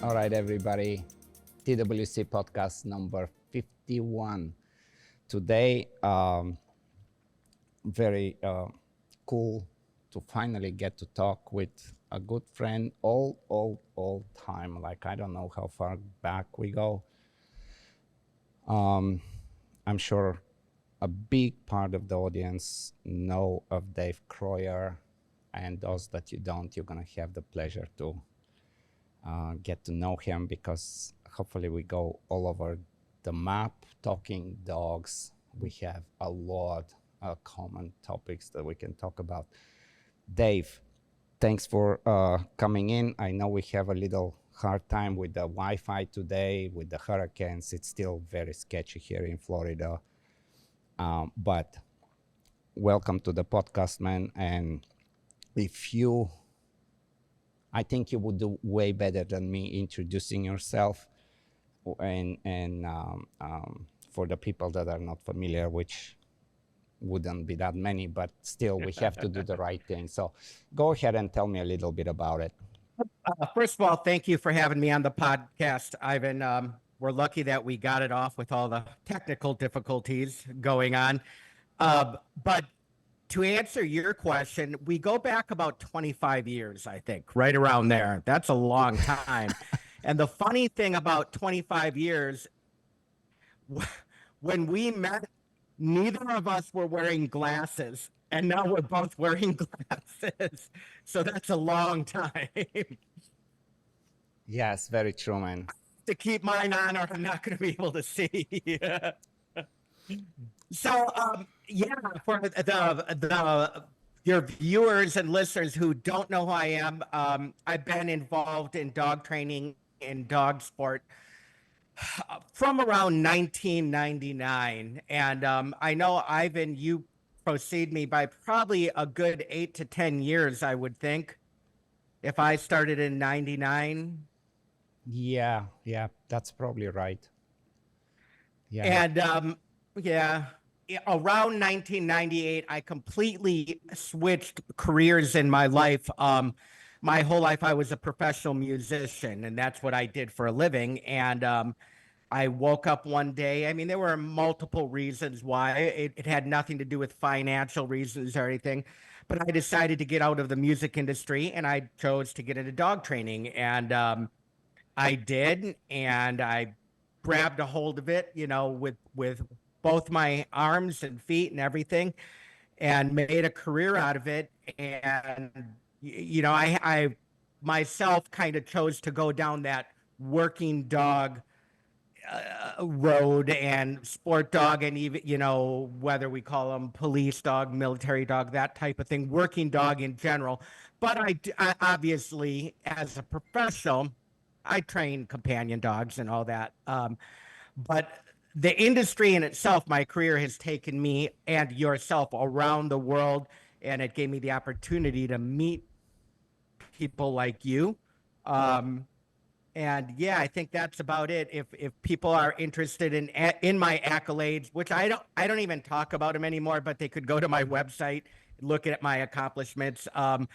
All right, everybody. TWC podcast number 51. Today, very cool to finally get to talk with a good friend, old time. Like, I don't know how far back we go. I'm sure a big part of the audience know of Dave Kroyer, and those that you don't, you're gonna have the pleasure to get to know him, because hopefully we go all over the map talking dogs. We have a lot of common topics that we can talk about. Dave, thanks for coming in. I know we have a little hard time with the Wi-Fi today, with the hurricanes. It's still very sketchy here in Florida. But welcome to the podcast, man. And I think you would do way better than me introducing yourself. And for the people that are not familiar, which wouldn't be that many, but still we have to do the right thing. So go ahead and tell me a little bit about it. First of all, thank you for having me on the podcast, Ivan. We're lucky that we got it off with all the technical difficulties going on. But to answer your question, we go back about 25 years, I think, right around there. That's a long time. And the funny thing about 25 years, when we met, neither of us were wearing glasses. And now we're both wearing glasses. So that's a long time. Yes, very true, man. To keep mine on, or I'm not going to be able to see. So, yeah, for your viewers and listeners who don't know who I am, I've been involved in dog training and dog sport from around 1999. And I know, Ivan, you precede me by probably a good 8 to 10 years, I would think, if I started in 99. Yeah, that's probably right. Yeah. And yeah, around 1998, I completely switched careers in my life. My whole life, I was a professional musician, and that's what I did for a living. And I woke up one day. I mean, there were multiple reasons why. It had nothing to do with financial reasons or anything. But I decided to get out of the music industry, and I chose to get into dog training. And I did, and I grabbed a hold of it, with both my arms and feet and everything, and made a career out of it. And I myself kind of chose to go down that working dog road, and sport dog, and even, whether we call them police dog, military dog, that type of thing, working dog in general. But I obviously, as a professional, I train companion dogs and all that. But the industry in itself, my career has taken me and yourself around the world, and it gave me the opportunity to meet people like you. And yeah, I think that's about it. If people are interested in my accolades, which I don't even talk about them anymore, but they could go to my website, look at my accomplishments. I'm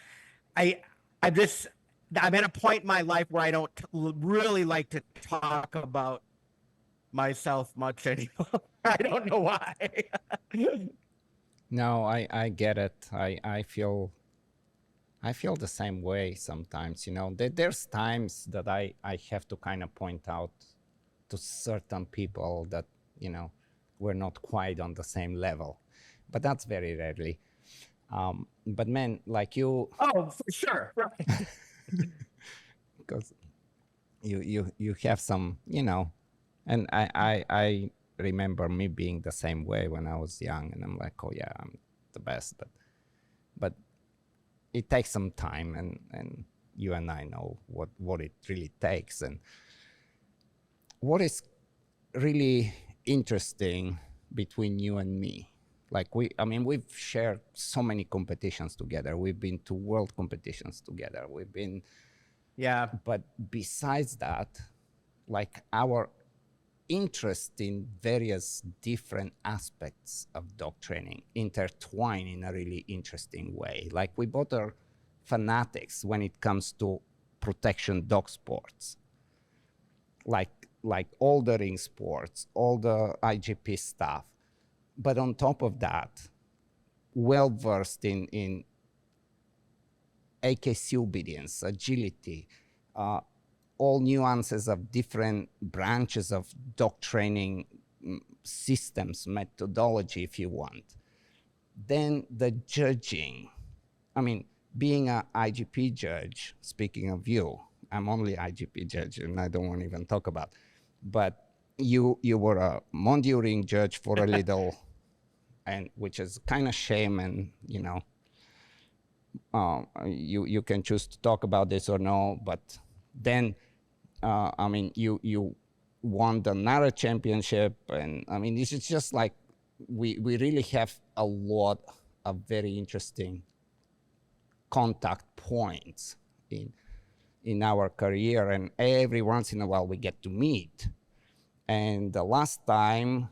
at a point in my life where I don't really like to talk about myself much anymore. I don't know why. No, I get it. I feel the same way sometimes. There's times that I have to kind of point out to certain people that, we're not quite on the same level, but that's very rarely. But man, like you. Oh, for sure. Right. Because you have some, and I remember me being the same way when I was young, and I'm like, oh yeah, I'm the best, but it takes some time, and you and I know what it really takes. And what is really interesting between you and me, like we've shared so many competitions together. We've been to world competitions together. Yeah. But besides that, like, our interest in various different aspects of dog training intertwine in a really interesting way. Like, we both are fanatics when it comes to protection dog sports. like all the ring sports, all the IGP stuff. But on top of that, well versed in AKC obedience, agility, all nuances of different branches of dog training systems, methodology, if you want. Then the judging. I mean, being an IGP judge, speaking of you, I'm only IGP judge and I don't want to even talk about, but you were a Mondial ring judge for a little, and which is kind of shame, and you can choose to talk about this or no, but then I mean you won the NARA championship, and I mean this is just like we really have a lot of very interesting contact points in our career, and every once in a while we get to meet. And the last time,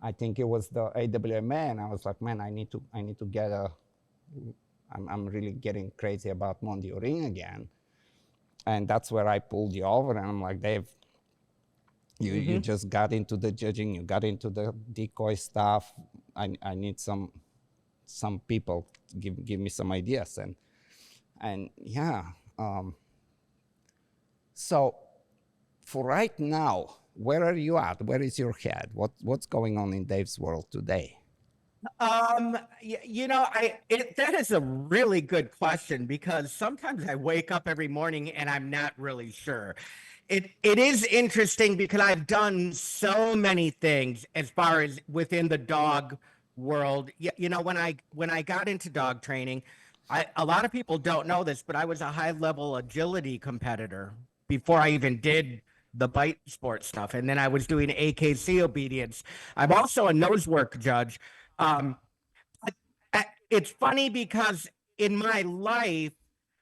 I think it was the AWMA, and I was like, man, I need to get a. I'm really getting crazy about Mondial Ring again, and that's where I pulled you over, and I'm like, Dave, you just got into the judging, you got into the decoy stuff. I need some people to give me some ideas, and yeah. So for right now, where are you at? Where is your head? What's going on in Dave's world today? That is a really good question, because sometimes I wake up every morning and I'm not really sure. It is interesting because I've done so many things as far as within the dog world. When I got into dog training, a lot of people don't know this, but I was a high level agility competitor before I even did the bite sport stuff. And then I was doing AKC obedience. I'm also a nose work judge. Um, it's funny because in my life,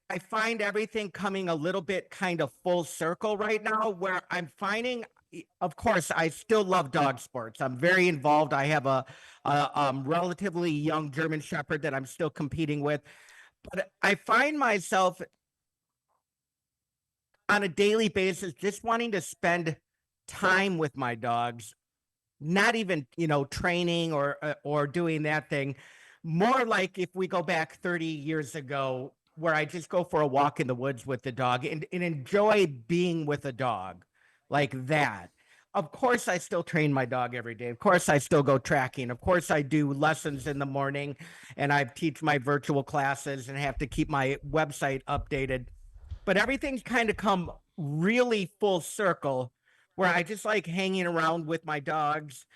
I find everything coming a little bit kind of full circle right now, where I'm finding, of course, I still love dog sports. I'm very involved. I have a relatively young German Shepherd that I'm still competing with. But I find myself on a daily basis just wanting to spend time with my dogs, not even training or doing that thing. More like if we go back 30 years ago, where I just go for a walk in the woods with the dog and enjoy being with a dog like that. Of course, I still train my dog every day. Of course, I still go tracking. Of course, I do lessons in the morning, and I teach my virtual classes and have to keep my website updated. But everything's kind of come really full circle, where I just like hanging around with my dogs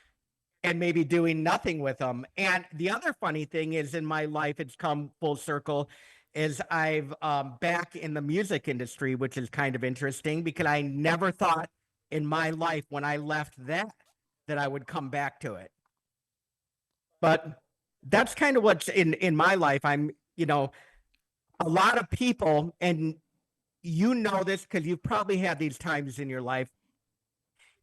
and maybe doing nothing with them. And the other funny thing is, in my life, it's come full circle, is I've back in the music industry, which is kind of interesting, because I never thought in my life when I left that I would come back to it. But that's kind of what's in my life. I'm, a lot of people, and this because you've probably had these times in your life.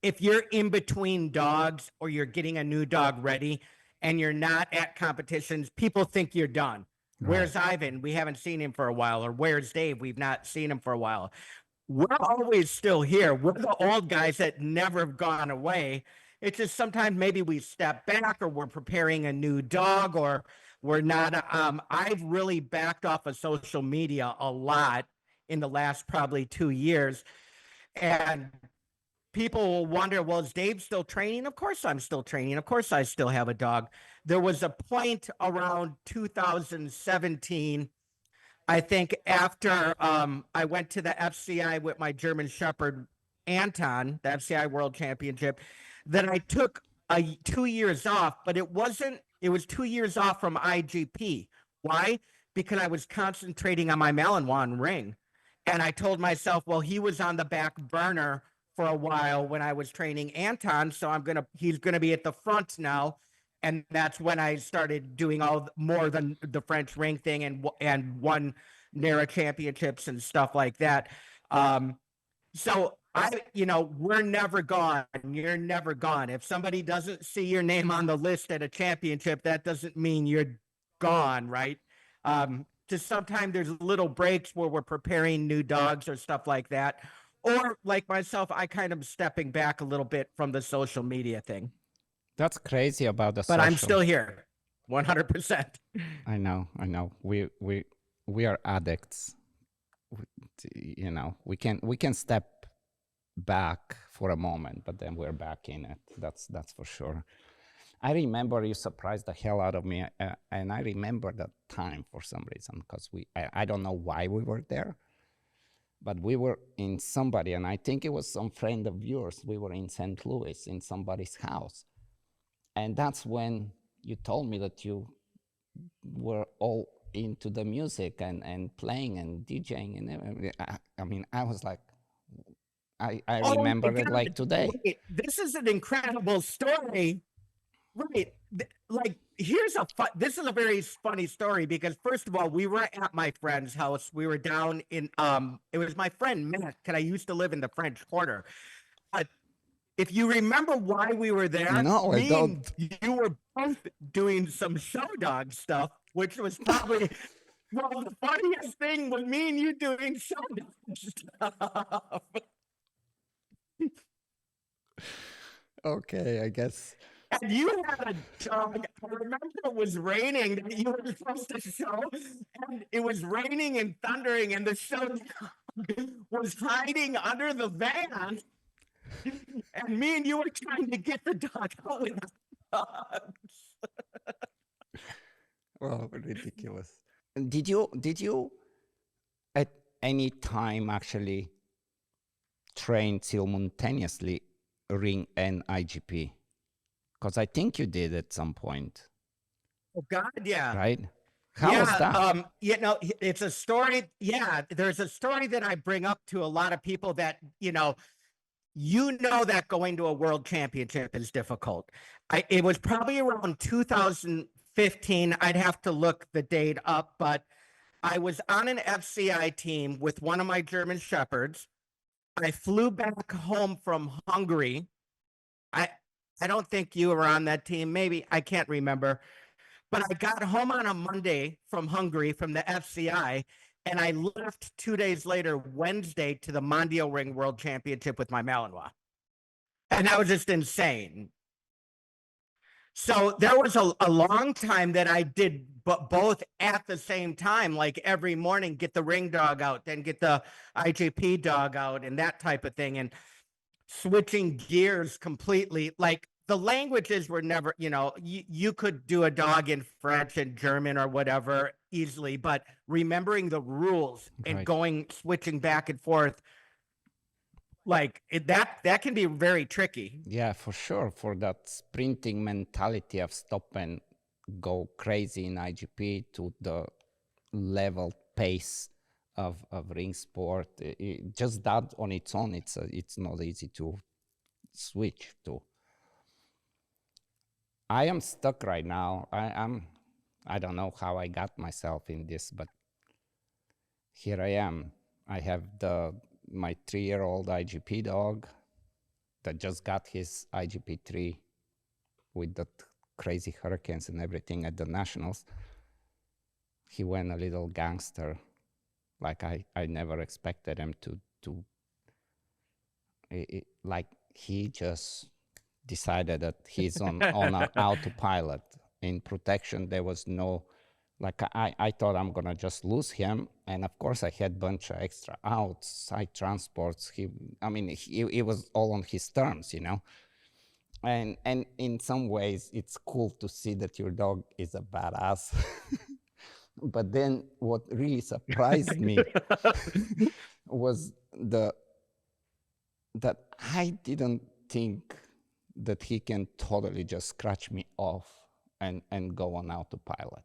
If you're in between dogs or you're getting a new dog ready and you're not at competitions, people think you're done. Right. Where's Ivan? We haven't seen him for a while. Or where's Dave? We've not seen him for a while. We're always still here. We're the old guys that never have gone away. It's just sometimes maybe we step back, or we're preparing a new dog, or we're not. I've really backed off of social media a lot in the last probably 2 years. And people will wonder, well, is Dave still training? Of course I'm still training. Of course I still have a dog. There was a point around 2017, I think, after I went to the FCI with my German Shepherd, Anton, the FCI World Championship, that I took 2 years off, but it was 2 years off from IGP. Why? Because I was concentrating on my Malinois ring. And I told myself, well, he was on the back burner for a while when I was training Anton, so he's gonna be at the front now. And that's when I started doing more than the French ring thing, and won NARA championships and stuff like that. So we're never gone. You're never gone. If somebody doesn't see your name on the list at a championship, that doesn't mean you're gone, right? Just sometimes there's little breaks where we're preparing new dogs or stuff like that, or like myself, I kind of stepping back a little bit from the social media thing. That's crazy about the But I'm social. still here, 100%. I know. We are addicts. You know, we can step back for a moment, but then we're back in it. That's for sure. I remember you surprised the hell out of me, and I remember that time for some reason because I don't know why we were there, but we were in somebody, and I think it was some friend of yours. We were in St. Louis in somebody's house, and that's when you told me that you were all into the music and playing and DJing and everything. I mean, I was like, I Oh my remember it God. like today. Wait, this is an incredible story. Right. Like, this is a very funny story because first of all, we were at my friend's house. We were down in, it was my friend Matt, because I used to live in the French Quarter. But if you remember why we were there, No, I me and don't. you were both doing some show dog stuff, which was probably, well, the funniest thing was me and you doing show dog stuff. Okay, I guess. And you had a dog. I remember it was raining that you were supposed to show, and it was raining and thundering, and the show dog was hiding under the van. And me and you were trying to get the dog out with the dogs. Well, ridiculous. And did you at any time actually train simultaneously ring and IGP? Because I think you did at some point, Oh God, yeah. right? How was that? It's a story. Yeah, there's a story that I bring up to a lot of people that, that going to a world championship is difficult. It was probably around 2015. I'd have to look the date up, but I was on an FCI team with one of my German Shepherds. I flew back home from Hungary. I I don't think you were on that team. Maybe I can't remember. But I got home on a Monday from Hungary from the FCI, and I left 2 days later, Wednesday, to the Mondial Ring World Championship with my Malinois. And that was just insane. So there was a long time that I did both at the same time, like every morning, get the ring dog out, then get the IJP dog out and that type of thing. And switching gears completely. Like the languages were never, you could do a dog in French and German or whatever easily, but remembering the rules and switching back and forth, like that can be very tricky. Yeah, for sure. For that sprinting mentality of stop and go crazy in IGP to the level pace of ring sport, just that on its own, it's not easy to switch to. I am stuck right now. I don't know how I got myself in this, but here I am. I have my 3-year-old IGP dog that just got his IGP3 with the crazy hurricanes and everything at the Nationals. He went a little gangster, like I never expected him to like he just decided that he's on an autopilot. In protection, there was no, like I thought I'm gonna just lose him, and of course I had a bunch of extra outs, side transports. It was all on his terms, and in some ways it's cool to see that your dog is a badass. But then what really surprised me was that I didn't think that he can totally just scratch me off and go on autopilot.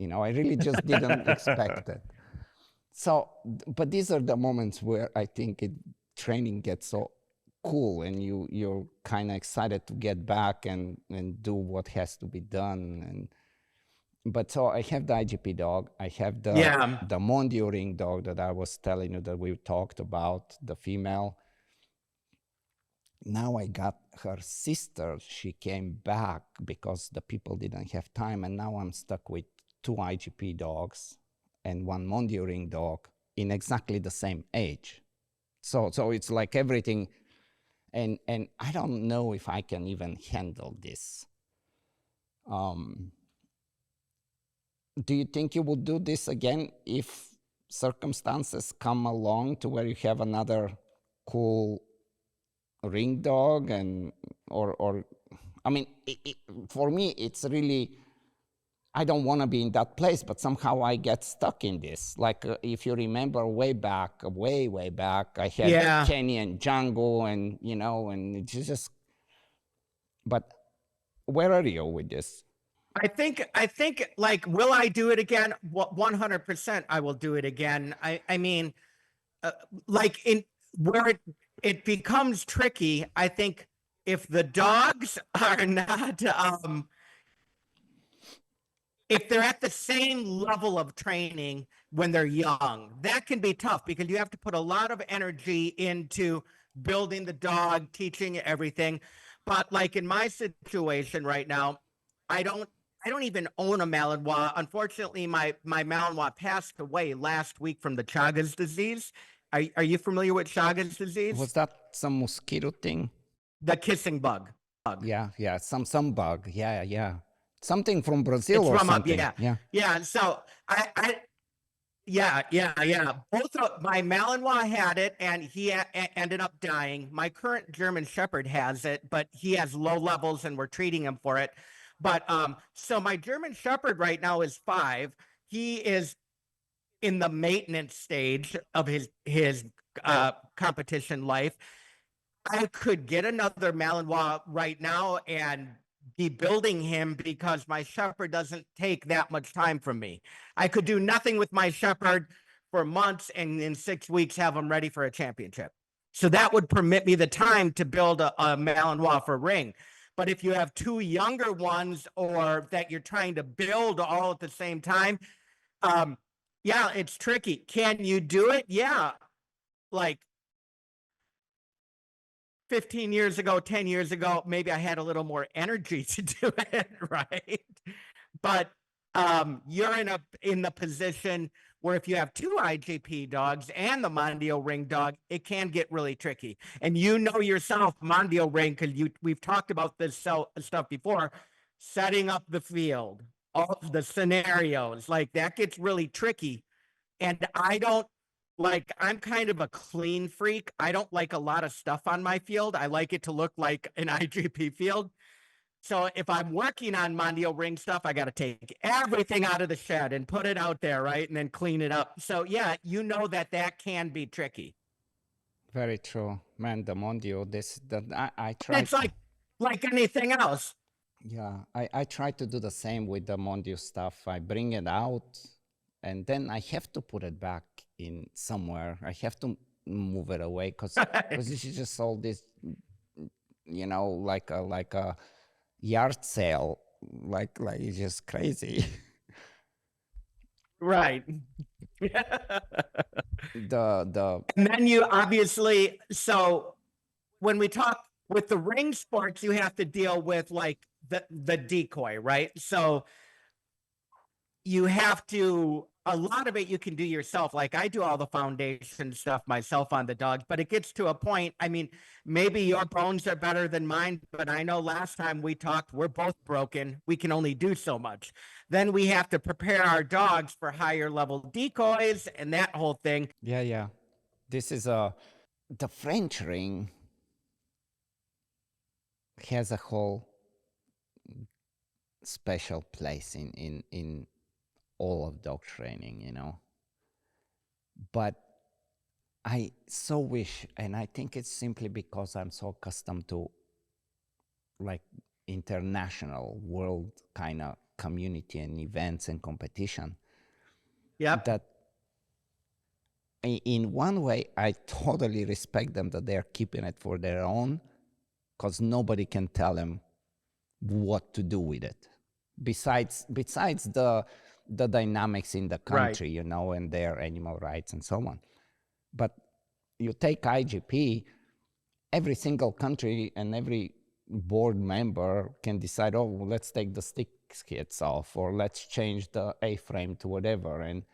I really just didn't expect it. So, but these are the moments where I think training gets so cool, and you're kind of excited to get back and do what has to be done. But so I have the IGP dog. I have the Mondio ring dog that I was telling you that we talked about, the female. Now I got her sister. She came back because the people didn't have time, and now I'm stuck with 2 IGP dogs and 1 Mondio ring dog in exactly the same age. So it's like everything, and I don't know if I can even handle this. Do you think you would do this again if circumstances come along to where you have another cool ring dog, and or I mean, for me it's really, I don't want to be in that place, but somehow I get stuck in this. Like if you remember way back, I had Kenny and Django, and and it's just. But where are you with this? I think like, will I do it again? 100% I will do it again. I mean, like in where it becomes tricky, I think if the dogs are not if they're at the same level of training when they're young, that can be tough because you have to put a lot of energy into building the dog, teaching everything. But like in my situation right now, I don't even own a Malinois. Unfortunately, my Malinois passed away last week from the Chagas disease. Are you familiar with Chagas disease? Was that some mosquito thing? The kissing bug. Yeah, some bug. Yeah. Something from Brazil it's or from something. Yeah. So yeah. Both of my Malinois had it, and he ended up dying. My current German Shepherd has it, but he has low levels, and we're treating him for it. But so my German Shepherd right now is 5. He is in the maintenance stage of his competition life. I could get another Malinois right now and be building him because my Shepherd doesn't take that much time from me. I could do nothing with my Shepherd for months, and in 6 weeks have him ready for a championship. So that would permit me the time to build a Malinois for ring. But if you have 2 younger ones, or that you're trying to build all at the same time, yeah, it's tricky. Can you do it? Yeah. Like 15 years ago, 10 years ago, maybe I had a little more energy to do it, right? But you're in the position where if you have 2 IGP dogs and the Mondio ring dog, it can get really tricky. And you know yourself, Mondio ring, because we've talked about this stuff before, setting up the field, all the scenarios, like that gets really tricky. And I'm kind of a clean freak. I don't like a lot of stuff on my field. I like it to look like an IGP field. So if I'm working on Mondio ring stuff, I got to take everything out of the shed and put it out there, right? And then clean it up. So yeah, that can be tricky. Very true, man. The Mondio, I try. It's like anything else. Yeah, I try to do the same with the Mondio stuff. I bring it out, and then I have to put it back in somewhere. I have to move it away because this is just all this, like a yard sale, like it's just crazy. Right. the and then you obviously, so when we talk with the ring sports, you have to deal with like the decoy, right? So you have to, a lot of it you can do yourself. Like I do all the foundation stuff myself on the dogs, but it gets to a point, I mean, maybe your bones are better than mine, but I know last time we talked, we're both broken. We can only do so much. Then we have to prepare our dogs for higher level decoys and that whole thing. Yeah. This is the French ring has a whole special place in all of dog training, but I so wish, and I think it's simply because I'm so accustomed to like international world kind of community and events and competition. Yeah. That in one way, I totally respect them that they're keeping it for their own, because nobody can tell them what to do with it. Besides the dynamics in the country, right, and their animal rights and so on. But you take IGP, every single country and every board member can decide, oh, let's take the stick skits off, or let's change the A-frame to whatever. And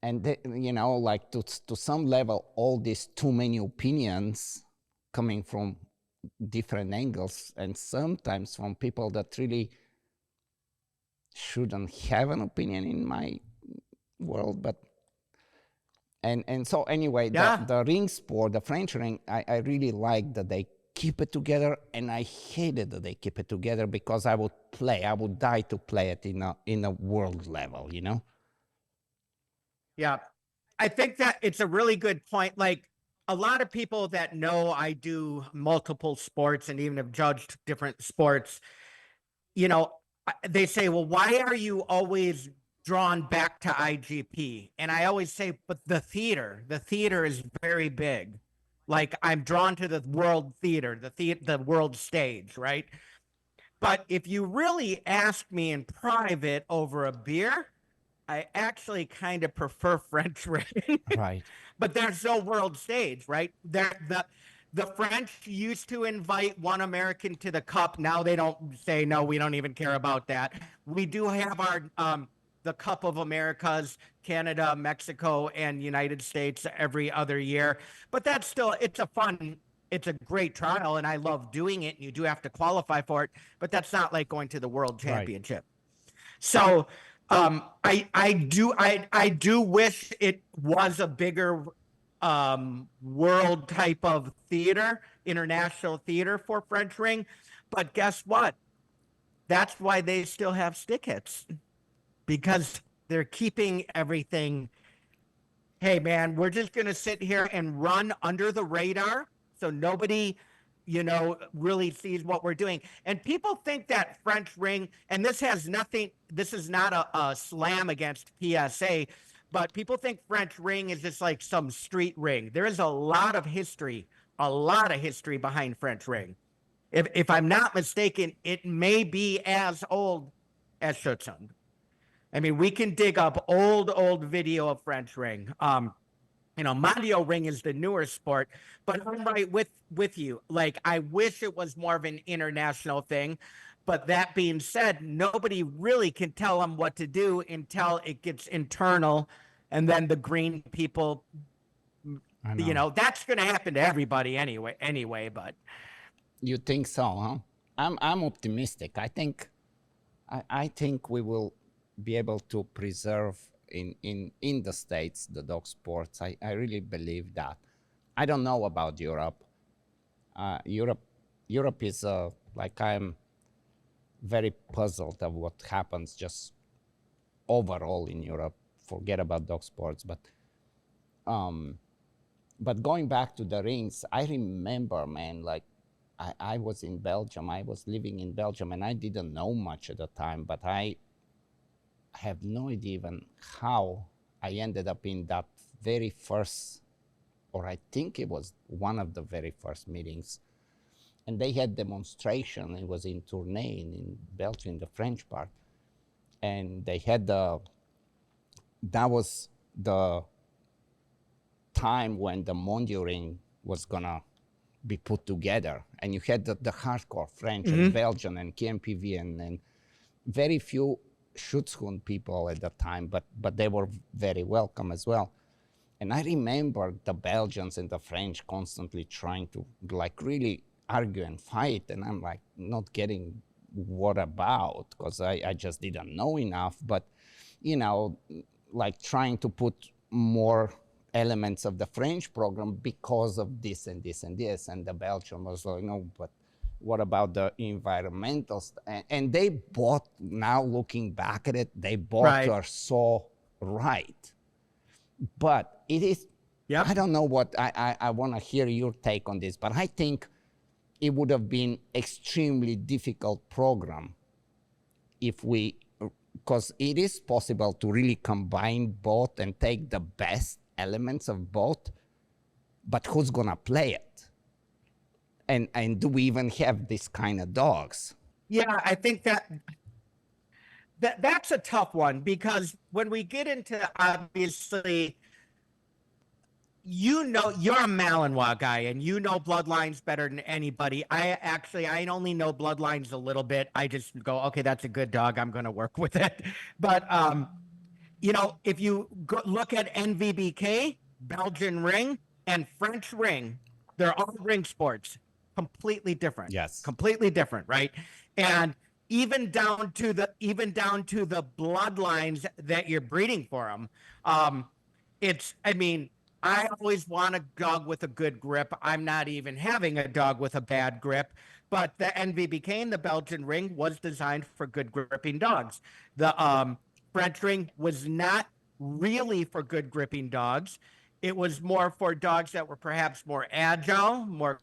And they, you know, like to some level, all these too many opinions coming from different angles, and sometimes from people that really shouldn't have an opinion in my world. But and so anyway, Yeah. the ring sport, the French ring, I really like that they keep it together, and I hated that they keep it together because I would die to play it in a world level, you know. Yeah. I think that it's a really good point. Like a lot of people that know I do multiple sports and even have judged different sports, you know, they say, well, why are you always drawn back to IGP? And I always say, but the theater is very big. Like I'm drawn to the world theater, the world stage, right? But if you really ask me in private over a beer, I actually kind of prefer French ring. Right. But there's no world stage, right? The French used to invite one American to the cup. Now they don't say no. We don't even care about that. We do have our the Cup of Americas, Canada, Mexico, and United States every other year. But that's still it's a great trial, and I love doing it. And you do have to qualify for it, but that's not like going to the World Right. Championship. So I do wish it was a bigger world type of theater, international theater for French ring. But guess what? That's why they still have stick hits because they're keeping everything. Hey man, we're just gonna sit here and run under the radar so nobody, really sees what we're doing. And people think that French ring, and this is not a slam against PSA, but people think French ring is just like some street ring. There is a lot of history behind French ring. If I'm not mistaken, it may be as old as Schutzhund. I mean, we can dig up old video of French ring. Mario ring is the newer sport, but I'm right with you. Like, I wish it was more of an international thing. But that being said, nobody really can tell them what to do until it gets internal, and then the green people, I know. that's going to happen to everybody anyway. But You think so, huh? I'm optimistic. I think we will be able to preserve in the States the dog sports. I really believe that. I don't know about Europe. Europe is like I'm very puzzled of what happens just overall in Europe. Forget about dog sports, but going back to the rings, I remember, man, like I was in Belgium. I was living in Belgium, and I didn't know much at the time, but I have no idea even how I ended up in that very first, or I think it was one of the very first meetings. And they had demonstration. It was in Tournai in Belgium, the French part. And they had that was the time when the Mondial ring was gonna be put together. And you had the hardcore French and Belgian and KMPV and very few Schutzhund people at the time, but they were very welcome as well. And I remember the Belgians and the French constantly trying to like really argue and fight, and I'm like not getting what about, because I just didn't know enough. But like trying to put more elements of the French program because of this and this and this, and the Belgian was like, no, but what about the environmental and they both, now looking back at it, they both right. are so right. But it is, Yep. I don't know what, I want to hear your take on this, but I think it would have been extremely difficult program if we, because it is possible to really combine both and take the best elements of both, but who's gonna play it? And do we even have this kind of dogs? Yeah, I think that's a tough one, because when we get into, obviously, you're a Malinois guy and you know bloodlines better than anybody. I only know bloodlines a little bit. I just go, okay, that's a good dog. I'm going to work with it. But if you look at NVBK, Belgian ring, and French ring, they're all ring sports, completely different. Yes. Completely different, right? And even down to the bloodlines that you're breeding for them. I always want a dog with a good grip. I'm not even having a dog with a bad grip, but the NVBK and the Belgian ring was designed for good gripping dogs. The French ring was not really for good gripping dogs. It was more for dogs that were perhaps more agile, more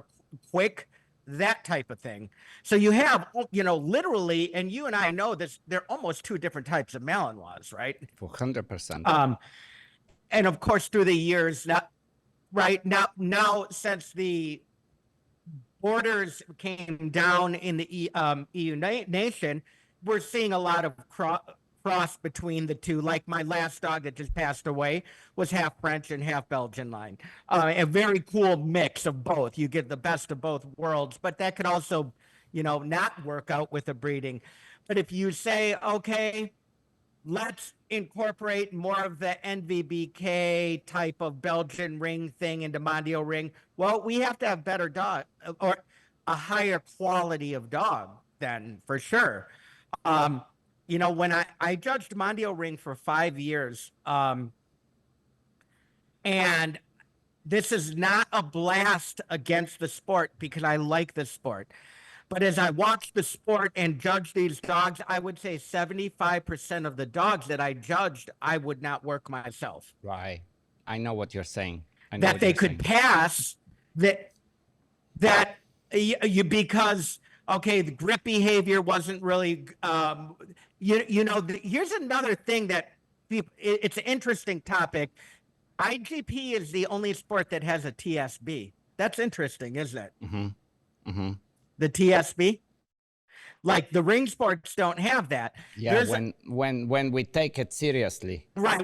quick, that type of thing. So you have, literally, and you and I know this, they're almost two different types of Malinois, right? 100%. And of course, through the years, now since the borders came down in the EU nation, we're seeing a lot of cross between the two. Like my last dog that just passed away was half French and half Belgian line. A very cool mix of both. You get the best of both worlds, but that could also, not work out with the breeding. But if you say, okay, let's incorporate more of the NVBK type of Belgian ring thing into Mondio ring, well, we have to have better dog or a higher quality of dog then, for sure. When I judged Mondio ring for 5 years, and this is not a blast against the sport because I like the sport. But as I watched the sport and judged these dogs, I would say 75% of the dogs that I judged, I would not work myself. Right. I know what you're saying. That they could pass because, okay, the grip behavior wasn't really, here's another thing that it's an interesting topic. IGP is the only sport that has a TSB. That's interesting, isn't it? Mm-hmm. Mm-hmm. The TSB, like the ring sports don't have that. Yeah, when we take it seriously. Right,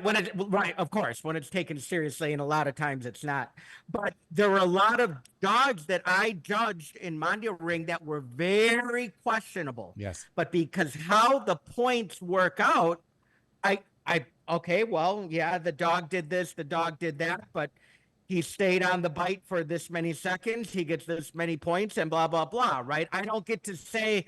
of course, when it's taken seriously, and a lot of times it's not. But there were a lot of dogs that I judged in Mondio ring that were very questionable. Yes. But because how the points work out, okay, well, yeah, the dog did this, the dog did that, but he stayed on the bite for this many seconds, he gets this many points, and blah, blah, blah, right? I don't get to say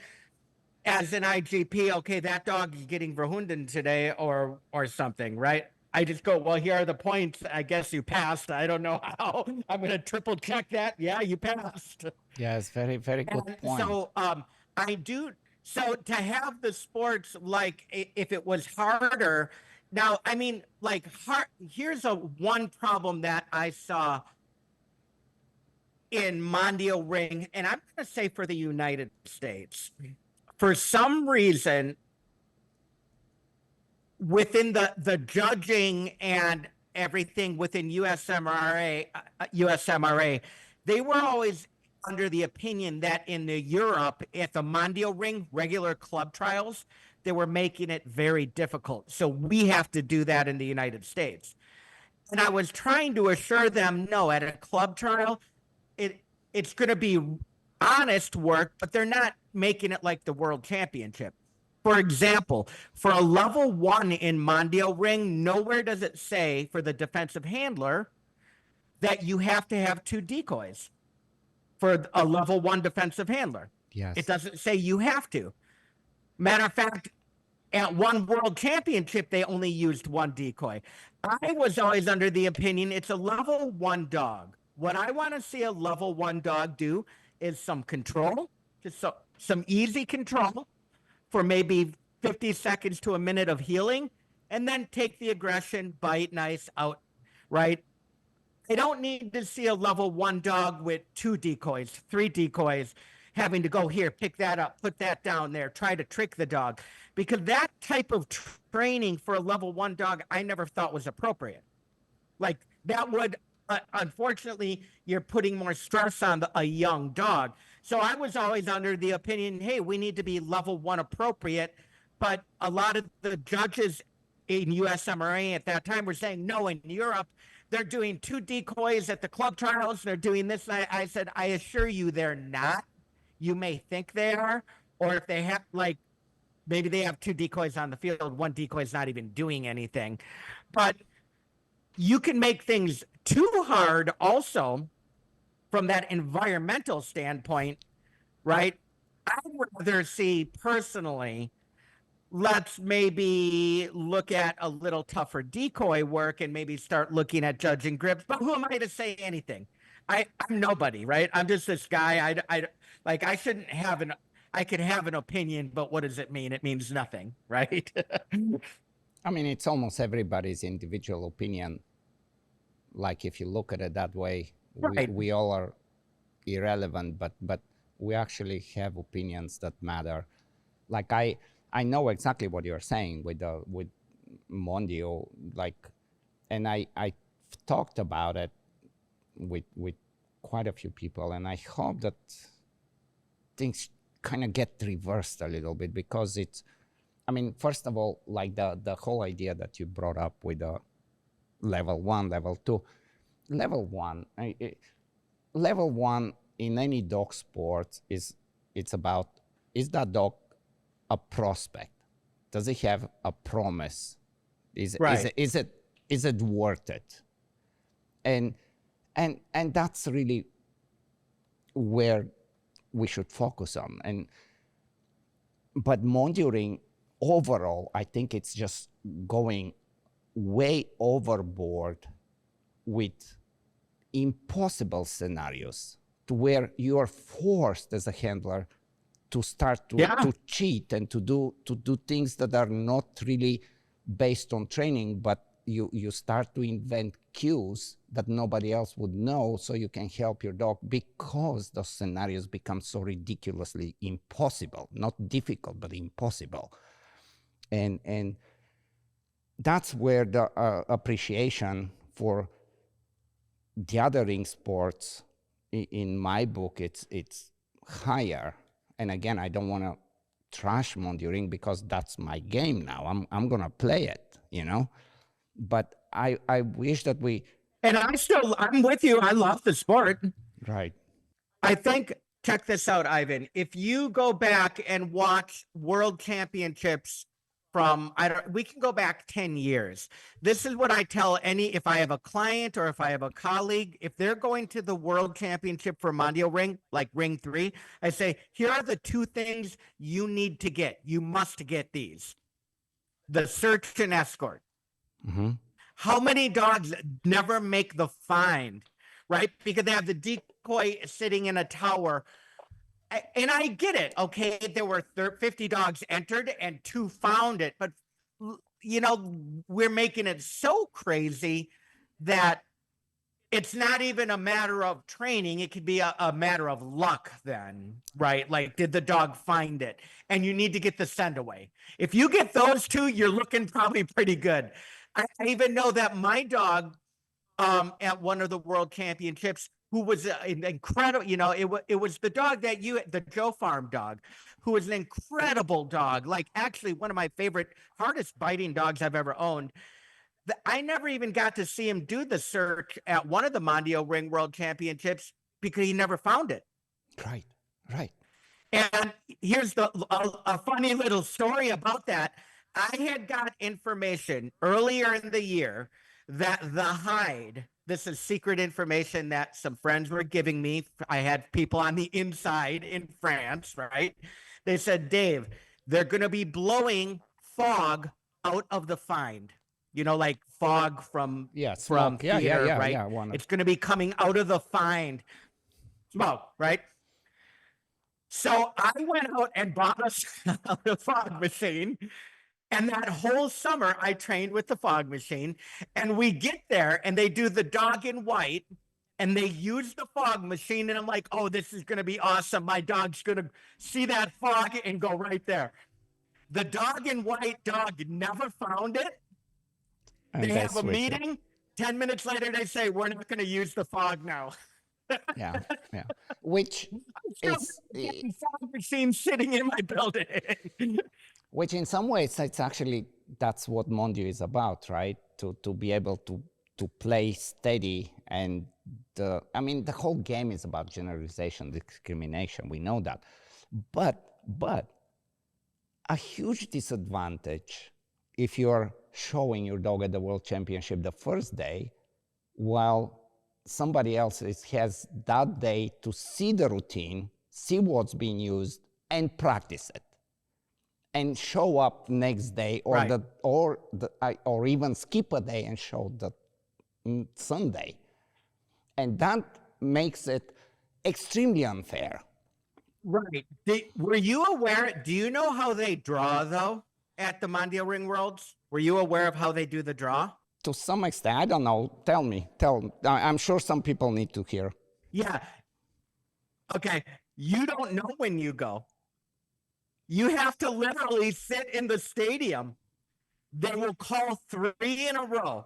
as an IGP, okay, that dog is getting Verhunden today or something, right? I just go, well, here are the points. I guess you passed. I don't know how. I'm going to triple check that. Yeah, you passed. Yes, very, very good point. So So to have the sports, like if it was harder, now, I mean, here's one problem that I saw in Mondio ring, and I'm going to say for the United States. For some reason, within the judging and everything within USMRA, they were always under the opinion that in the Europe, at the Mondio ring, regular club trials, they were making it very difficult. So we have to do that in the United States. And I was trying to assure them, no, at a club trial, it's going to be honest work, but they're not making it like the world championship. For example, for a level 1 in Mondio ring, nowhere does it say for the defensive handler that you have to have 2 decoys for a level 1 defensive handler. Yes. It doesn't say you have to. Matter of fact, at one world championship, they only used 1 decoy. I was always under the opinion it's a level 1 dog. What I want to see a level 1 dog do is some control, just some easy control for maybe 50 seconds to a minute of healing, and then take the aggression, bite nice out, right? I don't need to see a level 1 dog with 2 decoys, 3 decoys, having to go here, pick that up, put that down there, try to trick the dog. Because that type of training for a level 1 dog, I never thought was appropriate. Like that would, unfortunately, you're putting more stress on a young dog. So I was always under the opinion, hey, we need to be level 1 appropriate. But a lot of the judges in USMRA at that time were saying, no, in Europe, they're doing 2 decoys at the club trials. They're doing this. I said, I assure you they're not. You may think they are, or if they have, like, maybe they have two decoys on the field. One decoy is not even doing anything. But you can make things too hard also from that environmental standpoint, right? I'd rather see personally, let's maybe look at a little tougher decoy work and maybe start looking at judging grips. But who am I to say anything? I'm nobody, right? I'm just this guy. I shouldn't have I could have an opinion, but what does it mean? It means nothing, right? I mean, it's almost everybody's individual opinion. Like if you look at it that way, Right. we all are irrelevant, but we actually have opinions that matter. Like I know exactly what you're saying with Mondio, like, and I talked about it with quite a few people, and I hope that things kind of get reversed a little bit, because it's, I mean, first of all, like the whole idea that you brought up with the level 1, level 2, level 1, level 1 in any dog sport it's about, is that dog a prospect? Does it have a promise? Is it worth it? And that's really where we should focus on. But monitoring overall, I think it's just going way overboard with impossible scenarios, to where you are forced as a handler to start to cheat and to do things that are not really based on training, but you start to invent cues that nobody else would know, so you can help your dog, because those scenarios become so ridiculously impossible, not difficult, but impossible. And that's where the appreciation for the other ring sports, in my book, it's higher. And again, I don't want to trash Mondio, because that's my game now. I'm gonna play it, you know. But I wish that we. And I'm with you. I love the sport. Right. I think, check this out, Ivan. If you go back and watch World Championships from, we can go back 10 years. This is what I tell if I have a client or if I have a colleague, if they're going to the World Championship for Mondio Ring, like Ring 3, I say, here are the two things you need to get. You must get these. The search and escort. Mm-hmm. How many dogs never make the find, right? Because they have the decoy sitting in a tower. And I get it. Okay, there were 50 dogs entered and 2 found it. But, you know, we're making it so crazy that it's not even a matter of training. It could be a matter of luck then, right? Like, did the dog find it? And you need to get the send away. If you get those 2, you're looking probably pretty good. I even know that my dog at one of the World Championships, who was an incredible, you know, it was the dog that the Joe Farm dog, who was an incredible dog, like actually one of my favorite, hardest biting dogs I've ever owned. I never even got to see him do the search at one of the Mondio Ring World Championships because he never found it. Right. And here's a funny little story about that. I had got information earlier in the year that the hide, this is secret information that some friends were giving me. I had people on the inside in France, right? They said, Dave, they're going to be blowing fog out of the find. You know, like fog from theater, right? Yeah, it's going to be coming out of the find. Smoke, right? So I went out and bought a fog machine. And that whole summer, I trained with the fog machine. And we get there and they do the dog in white and they use the fog machine. And I'm like, oh, this is going to be awesome. My dog's going to see that fog and go right there. The dog in white dog never found it. And they have a meeting. 10 minutes later, they say, we're not going to use the fog now. Yeah. Which is fog machine sitting in my building. Which in some ways, it's actually, that's what Mondio is about, right? To be able to play steady. And I mean, the whole game is about generalization, discrimination. We know that. But a huge disadvantage if you're showing your dog at the World Championship the first day, while somebody else has that day to see the routine, see what's being used, and practice it, and show up next day, or Right. or even skip a day and show the Sunday, and that makes it extremely unfair. Right. Were you aware? Do you know how they draw though at the Mondial Ring Worlds? Were you aware of how they do the draw? To some extent, I don't know. Tell me. I'm sure some people need to hear. Yeah. Okay. You don't know when you go. You have to literally sit in the stadium. They will call 3 in a row.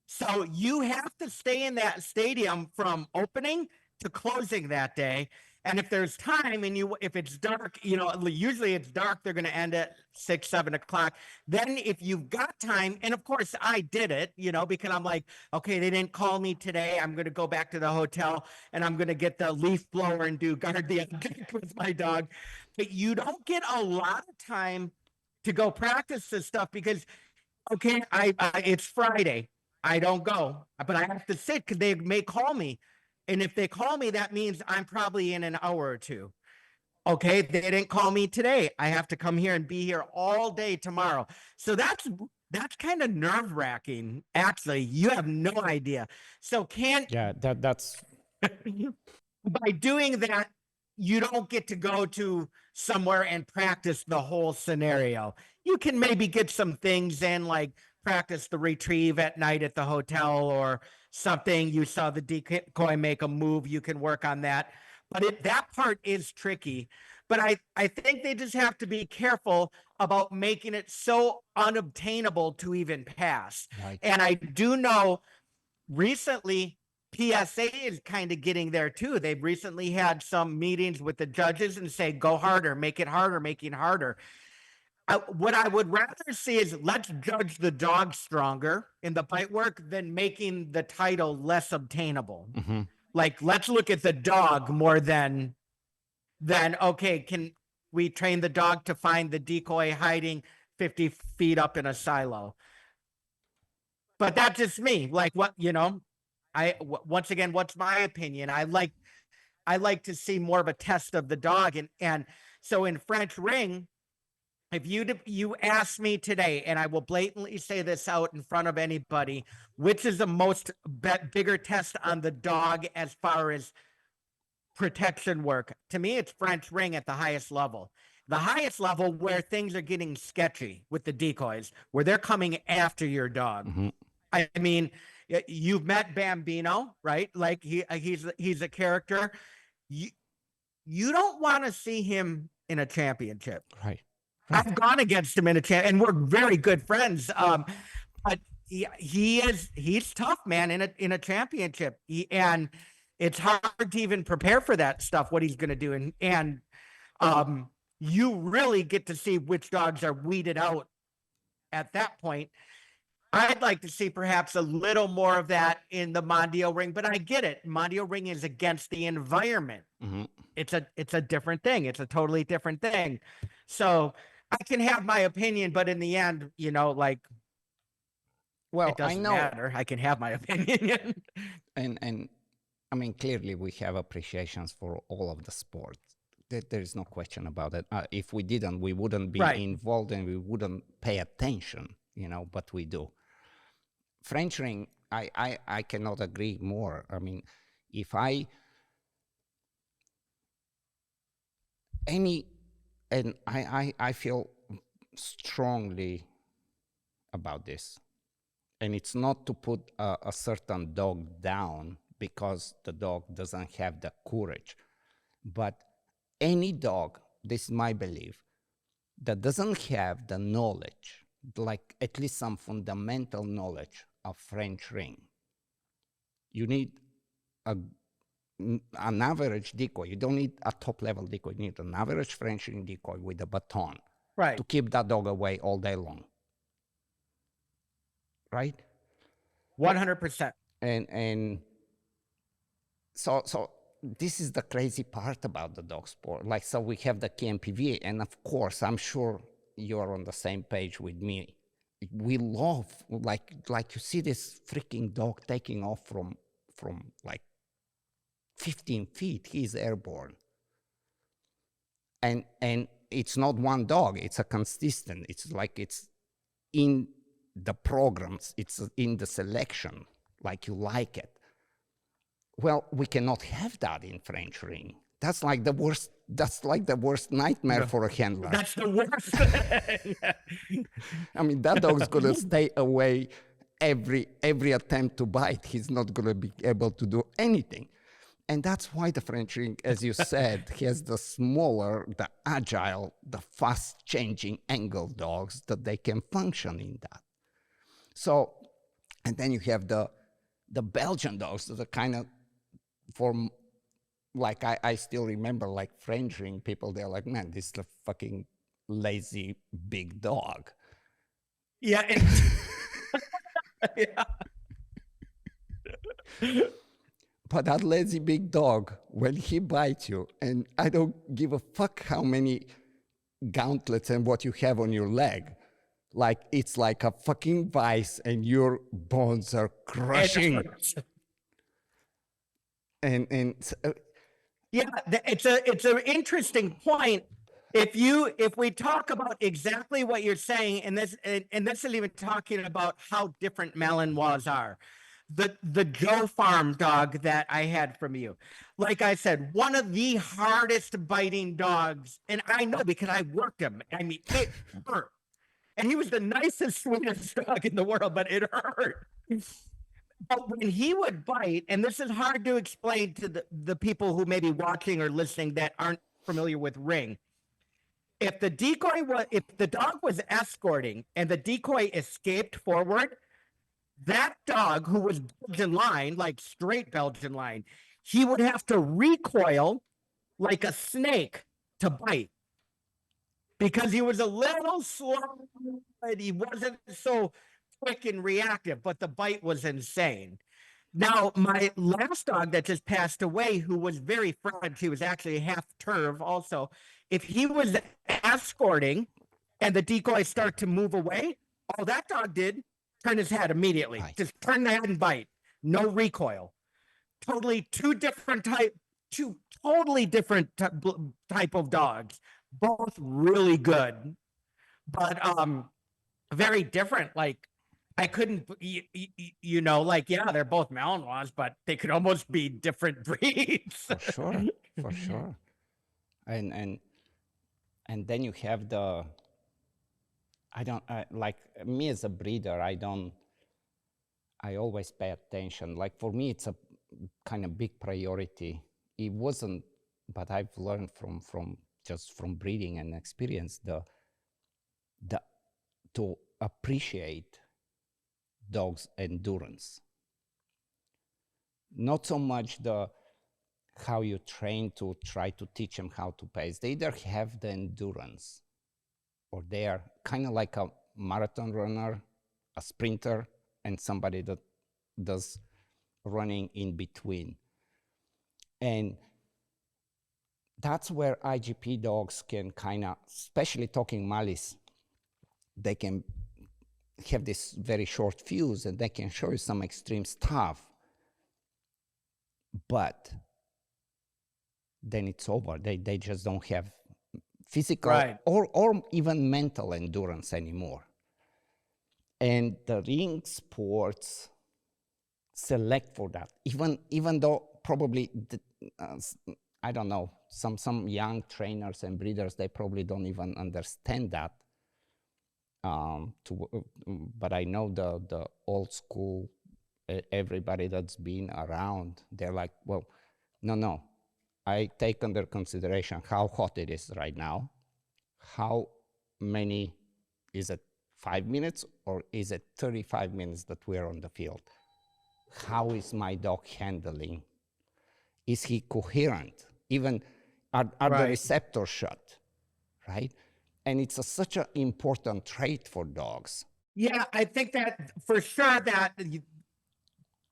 So you have to stay in that stadium from opening to closing that day. And if there's time and if it's dark, usually it's dark, they're going to end at 6, 7 o'clock. Then if you've got time, and of course I did it, because I'm like, okay, they didn't call me today. I'm going to go back to the hotel and I'm going to get the leaf blower and do guard the object with my dog. But you don't get a lot of time to go practice this stuff because, okay, it's Friday. I don't go, but I have to sit because they may call me. And if they call me, that means I'm probably in an hour or two. Okay, they didn't call me today. I have to come here and be here all day tomorrow. So that's kind of nerve-wracking. Actually, you have no idea. So That's by doing that, you don't get to go to somewhere and practice the whole scenario. You can maybe get some things in, like practice the retrieve at night at the hotel or something. You saw the decoy make a move, you can work on that. But that part is tricky. But I think they just have to be careful about making it so unobtainable to even pass. Right. And I do know recently PSA is kind of getting there too. They've recently had some meetings with the judges and say, go harder, make it harder, making harder. What I would rather see is let's judge the dog stronger in the fight work than making the title less obtainable. Mm-hmm. Like, let's look at the dog more than okay, can we train the dog to find the decoy hiding 50 feet up in a silo? But that's just me. Like, what, once again, what's my opinion? I like to see more of a test of the dog. And so in French ring, if you ask me today, and I will blatantly say this out in front of anybody, which is the bigger test on the dog as far as protection work? To me, it's French ring at the highest level. The highest level where things are getting sketchy with the decoys, where they're coming after your dog. Mm-hmm. I mean, you've met Bambino, right? Like he's a character. You don't want to see him in a championship. Right. I've gone against him in a champ, and we're very good friends. But he's tough, man, in a championship. And it's hard to even prepare for that stuff, what he's going to do. And you really get to see which dogs are weeded out at that point. I'd like to see perhaps a little more of that in the Mondial ring, but I get it. Mondial ring is against the environment. Mm-hmm. It's a different thing. It's a totally different thing. So I can have my opinion, but in the end, well, it doesn't I know, matter. I can have my opinion. and I mean, clearly we have appreciations for all of the sports. There is no question about it. If we didn't, we wouldn't be involved and we wouldn't pay attention, but we do. French ring, I cannot agree more. I mean, I feel strongly about this. And it's not to put a certain dog down because the dog doesn't have the courage. But any dog, this is my belief, that doesn't have the knowledge, like at least some fundamental knowledge of French ring, you need an average decoy. You don't need a top-level decoy. You need an average French ring decoy with a baton to keep that dog away all day long. Right? 100%. And so this is the crazy part about the dog sport. Like, so we have the KMPV, and of course, I'm sure you're on the same page with me. We love, like you see this freaking dog taking off from like 15 feet. He's airborne, and it's not one dog. It's a consistent. It's like it's in the programs. It's in the selection. Like you like it. Well, we cannot have that in French ring. That's like the worst. That's like the worst nightmare for a handler. That's the worst. I mean, that dog's gonna stay away every attempt to bite. He's not gonna be able to do anything. And that's why the French ring, as you said, has the smaller, the agile, the fast-changing angle dogs that they can function in that. So, and then you have the Belgian dogs that are kind of for, like, I still remember, like, French ring people, they're like, man, this is a fucking lazy big dog. Yeah. Yeah. But that lazy big dog, when he bites you, and I don't give a fuck how many gauntlets and what you have on your leg, like, it's like a fucking vice and your bones are crushing. And yeah, it's an interesting point. If we talk about exactly what you're saying, and this isn't even talking about how different Malinois are. The Joe Farm dog that I had from you, like I said, one of the hardest biting dogs, and I know because I worked him. I mean, it hurt, and he was the nicest, sweetest dog in the world, but it hurt. But when he would bite, and this is hard to explain to the people who may be watching or listening that aren't familiar with ring. If the dog was escorting and the decoy escaped forward, that dog, who was Belgian line, like straight Belgian line, he would have to recoil like a snake to bite because he was a little slow and he wasn't so quick and reactive, but the bite was insane. Now, my last dog that just passed away, who was very French, he was actually half Turv also. If he was escorting and the decoy start to move away, all that dog did, turn his head immediately. Nice. Just turn the head and bite. No recoil. Totally two totally different type of dogs. Both really good, but very different. Like, I couldn't, you know, like, yeah, they're both Malinois, but they could almost be different breeds. For sure. And then you have the, like me as a breeder, I always pay attention. Like, for me, it's a kind of big priority. It wasn't, but I've learned from breeding and experience to appreciate dogs' endurance. Not so much how you train to try to teach them how to pace. They either have the endurance or they are kind of like a marathon runner, a sprinter, and somebody that does running in between. And that's where IGP dogs can kind of, especially talking Malis, they can have this very short fuse and they can show you some extreme stuff. But then it's over. They just don't have physical or even mental endurance anymore. And the ring sports select for that, even though probably I don't know, some young trainers and breeders, they probably don't even understand that. But I know the old school, everybody that's been around, they're like, well, no, I take under consideration how hot it is right now. How many, is it 5 minutes or is it 35 minutes that we're on the field? How is my dog handling? Is he coherent? Even are the receptors shut, right? And it's such an important trait for dogs. Yeah, I think that for sure that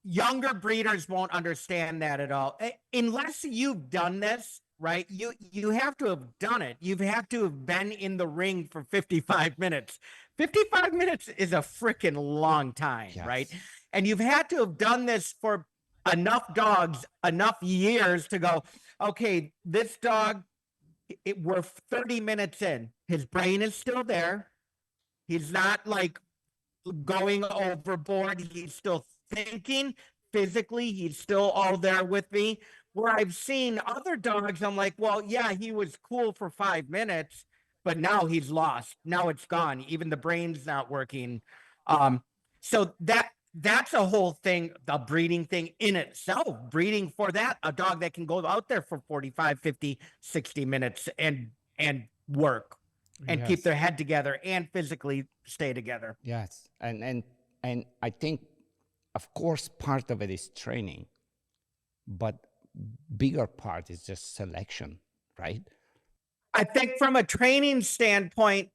younger breeders won't understand that at all. Unless you've done this, right? You have to have done it. You have to have been in the ring for 55 minutes. 55 minutes is a freaking long time, right? Yes. And you've had to have done this for enough dogs, enough years to go, okay, this dog, we're 30 minutes in. His brain is still there. He's not like going overboard. He's still thinking physically. He's still all there with me. Where I've seen other dogs, I'm like, well, yeah, he was cool for 5 minutes, but now he's lost. Now it's gone. Even the brain's not working. So that's a whole thing, the breeding thing in itself. Breeding for that, a dog that can go out there for 45, 50, 60 minutes and work and keep Yes. their head together and physically stay together. Yes. And I think, of course, part of it is training, but bigger part is just selection, right? I think from a training standpoint,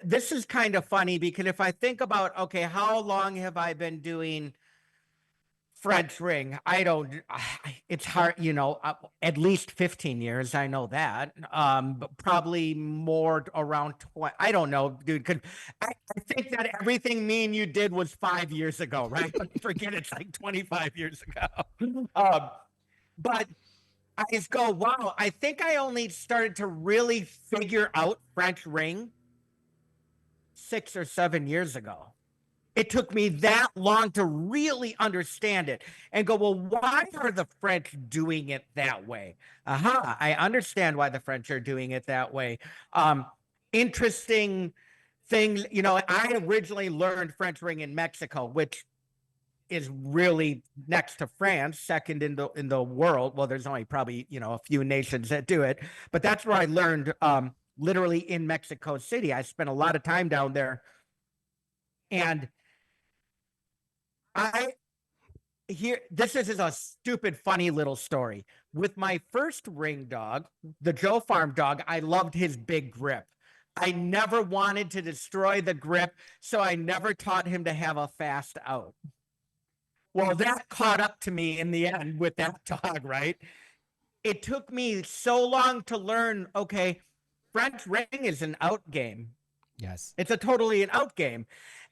this is kind of funny because if I think about, okay, how long have I been doing French ring? It's hard, at least 15 years. I know that. But probably more around 20. I don't know, dude. Cause I think that everything me and you did was 5 years ago, right? Forget it's like 25 years ago. But I just go, wow, I think I only started to really figure out French ring 6 or 7 years ago. It took me that long to really understand it and go, well, why are the French doing it that way? Aha, I understand why the French are doing it that way. Interesting thing, I originally learned French ring in Mexico, which is really next to France, second in the world. Well, there's only probably a few nations that do it, but that's where I learned literally in Mexico City. I spent a lot of time down there, and this is a stupid, funny little story. With my first ring dog, the Joe Farm dog, I loved his big grip. I never wanted to destroy the grip, so I never taught him to have a fast out. Well, that caught up to me in the end with that dog, right? It took me so long to learn, okay, French ring is an out game. Yes. It's a totally an out game.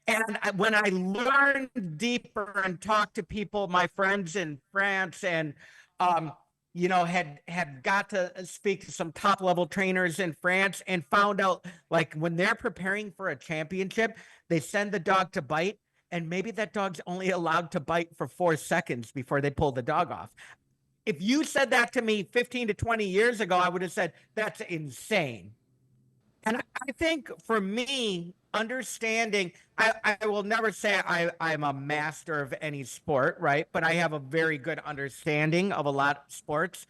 And when I learned deeper and talked to people, my friends in France, and had got to speak to some top level trainers in France, and found out, like, when they're preparing for a championship, they send the dog to bite, and maybe that dog's only allowed to bite for 4 seconds before they pull the dog off. If you said that to me 15 to 20 years ago, I would have said, that's insane. And I think for me, understanding, I will never say I'm a master of any sport, right? But I have a very good understanding of a lot of sports.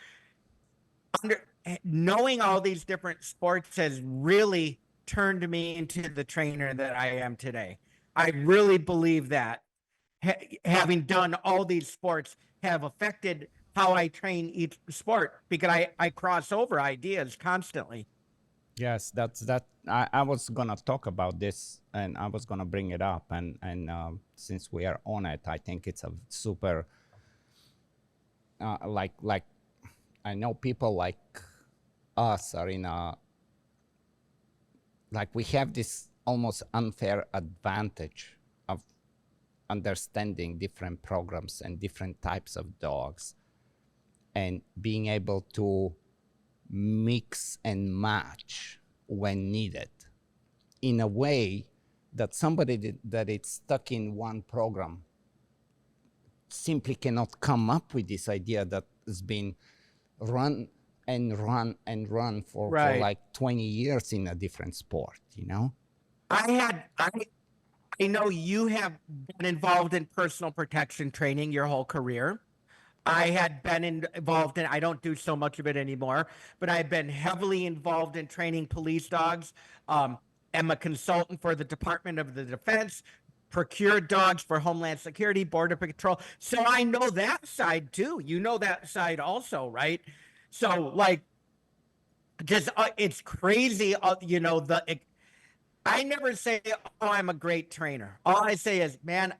Knowing all these different sports has really turned me into the trainer that I am today. I really believe that having done all these sports have affected how I train each sport, because I cross over ideas constantly. Yes, that. I was gonna talk about this, and I was gonna bring it up, and since we are on it, I think it's a super. Like, I know people like us are in a, like, we have this almost unfair advantage of understanding different programs and different types of dogs, and being able to mix and match when needed in a way that somebody that is stuck in one program simply cannot come up with this idea that has been run and run and run for like 20 years in a different sport, I know you have been involved in personal protection training your whole career. I had been involved in, I don't do so much of it anymore, but I've been heavily involved in training police dogs. I'm a consultant for the Department of the Defense, procured dogs for Homeland Security, Border Patrol. So I know that side too. You know that side also, right? So, like, just it's crazy. I never say, oh, I'm a great trainer. All I say is, man,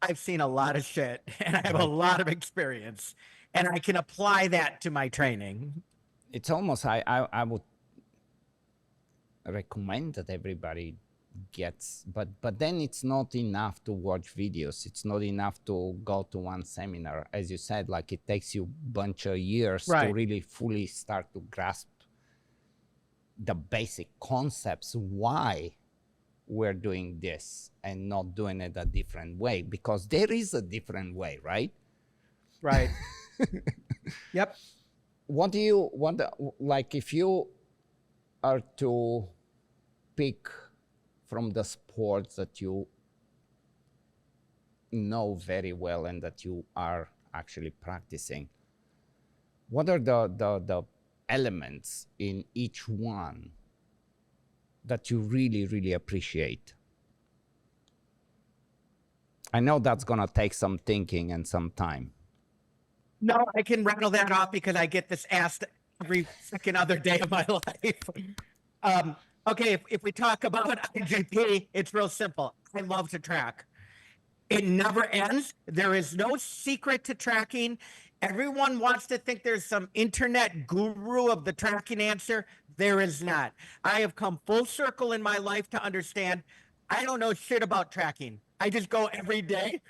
I've seen a lot of shit and I have a Right. lot of experience and I can apply that to my training. It's almost, I would recommend that everybody gets, but then it's not enough to watch videos. It's not enough to go to one seminar. As you said, like it takes you a bunch of years to Right. really fully start to grasp the basic concepts why we're doing this and not doing it a different way, because there is a different way, right? Right. Yep. What do you want, like if you are to pick from the sports that you know very well and that you are actually practicing, what are the elements in each one that you really, really appreciate? I know that's going to take some thinking and some time. No, I can rattle that off because I get this asked every second other day of my life. Okay, if we talk about IGP, it's real simple. I love to track. It never ends. There is no secret to tracking. Everyone wants to think there's some internet guru of the tracking answer. There is not. I have come full circle in my life to understand I don't know shit about tracking. I just go every day.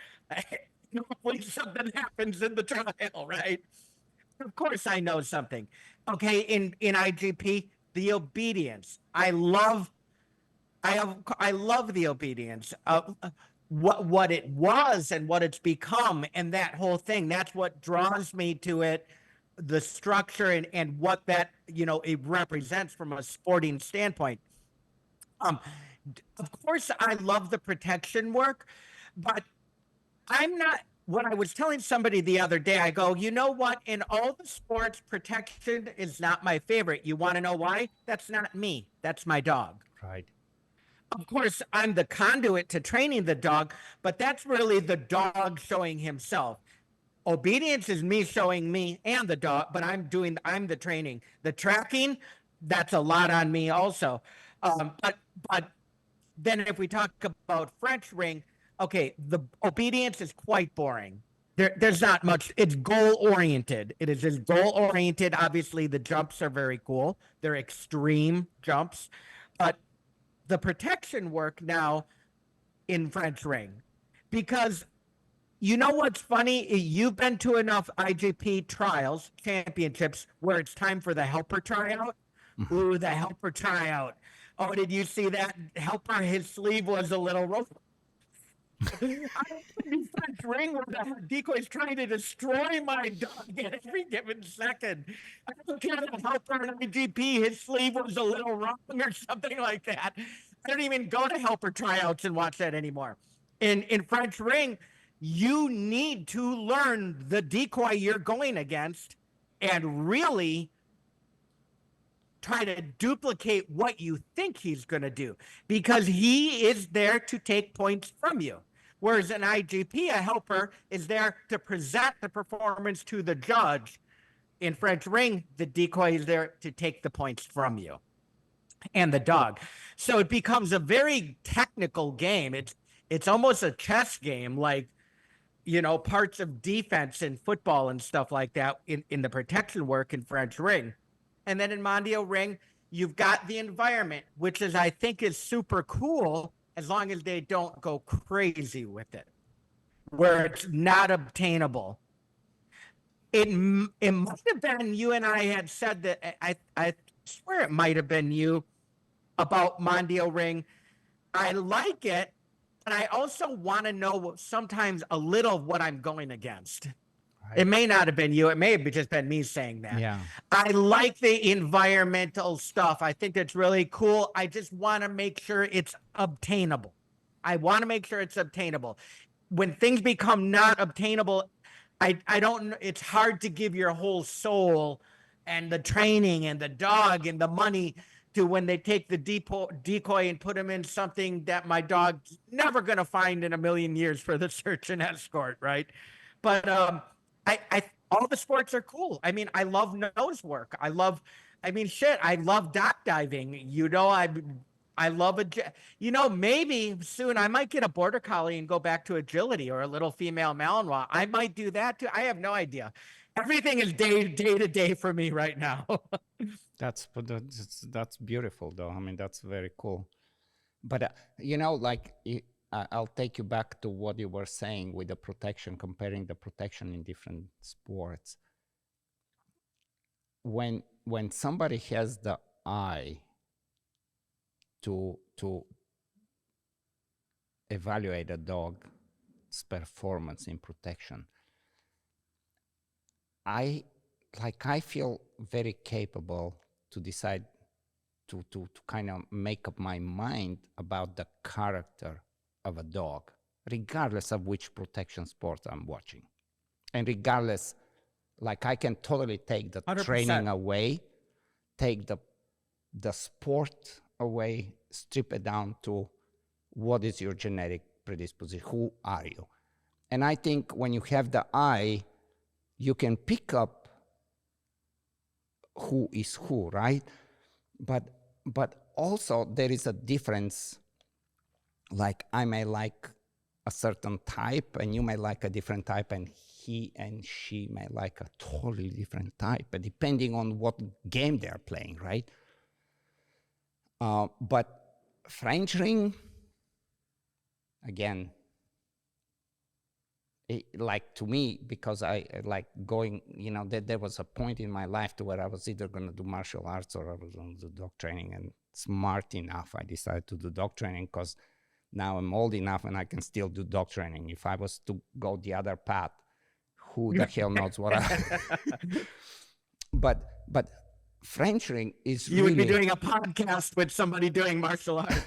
Hopefully something happens in the trial, right? Of course I know something. Okay, in IGP, the obedience. I love the obedience of what it was and what it's become and that whole thing. That's what draws me to it, the structure and what that, it represents from a sporting standpoint. Um, of course, I love the protection work, but I'm not. What I was telling somebody the other day, I go, you know what? In all the sports, protection is not my favorite. You want to know why? That's not me. That's my dog. Right. Of course, I'm the conduit to training the dog, but that's really the dog showing himself. Obedience is me showing me and the dog, but I'm the training. The tracking, that's a lot on me also. But then if we talk about French ring, okay, the obedience is quite boring. There's not much. It's goal oriented. It is just goal oriented. Obviously, the jumps are very cool. They're extreme jumps, but the protection work now in French ring, because you know what's funny? You've been to enough IGP trials, championships, where it's time for the helper tryout. Ooh, the helper tryout. Oh, did you see that helper? His sleeve was a little rough. I don't French ring where the decoy's trying to destroy my dog at every given second. I don't care if the helper in IGP, his sleeve was a little wrong or something like that. I don't even go to helper tryouts and watch that anymore. In French ring, you need to learn the decoy you're going against and really try to duplicate what you think he's going to do, because he is there to take points from you. Whereas an IGP, a helper, is there to present the performance to the judge. In French ring, the decoy is there to take the points from you and the dog. So it becomes a very technical game. It's almost a chess game, like, parts of defense and football and stuff like that in the protection work in French ring. And then in Mondio ring, you've got the environment, which I think is super cool as long as they don't go crazy with it, where it's not obtainable. It might have been you and I had said that, I swear it might have been you, about Mondio ring. I like it, but I also want to know sometimes a little of what I'm going against. Right. It may not have been you. It may have just been me saying that. Yeah. I like the environmental stuff. I think it's really cool. I just want to make sure it's obtainable. I want to make sure it's obtainable. When things become not obtainable, I don't, it's hard to give your whole soul and the training and the dog and the money to when they take the decoy and put him in something that my dog's never going to find in a million years for the search and escort, right? But I all the sports are cool. I mean, I love nose work. I love dock diving. I love maybe soon I might get a border collie and go back to agility, or a little female Malinois. I might do that too. I have no idea. Everything is day to day for me right now. That's beautiful, though. I mean, that's very cool. But like I'll take you back to what you were saying with the protection, comparing the protection in different sports. When somebody has the eye to evaluate a dog's performance in protection, I feel very capable to decide to kind of make up my mind about the character of a dog, regardless of which protection sport I'm watching. And regardless, like I can totally take the 100%. training away, take the sport away, strip it down to what is your genetic predisposition, who are you? And I think when you have the eye, you can pick up who is who, right? But also there is a difference. Like I may like a certain type and you may like a different type, and he and she may like a totally different type, depending on what game they're playing, right? But French ring, again, like to me, because I like going, there was a point in my life to where I was either going to do martial arts or I was going to do dog training. And smart enough, I decided to do dog training because now I'm old enough and I can still do dog training. If I was to go the other path, who the hell knows what But French ring is you would be doing a podcast with somebody doing martial arts.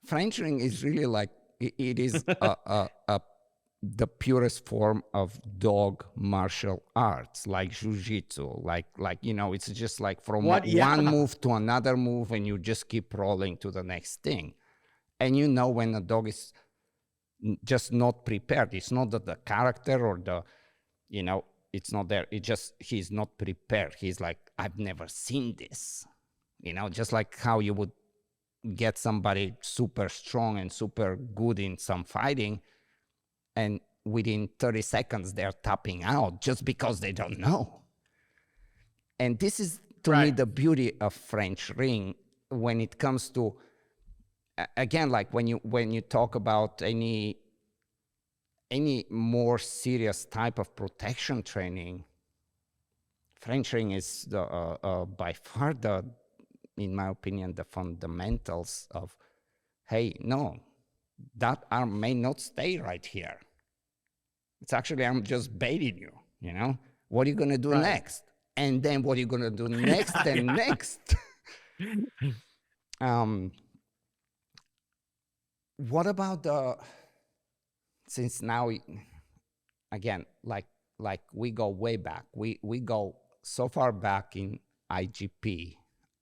French ring is really like, it is the purest form of dog martial arts, like jiu-jitsu, like it's just like from one move to another move, and you just keep rolling to the next thing. And when a dog is just not prepared, it's not that the character or the, it's not there. It just, he's not prepared. He's like, I've never seen this, just like how you would get somebody super strong and super good in some fighting, and within 30 seconds, they're tapping out just because they don't know. And this is, to me, the beauty of French ring when it comes to, again, like when you talk about any more serious type of protection training, French ring is by far in my opinion, the fundamentals of, hey, no, that arm may not stay right here. It's actually, I'm just baiting you, What are you going to do next? And then what are you going to do next and next? What about since now, again, like we go way back. We go so far back in IGP,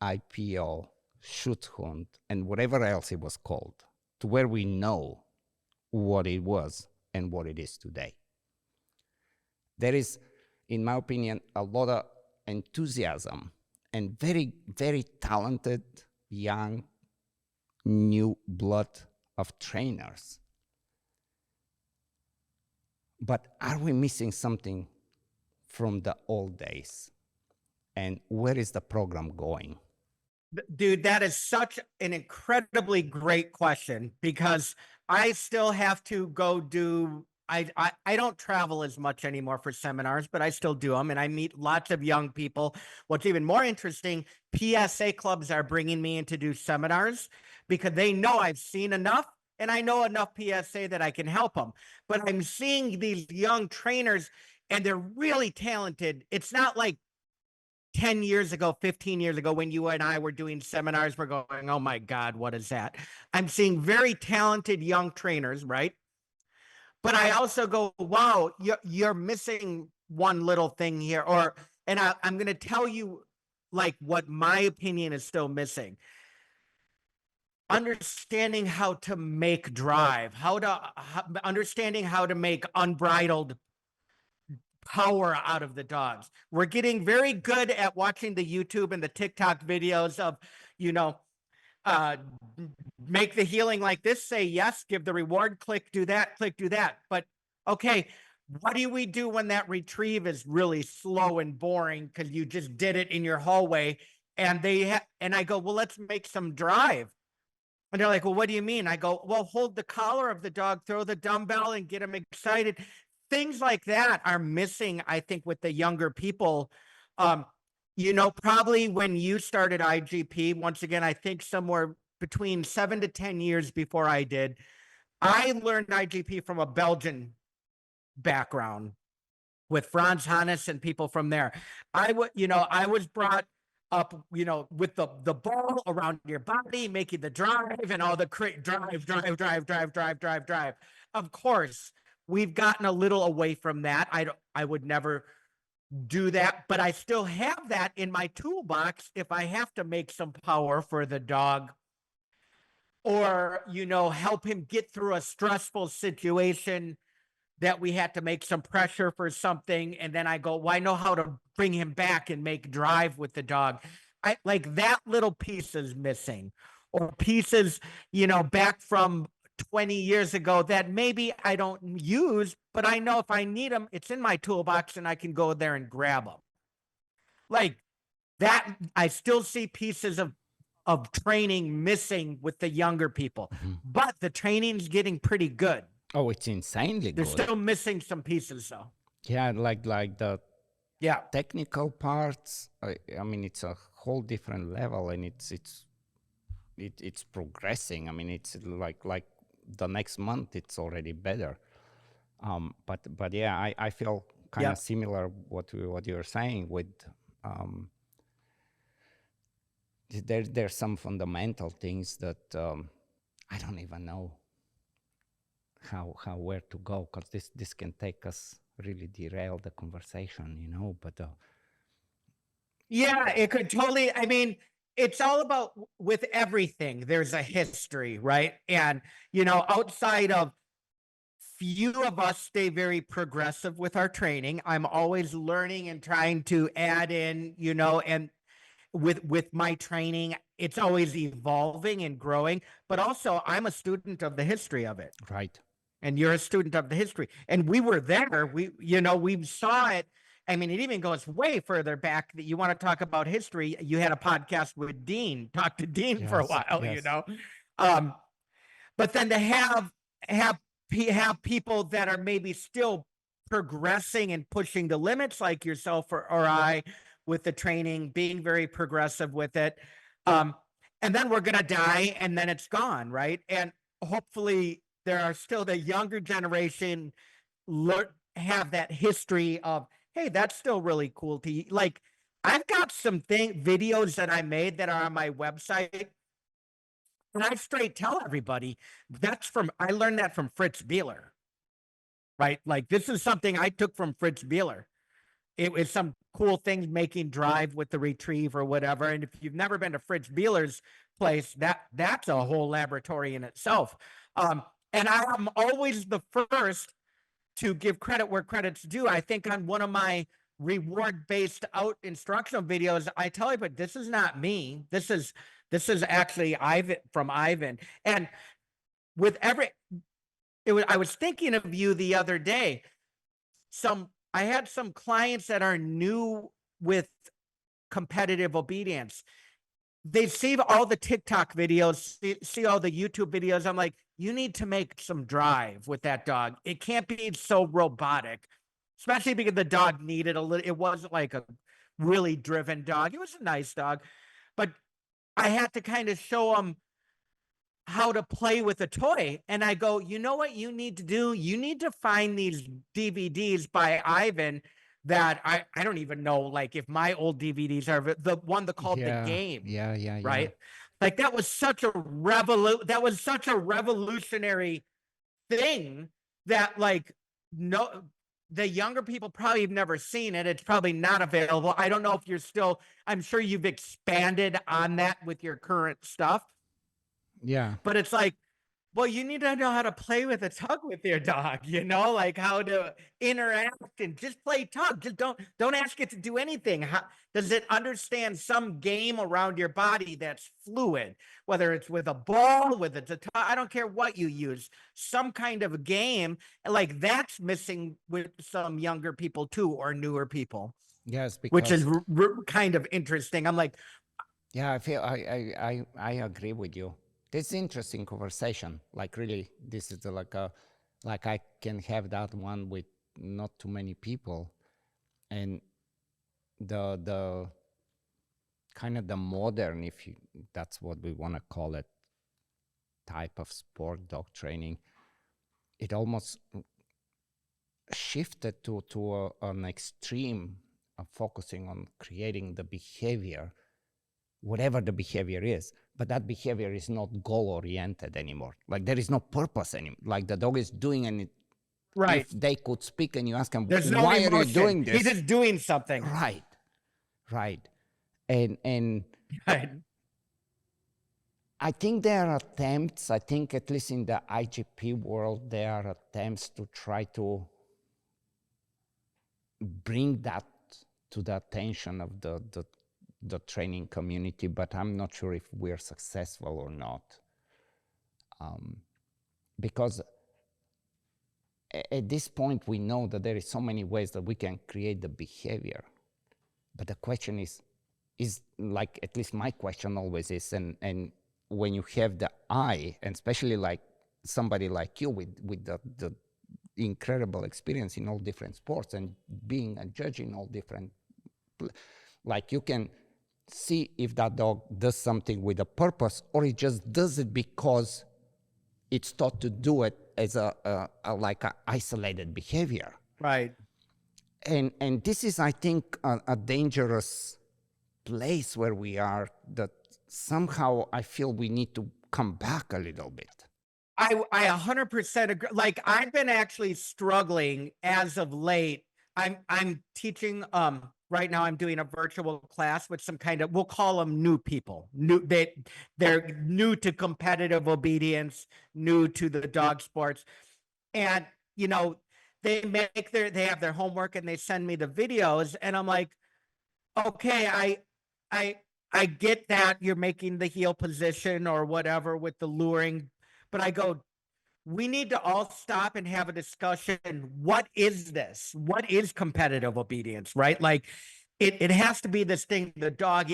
IPO, shoot hunt, and whatever else it was called, to where we know what it was and what it is today. There is, in my opinion, a lot of enthusiasm and very, very talented young new blood of trainers. But are we missing something from the old days? And where is the program going? Dude, that is such an incredibly great question, because I still have to go do, I don't travel as much anymore for seminars, but I still do them, and I meet lots of young people. What's even more interesting, PSA clubs are bringing me in to do seminars because they know I've seen enough, and I know enough PSA that I can help them. But I'm seeing these young trainers, and they're really talented. It's not like 10 years ago, 15 years ago, when you and I were doing seminars, we're going, oh my God, what is that? I'm seeing very talented young trainers, right? But I also go, wow, you're missing one little thing here. And I'm going to tell you, like, what my opinion is still missing. Understanding how to make drive, understanding how to make unbridled power out of the dogs. We're getting very good at watching the YouTube and the TikTok videos of, uh, make the healing like this, say yes, give the reward, click, do that, click, do that. But okay, what do we do when that retrieve is really slow and boring because you just did it in your hallway? And and I go, well, let's make some drive. And they're like, well, what do you mean? I go, well, hold the collar of the dog, throw the dumbbell and get them excited. Things like that are missing, I think, with the younger people. Probably when you started IGP, once again, I think somewhere between 7 to 10 years before I did, I learned IGP from a Belgian background with Franz Hannes and people from there. I was brought up, with the ball around your body, making the drive and all the drive. Of course, we've gotten a little away from that. I would never do that, but I still have that in my toolbox if I have to make some power for the dog or, help him get through a stressful situation that we had to make some pressure for something. And then I go, well, I know how to bring him back and make drive with the dog. I like that little piece is missing, or pieces, back from 20 years ago that maybe I don't use, but I know if I need them, it's in my toolbox and I can go there and grab them. Like that, I still see pieces of training missing with the younger people, but the training's getting pretty good. Oh, it's insanely They're good. still missing some pieces, though. Yeah, like the Yeah. technical parts. I mean, it's a whole different level, and it's progressing. I mean, it's like the next month, it's already better. But yeah, I feel kind of similar what you're saying with. There's some fundamental things that I don't even know where to go, because this can take us really derail the conversation, but yeah, it could totally, I mean, it's all about, with everything there's a history, right? And outside of few of us stay very progressive with our training, I'm always learning and trying to add in, and with my training, it's always evolving and growing, but also I'm a student of the history of it. Right. And you're a student of the history. And we were there. We saw it. I mean, it even goes way further back that you want to talk about history. You had a podcast with Dean, talk to Dean for a while, but then to have people that are maybe still progressing and pushing the limits like yourself or I with the training, being very progressive with it. And then we're going to die and then it's gone. Right. And hopefully there are still the younger generation have that history of, hey, that's still really cool to you. Like I've got some videos that I made that are on my website. And I straight tell everybody I learned that from Fritz Bieler, right? Like this is something I took from Fritz Bieler. It was some cool things making drive with the retrieve or whatever. And if you've never been to Fritz Bieler's place, that's a whole laboratory in itself. And I'm always the first to give credit where credit's due. I think on one of my reward-based out instructional videos, I tell you, but this is not me. This is actually Ivan. And with I was thinking of you the other day. I had some clients that are new with competitive obedience. They see all the TikTok videos, see all the YouTube videos. I'm like, you need to make some drive with that dog. It can't be so robotic, especially because the dog needed a little. It wasn't like a really driven dog. It was a nice dog, but I had to kind of show them how to play with a toy. And I go, you know what you need to do? You need to find these DVDs by Ivan that I don't even know, like if my old DVDs are the one that called The Game. Yeah. Right. Like that was such a revolutionary thing that the younger people probably have never seen it. It's probably not available. I don't know if I'm sure you've expanded on that with your current stuff. Yeah. But it's like Well, you need to know how to play with a tug with your dog, like how to interact and just play tug. Just don't ask it to do anything. How does it understand some game around your body that's fluid, whether it's with a ball, with a tug, I don't care what you use, some kind of a game like that's missing with some younger people too, or newer people. Yes, Which is because kind of interesting. I'm like, yeah, I feel I agree with you. This interesting conversation. Like really, this is like I can have that one with not too many people, and the kind of the modern, if you, that's what we want to call it, type of sport dog training. It almost shifted to an extreme of focusing on creating the behavior, whatever the behavior is, but that behavior is not goal oriented anymore. Like there is no purpose anymore. Like the dog is doing, and right, if they could speak and you ask them, there's no why are you emotion. doing this? He's just doing something. Right. And right. I think there are attempts, I think at least in the IGP world, there are attempts to try to bring that to the attention of the training community, but I'm not sure if we're successful or not. Because at this point, we know that there is so many ways that we can create the behavior. But the question is like, at least my question always is, and when you have the eye, and especially like somebody like you with the incredible experience in all different sports and being a judge in all different, like you can see if that dog does something with a purpose, or it just does it because it's taught to do it as a like a isolated behavior. Right. And this is, I think, a dangerous place where we are, that somehow I feel we need to come back a little bit. I 100% agree. Like I've been actually struggling as of late. I'm teaching right now. I'm doing a virtual class with some kind of, we'll call them new people. They're new to competitive obedience, new to the dog sports. And they have their homework and they send me the videos, and I'm like, okay, I get that you're making the heel position or whatever with the luring, but I go, we need to all stop and have a discussion. What is this? What is competitive obedience, right? Like it has to be this thing the dog,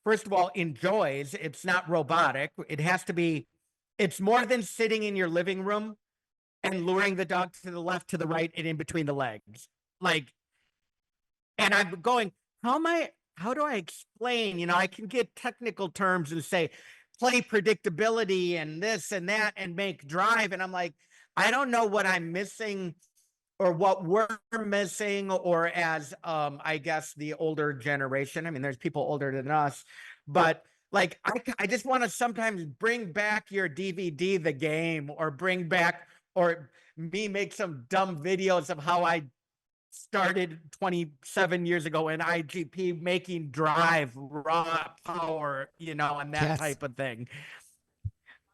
first of all, enjoys. It's not robotic. It has to be, it's more than sitting in your living room and luring the dog to the left, to the right, and in between the legs. Like, and I'm going, how do I explain? I can get technical terms and say play predictability and this and that and make drive. And I'm like, I don't know what I'm missing or what we're missing, or as I guess the older generation. I mean, there's people older than us, but like I just want to sometimes bring back your DVD, the game, or bring back, or me make some dumb videos of how I started 27 years ago in IGP, making drive, raw power, and that Yes. type of thing.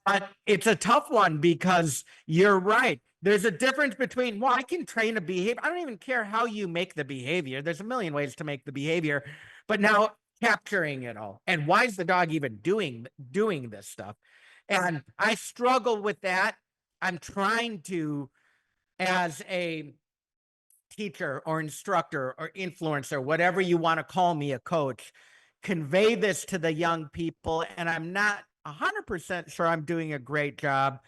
But it's a tough one because you're right. There's a difference between, well, I can train a behavior. I don't even care how you make the behavior. There's a million ways to make the behavior, but now capturing it all. And why is the dog even doing this stuff? And I struggle with that. I'm trying to, as a teacher or instructor or influencer, whatever you want to call me, a coach, convey this to the young people. And I'm not 100% sure I'm doing a great job,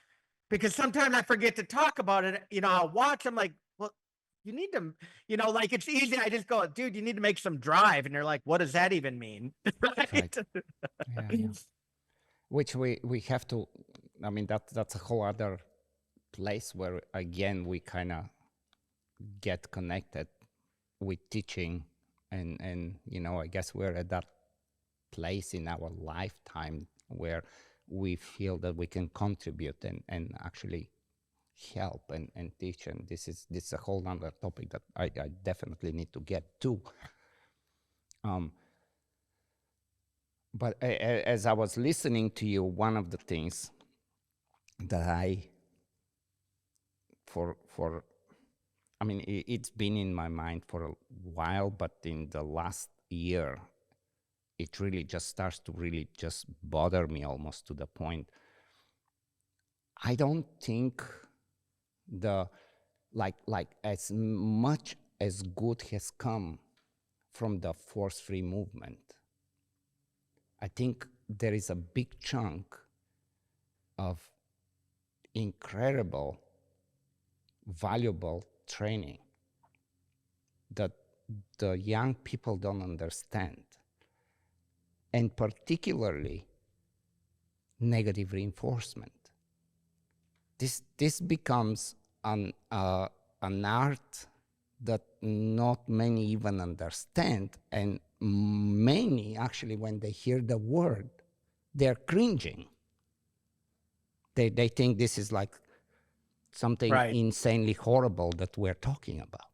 because sometimes I forget to talk about it. I'll watch, I'm like, well, you need to, like it's easy. I just go, dude, you need to make some drive. And they're like, what does that even mean? Right? Yeah. Which we have to, I mean, that's a whole other place where, again, we kind of get connected with teaching, and I guess we're at that place in our lifetime where we feel that we can contribute and actually help and teach. And this is a whole other topic that I definitely need to get to. But as I was listening to you, one of the things that I, I mean, it's been in my mind for a while, but in the last year, it really just starts to really just bother me almost to the point. I don't think the, like as much as good has come from the force-free movement, I think there is a big chunk of incredible, valuable training that the young people don't understand, and particularly negative reinforcement. This becomes an art that not many even understand, and many actually, when they hear the word, they're cringing. They think this is like something insanely horrible that we're talking about.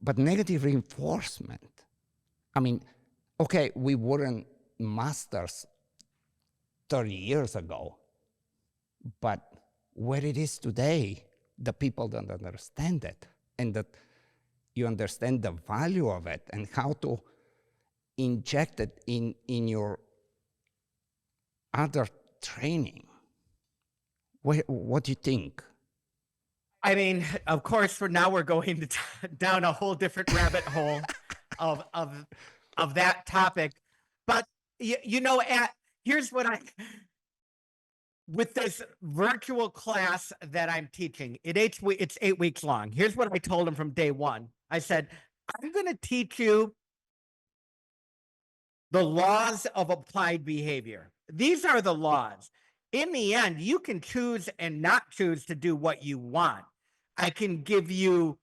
But negative reinforcement, I mean, okay, we weren't masters 30 years ago, but where it is today, the people don't understand it, and that you understand the value of it and how to inject it in your other training. What do you think? I mean, of course, for now we're going down a whole different rabbit hole of that topic. But you know, here's what with this virtual class that I'm teaching, it's 8 weeks long. Here's what I told him from day one. I said, I'm going to teach you the laws of applied behavior. These are the laws. In the end, you can choose and not choose to do what you want. I can give you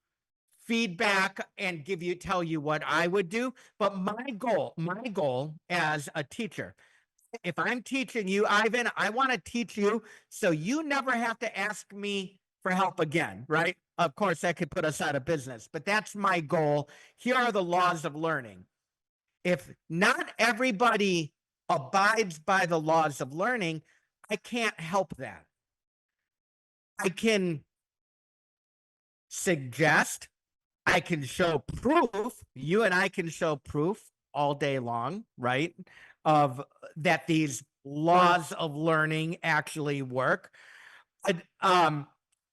feedback and tell you what I would do. But my goal as a teacher, if I'm teaching you, Ivan, I want to teach you so you never have to ask me for help again, right? Of course, that could put us out of business, but that's my goal. Here are the laws of learning. If not everybody abides by the laws of learning, I can't help that. I can suggest, I can show proof. You and I can show proof all day long, right? Of that these laws of learning actually work.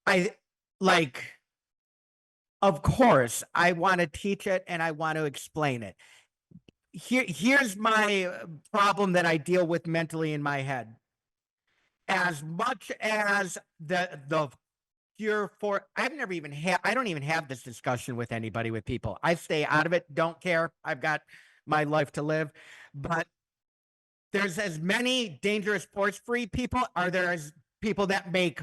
I like, of course, I want to teach it and I want to explain it. Here's my problem that I deal with mentally in my head. As much as the pure for, I don't even have this discussion with anybody, with people. I stay out of it, don't care. I've got my life to live. But there's as many dangerous force-free people are there as people that make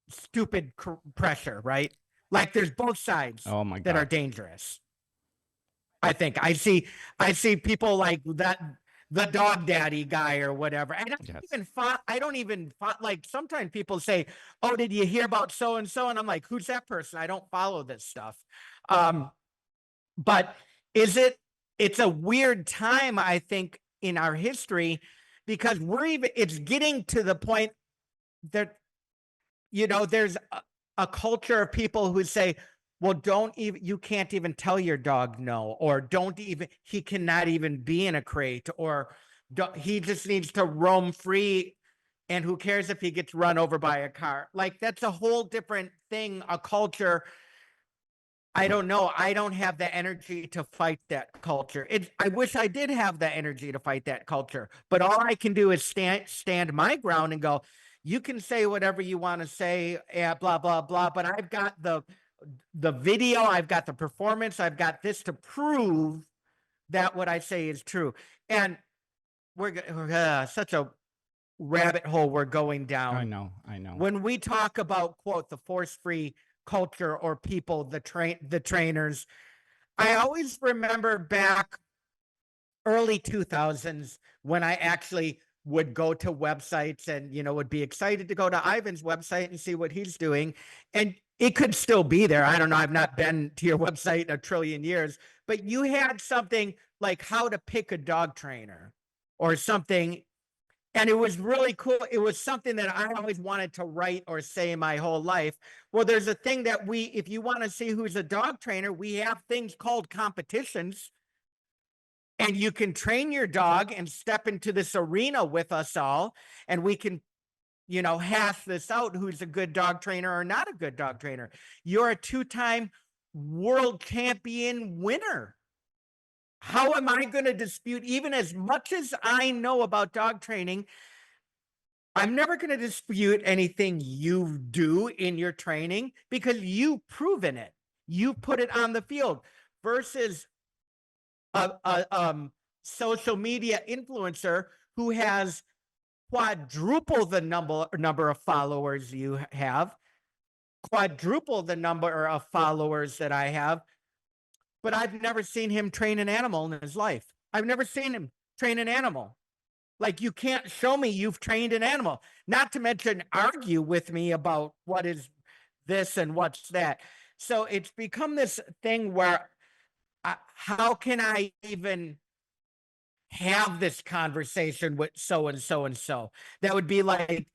stupid pressure, right? Like there's both sides that are dangerous. I think I see people like that, the dog daddy guy or whatever. And I don't even like, sometimes people say, oh, did you hear about so and so? And I'm like, who's that person? I don't follow this stuff. But it's a weird time, I think, in our history, because it's getting to the point that, you know, there's a culture of people who say, well, you can't even tell your dog no, or he cannot even be in a crate, or he just needs to roam free. And who cares if he gets run over by a car? Like, that's a whole different thing, a culture. I don't know. I don't have the energy to fight that culture. I wish I did have the energy to fight that culture, but all I can do is stand my ground and go, you can say whatever you want to say, blah, blah, blah. But I've got the video, I've got the performance, I've got this to prove that what I say is true. And we're such a rabbit hole we're going down. I know. When we talk about, quote, the force-free culture or people, the trainers, I always remember back early 2000s when I actually would go to websites and, you know, would be excited to go to Ivan's website and see what he's doing. And it could still be there. I don't know. I've not been to your website in a trillion years, but you had something like how to pick a dog trainer or something. And it was really cool. It was something that I always wanted to write or say my whole life. Well, there's a thing that if you want to see who's a dog trainer, we have things called competitions. And you can train your dog and step into this arena with us all. And we can, hash this out, who's a good dog trainer or not a good dog trainer. You're a 2-time world champion winner. How am I going to dispute, even as much as I know about dog training? I'm never going to dispute anything you do in your training because you've proven it. You put it on the field versus a social media influencer who has quadruple the number of followers you have, quadruple the number of followers that I have, but I've never seen him train an animal in his life. I've never seen him train an animal. Like, you can't show me you've trained an animal, not to mention argue with me about what is this and what's that. So it's become this thing where how can I even have this conversation with so and so and so? That would be like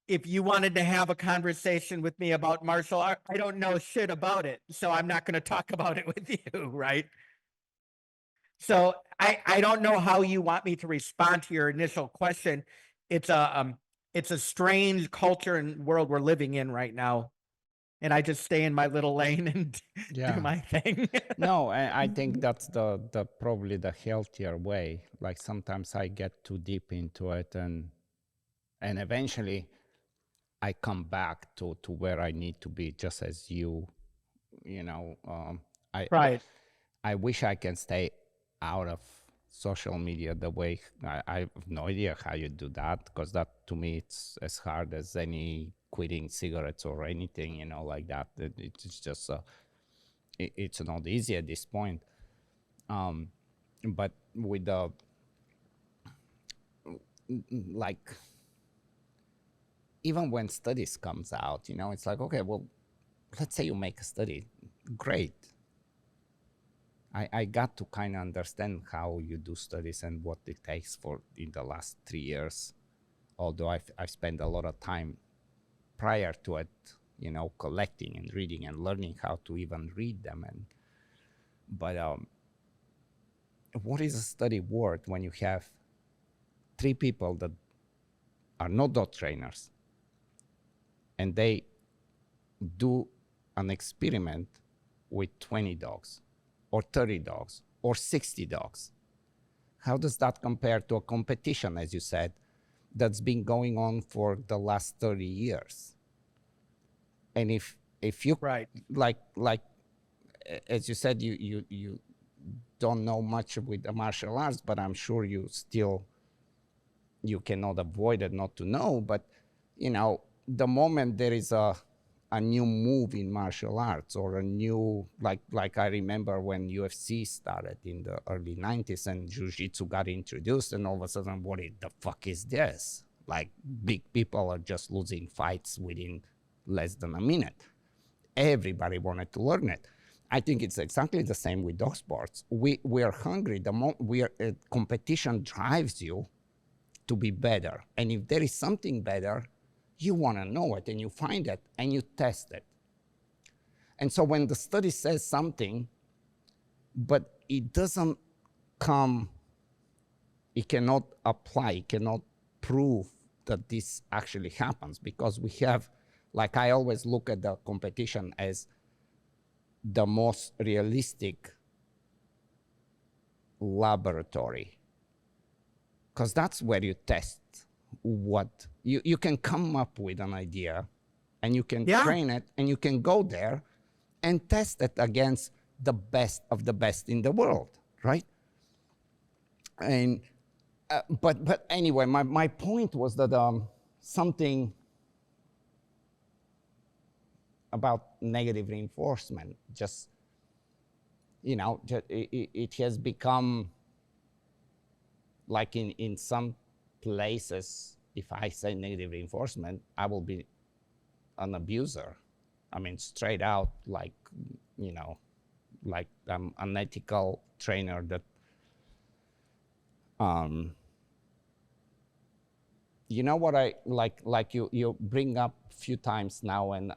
if you wanted to have a conversation with me about martial art, I don't know shit about it, so I'm not going to talk about it with you, right? So I don't know how you want me to respond to your initial question. It's a strange culture and world we're living in right now, and I just stay in my little lane and do my thing. No, I think that's the probably the healthier way. Like sometimes I get too deep into it, and eventually I come back to where I need to be, just as you. I Right. I wish I can stay out of social media the way I have no idea how you do that, because that to me it's as hard as any quitting cigarettes or anything, like that. It's just it's not easy at this point. But with the like, even when studies comes out, it's like, okay, well, let's say you make a study, great. I got to kind of understand how you do studies and what it takes for in the last 3 years, although I've spent a lot of time prior to it, collecting and reading and learning how to even read them. But what is a study worth when you have 3 people that are not dog trainers and they do an experiment with 20 dogs or 30 dogs or 60 dogs? How does that compare to a competition, as you said, that's been going on for the last 30 years? And if you, Right. like as you said, you don't know much with the martial arts, but I'm sure you cannot avoid it not to know. But the moment there is a new move in martial arts, or a new, like I remember when UFC started in the early 90s and jiu-jitsu got introduced, and all of a sudden, what the fuck is this? Like, big people are just losing fights within less than a minute. Everybody wanted to learn it. I think it's exactly the same with dog sports. We are hungry. The more competition drives you to be better. And if there is something better, you want to know it, and you find it, and you test it. And so when the study says something, but it doesn't come, it cannot apply, it cannot prove that this actually happens, because we have, like, I always look at the competition as the most realistic laboratory, because that's where you test what you can come up with an idea, and you can train it, and you can go there and test it against the best of the best in the world, right? And but anyway, my point was that something about negative reinforcement, just it has become, like, in some places, if I say negative reinforcement, I will be an abuser. I mean, straight out, like, like I'm an ethical trainer that You know what I like you bring up a few times now, and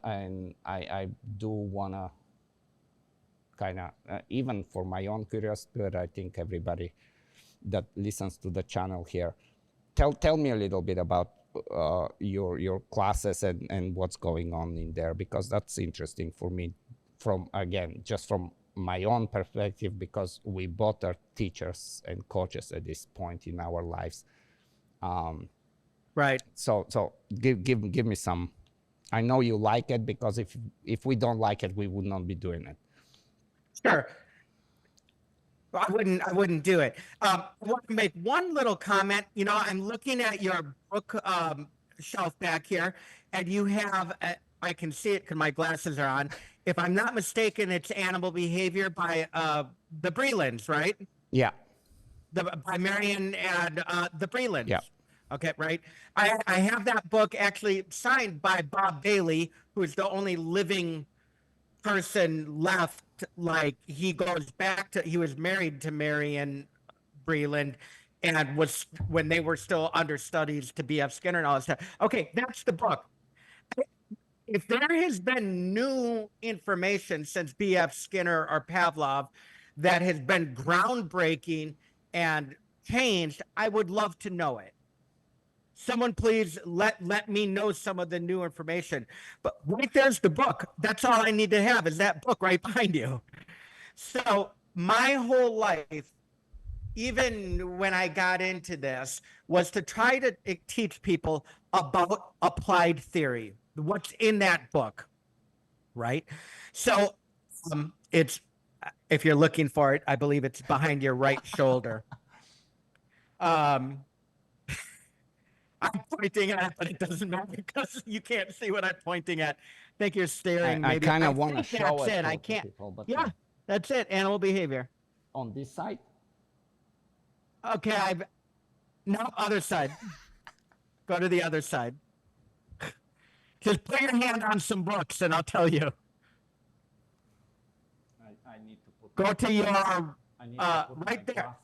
I do want to kind of even for my own curiosity, but I think everybody that listens to the channel here, tell me a little bit about your classes and what's going on in there, because that's interesting for me, from again just from my own perspective, because we both are teachers and coaches at this point in our lives. Right. So give me some. I know you like it, because if we don't like it, we would not be doing it. Sure. I wouldn't do it. I want to make one little comment. You know, I'm looking at your book shelf back here, and you have, I can see it because my glasses are on. If I'm not mistaken, it's Animal Behavior by the Brelands, right? Yeah. By Marion and the Brelands. Yeah. Okay, right. I have that book actually signed by Bob Bailey, who is the only living person left. Like, he goes back to, he was married to Marion Breland, and was, when they were still understudies to B.F. Skinner and all that stuff. Okay, that's the book. If there has been new information since B.F. Skinner or Pavlov that has been groundbreaking and changed, I would love to know it. Someone please let me know some of the new information. But right there's the book. That's all I need to have, is that book right behind you. So my whole life, even when I got into this, was to try to teach people about applied theory, what's in that book, right? So it's, if you're looking for it, I believe it's behind your right shoulder. I'm pointing at it, but it doesn't matter because you can't see what I'm pointing at. I think you're staring. I Maybe kind of want to show it. I can't. People, but yeah, that's it. Animal behavior. On this side. Okay, no, other side. Go to the other side. Just put your hand on some books, and I'll tell you. I need to put. Go to your right there. Glasses.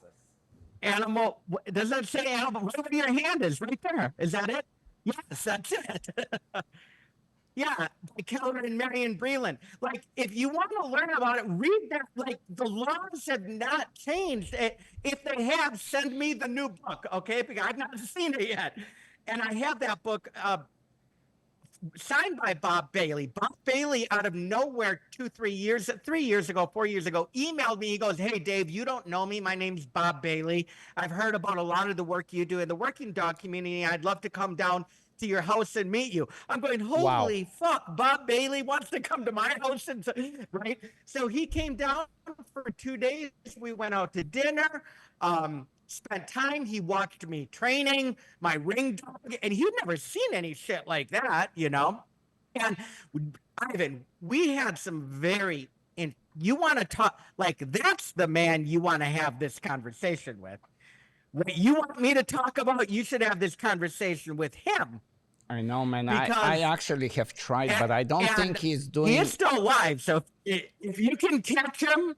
Animal. Does that say animal? Wherever your hand is, right there. Is that it? Yes, that's it. Yeah, by Keller and Marion Breland. Like, if you want to learn about it, read that. Like, the laws have not changed. If they have, send me the new book, okay? Because I've not seen it yet. And I have that book signed by Bob Bailey. Bob Bailey, out of nowhere, 4 years ago, emailed me. He goes, "Hey, Dave, you don't know me. My name's Bob Bailey. I've heard about a lot of the work you do in the working dog community. I'd love to come down to your house and meet you." I'm going, holy fuck, Bob Bailey wants to come to my house. And right. So he came down for 2 days. We went out to dinner. Spent time. He watched me training my ring dog, and he'd never seen any shit like that, you know. And Ivan, we had some very, you want to talk, like, that's the man you want to have this conversation with. What you want me to talk about, you should have this conversation with him. I know, man. I actually have tried, but I don't think he's doing. He is still alive, so if you can catch him.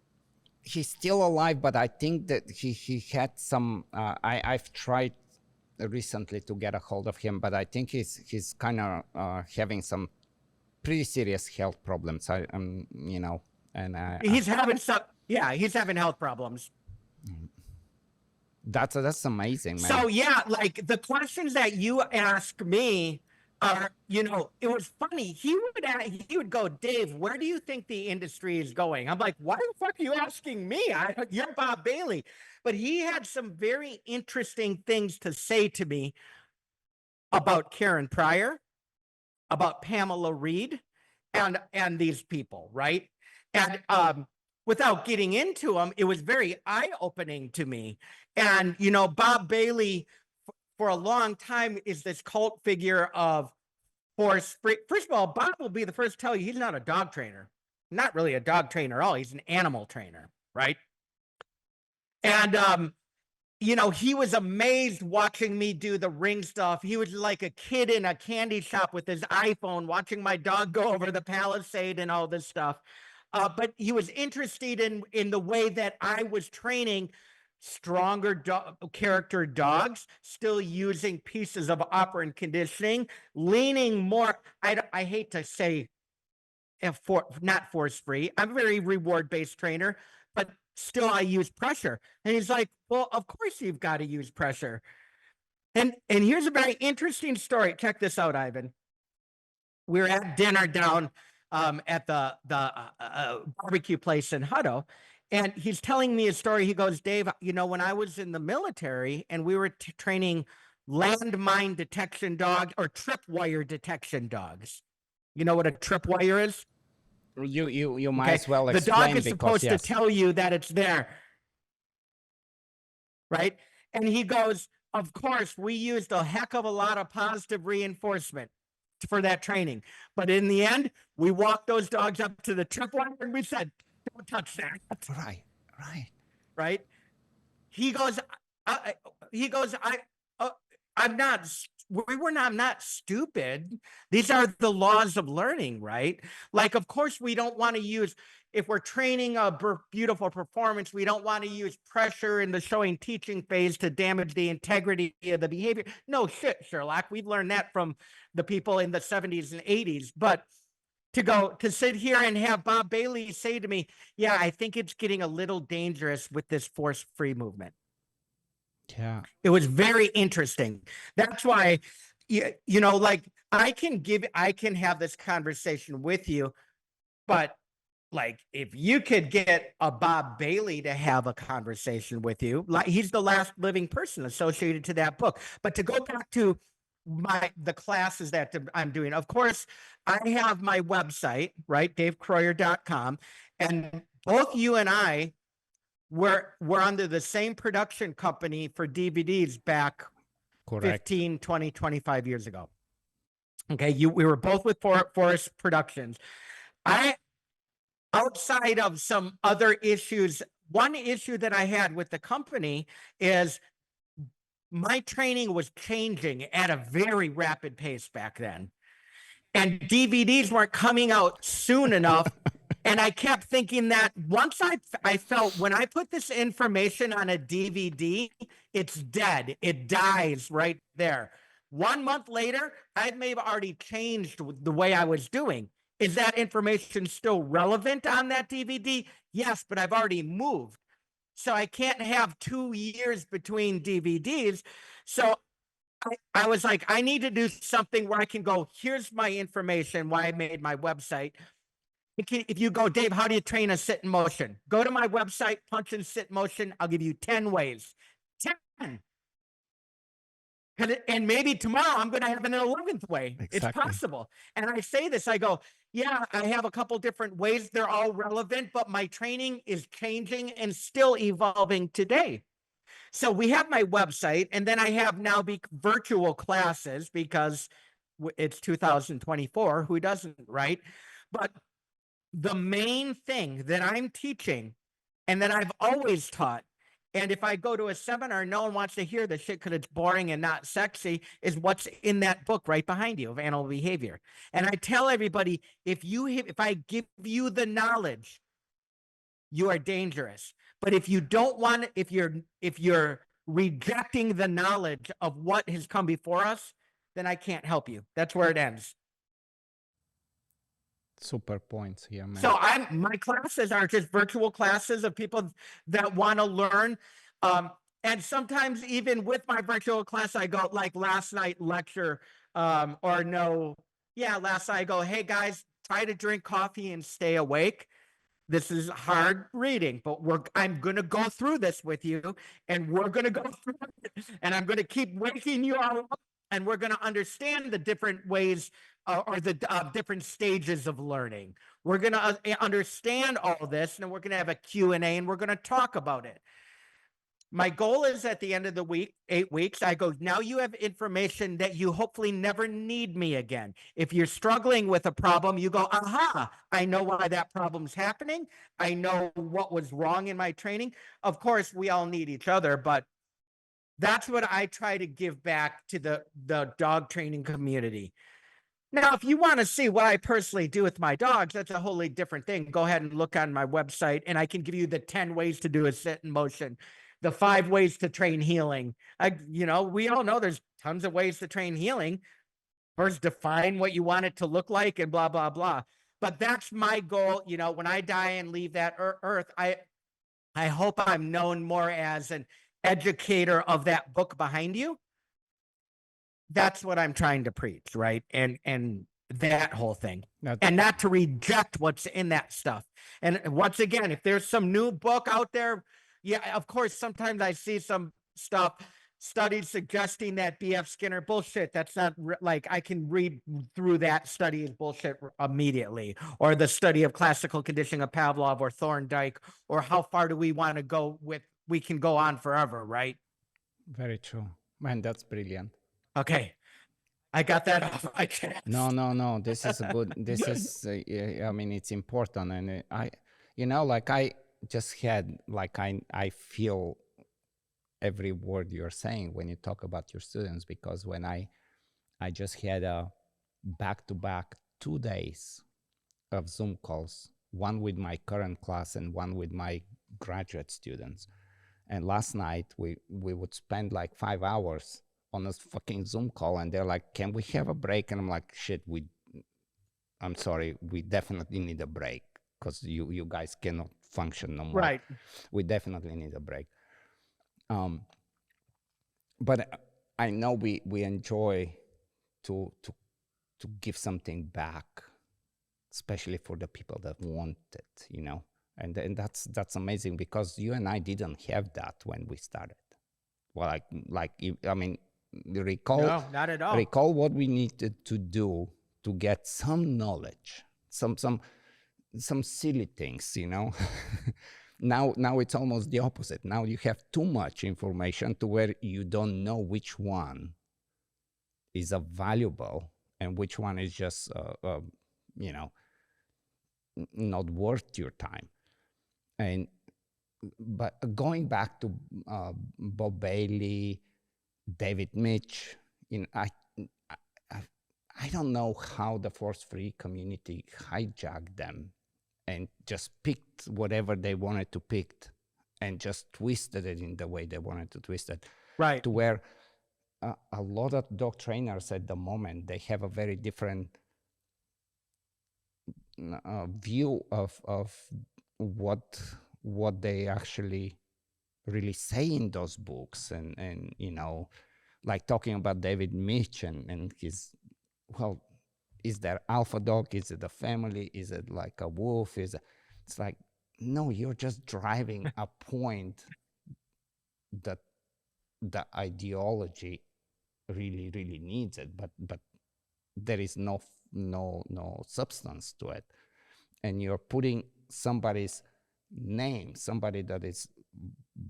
He's still alive, but I think that he had some. I've tried recently to get a hold of him, but I think he's kind of having some pretty serious health problems. You know, and he's having some. Yeah, he's having health problems. That's amazing, man. So yeah, like, the questions that you ask me are, you know, it was funny. He would go, "Dave, where do you think the industry is going?" I'm like, "Why the fuck are you asking me? You're Bob Bailey." But he had some very interesting things to say to me about Karen Pryor, about Pamela Reed, and these people, right? And without getting into them, it was very eye-opening to me. And, you know, Bob Bailey, for a long time, is this cult figure of horse. First of all, Bob will be the first to tell you he's not a dog trainer. Not really a dog trainer at all. He's an animal trainer, right? And, you know, he was amazed watching me do the ring stuff. He was like a kid in a candy shop with his iPhone watching my dog go over the Palisade and all this stuff. But he was interested in the way that I was training stronger character dogs, still using pieces of operant conditioning, leaning more, I hate to say not force-free. I'm a very reward-based trainer, but still I use pressure. And he's like, well, of course you've got to use pressure. And here's a very interesting story. Check this out, Ivan. We were at dinner down at the barbecue place in Hutto, and he's telling me a story. He goes, Dave, you know, when I was in the military and we were training landmine detection dogs or tripwire detection dogs. You know what a tripwire is? You might as well explain. The dog is supposed to tell you that it's there, right? And he goes, of course, we used a heck of a lot of positive reinforcement for that training. But in the end, we walked those dogs up to the tripwire and we said, don't touch that. Right. He goes, I'm not stupid. These are the laws of learning, right? Like, of course, we don't want to use, if we're training a beautiful performance, we don't want to use pressure in the showing teaching phase to damage the integrity of the behavior. No shit, Sherlock. We've learned that from the people in the 70s and 80s. But to sit here and have Bob Bailey say to me, yeah, I think it's getting a little dangerous with this force-free movement. Yeah, it was very interesting. That's why, you know, like I can have this conversation with you, but like if you could get a Bob Bailey to have a conversation with you, like he's the last living person associated to that book. But to go back to the classes that I'm doing, of course, I have my website, right? DaveKroyer.com, and both you and I we're under the same production company for DVDs back 15, 20, 25 years ago. Okay, we were both with Forest Productions. Outside of some other issues, one issue that I had with the company is my training was changing at a very rapid pace back then. And DVDs weren't coming out soon enough. And I kept thinking that once I felt when I put this information on a DVD, it's dead. It dies right there. 1 month later, I may have already changed the way I was doing. Is that information still relevant on that DVD? Yes, but I've already moved. So I can't have 2 years between DVDs. So I was like, I need to do something where I can go, here's my information, why I made my website. If you go, Dave, how do you train a sit in motion? Go to my website, punch in sit motion. I'll give you 10 ways. 10. And maybe tomorrow I'm going to have an 11th way. Exactly. It's possible. And I say this, I go, yeah, I have a couple different ways. They're all relevant, but my training is changing and still evolving today. So we have my website, and then I have now virtual classes because it's 2024. Who doesn't, right? But the main thing that I'm teaching and that I've always taught, and if I go to a seminar, no one wants to hear this shit because it's boring and not sexy, is what's in that book right behind you of animal behavior. And I tell everybody, if I give you the knowledge, you are dangerous. But if you don't want, if you're rejecting the knowledge of what has come before us, then I can't help you. That's where it ends. Super points here, man. So my classes are just virtual classes of people that want to learn. And sometimes even with my virtual class, I go like last night lecture, last night I go, hey guys, try to drink coffee and stay awake. This is hard reading, but I'm going to go through this with you, and we're going to go through it, and I'm going to keep waking you all up, and we're going to understand the different ways or the different stages of learning. We're going to understand all this, and we're going to have a Q&A, and we're going to talk about it. My goal is at the end of the week, 8 weeks, I go, now you have information that you hopefully never need me again. If you're struggling with a problem, you go, aha, I know why that problem's happening. I know what was wrong in my training. Of course, we all need each other, but that's what I try to give back to the dog training community. Now, if you want to see what I personally do with my dogs, that's a wholly different thing. Go ahead and look on my website, and I can give you the 10 ways to do a sit in motion. the 5 ways to train healing. We all know there's tons of ways to train healing. First, define what you want it to look like and blah, blah, blah. But that's my goal. When I die and leave that earth, I hope I'm known more as an educator of that book behind you. That's what I'm trying to preach, right? And that whole thing. And not to reject what's in that stuff. And once again, if there's some new book out there, yeah, of course, sometimes I see some studies suggesting that B.F. Skinner bullshit. That's not like I can read through that study as bullshit immediately, or the study of classical conditioning of Pavlov or Thorndike, or how far do we want to go with, we can go on forever, right? Very true. Man, that's brilliant. Okay. I got that off my chest. No. This is a good, this is, I mean, it's important. And I just had, I feel every word you're saying when you talk about your students, because when I just had a back-to-back 2 days of Zoom calls, one with my current class and one with my graduate students. And last night we would spend like 5 hours on a fucking Zoom call, and they're like, can we have a break? And I'm like, shit, I'm sorry, we definitely need a break, because you guys cannot function no more. Right. We definitely need a break. But I know we enjoy to give something back, especially for the people that want it, and that's amazing, because you and I didn't have that when we started. Well, I mean, recall, no, not at all. Recall what we needed to do to get some knowledge, some silly things, Now it's almost the opposite. Now you have too much information to where you don't know which one is valuable and which one is just, not worth your time. But going back to Bob Bailey, David Mitch, I don't know how the force-free community hijacked them and just picked whatever they wanted to pick and just twisted it in the way they wanted to twist it. Right. To where a lot of dog trainers at the moment, they have a very different view of what they actually really say in those books. And like talking about David Mitch and his, well, is there alpha dog? Is it a family? Is it like a wolf? It's like, no, you're just driving a point that the ideology really, really needs it, but there is no substance to it. And you're putting somebody's name, somebody that is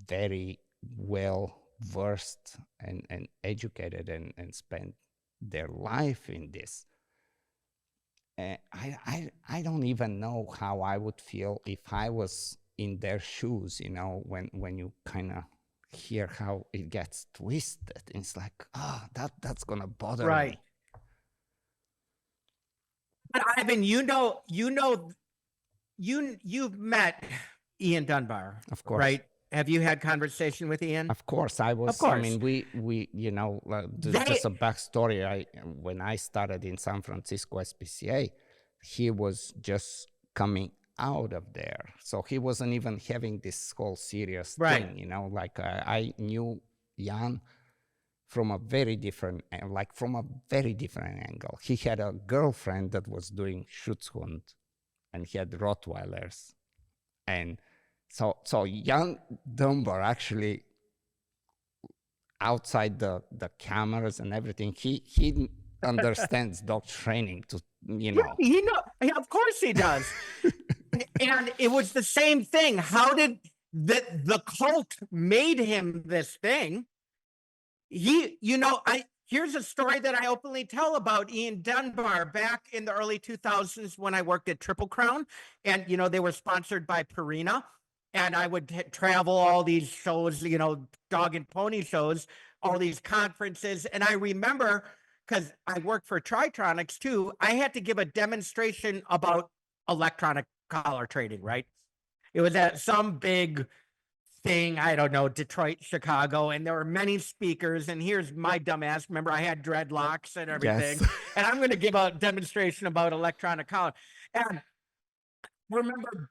very well versed and educated and spent their life in this. I don't even know how I would feel if I was in their shoes, when you kind of hear how it gets twisted. It's like, that's gonna bother me. But Ivan, you've met Ian Dunbar, of course, right? Have you had conversation with Ian? Of course, I was. Of course. I mean, we just a backstory. When I started in San Francisco SPCA, he was just coming out of there, so he wasn't even having this whole serious thing. I knew Jan from a very different, angle. He had a girlfriend that was doing Schutzhund, and he had Rottweilers, and so Jan Dunbar actually, outside the cameras and everything, he understands dog training to, of course he does. And it was the same thing. How did the cult made him this thing? Here's a story that I openly tell about Ian Dunbar back in the early 2000s when I worked at Triple Crown, and they were sponsored by Purina, and I would travel all these shows, dog and pony shows, all these conferences. And I remember, because I worked for Tritronics too, I had to give a demonstration about electronic collar training, right? It was at some big thing, I don't know, Detroit, Chicago, and there were many speakers. And here's my dumbass. Remember, I had dreadlocks and everything. Yes. And I'm going to give a demonstration about electronic college. And remember,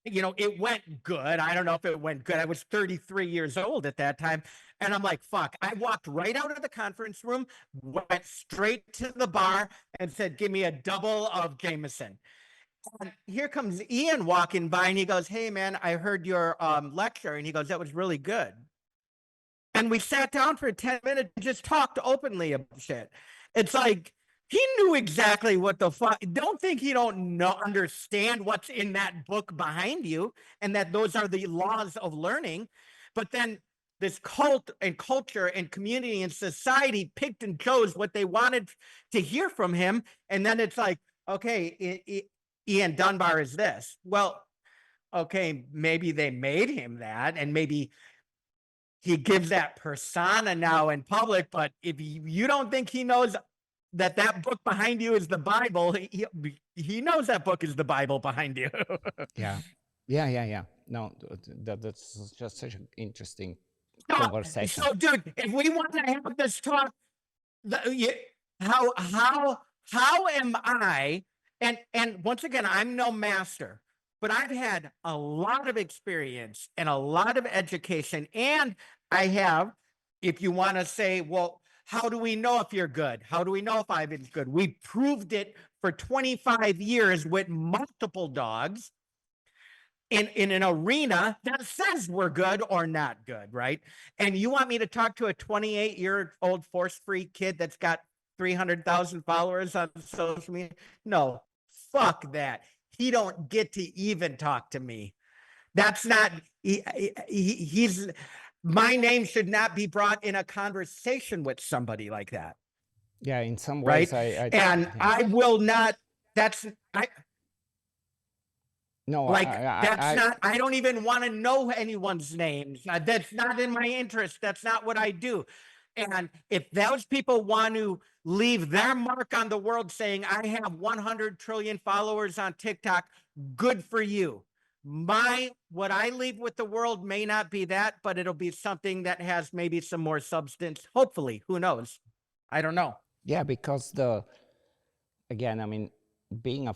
it went good. I don't know if it went good. I was 33 years old at that time. And I'm like, fuck. I walked right out of the conference room, went straight to the bar and said, give me a double of Jameson. And here comes Ian walking by and he goes, hey, man, I heard your lecture. And he goes, that was really good. And we sat down for 10 minutes and just talked openly about shit. It's like, he knew exactly what the fuck. Don't think he don't understand what's in that book behind you and that those are the laws of learning. But then this cult and culture and community and society picked and chose what they wanted to hear from him. And then it's like, okay, Ian Dunbar is this. Well, okay, maybe they made him that, and maybe he gives that persona now in public. But if you don't think he knows that book behind you is the Bible, he knows that book is the Bible behind you. Yeah. No, that's just such an interesting conversation. So, dude, if we want to have this talk, how am I? And once again, I'm no master, but I've had a lot of experience and a lot of education, and I have, if you want to say, well, how do we know if you're good? How do we know if Ivan's good? We proved it for 25 years with multiple dogs in an arena that says we're good or not good, right? And you want me to talk to a 28-year-old force-free kid that's got 300,000 followers on social media? No, fuck that. He don't get to even talk to me. That's not, he's, my name should not be brought in a conversation with somebody like that. Yeah, in some ways, right? I will not, no, I don't even want to know anyone's names. That's not in my interest. That's not what I do. And if those people want to leave their mark on the world saying, I have 100 trillion followers on TikTok, good for you. What I leave with the world may not be that, but it'll be something that has maybe some more substance. Hopefully, who knows? I don't know. Yeah, because again, I mean, being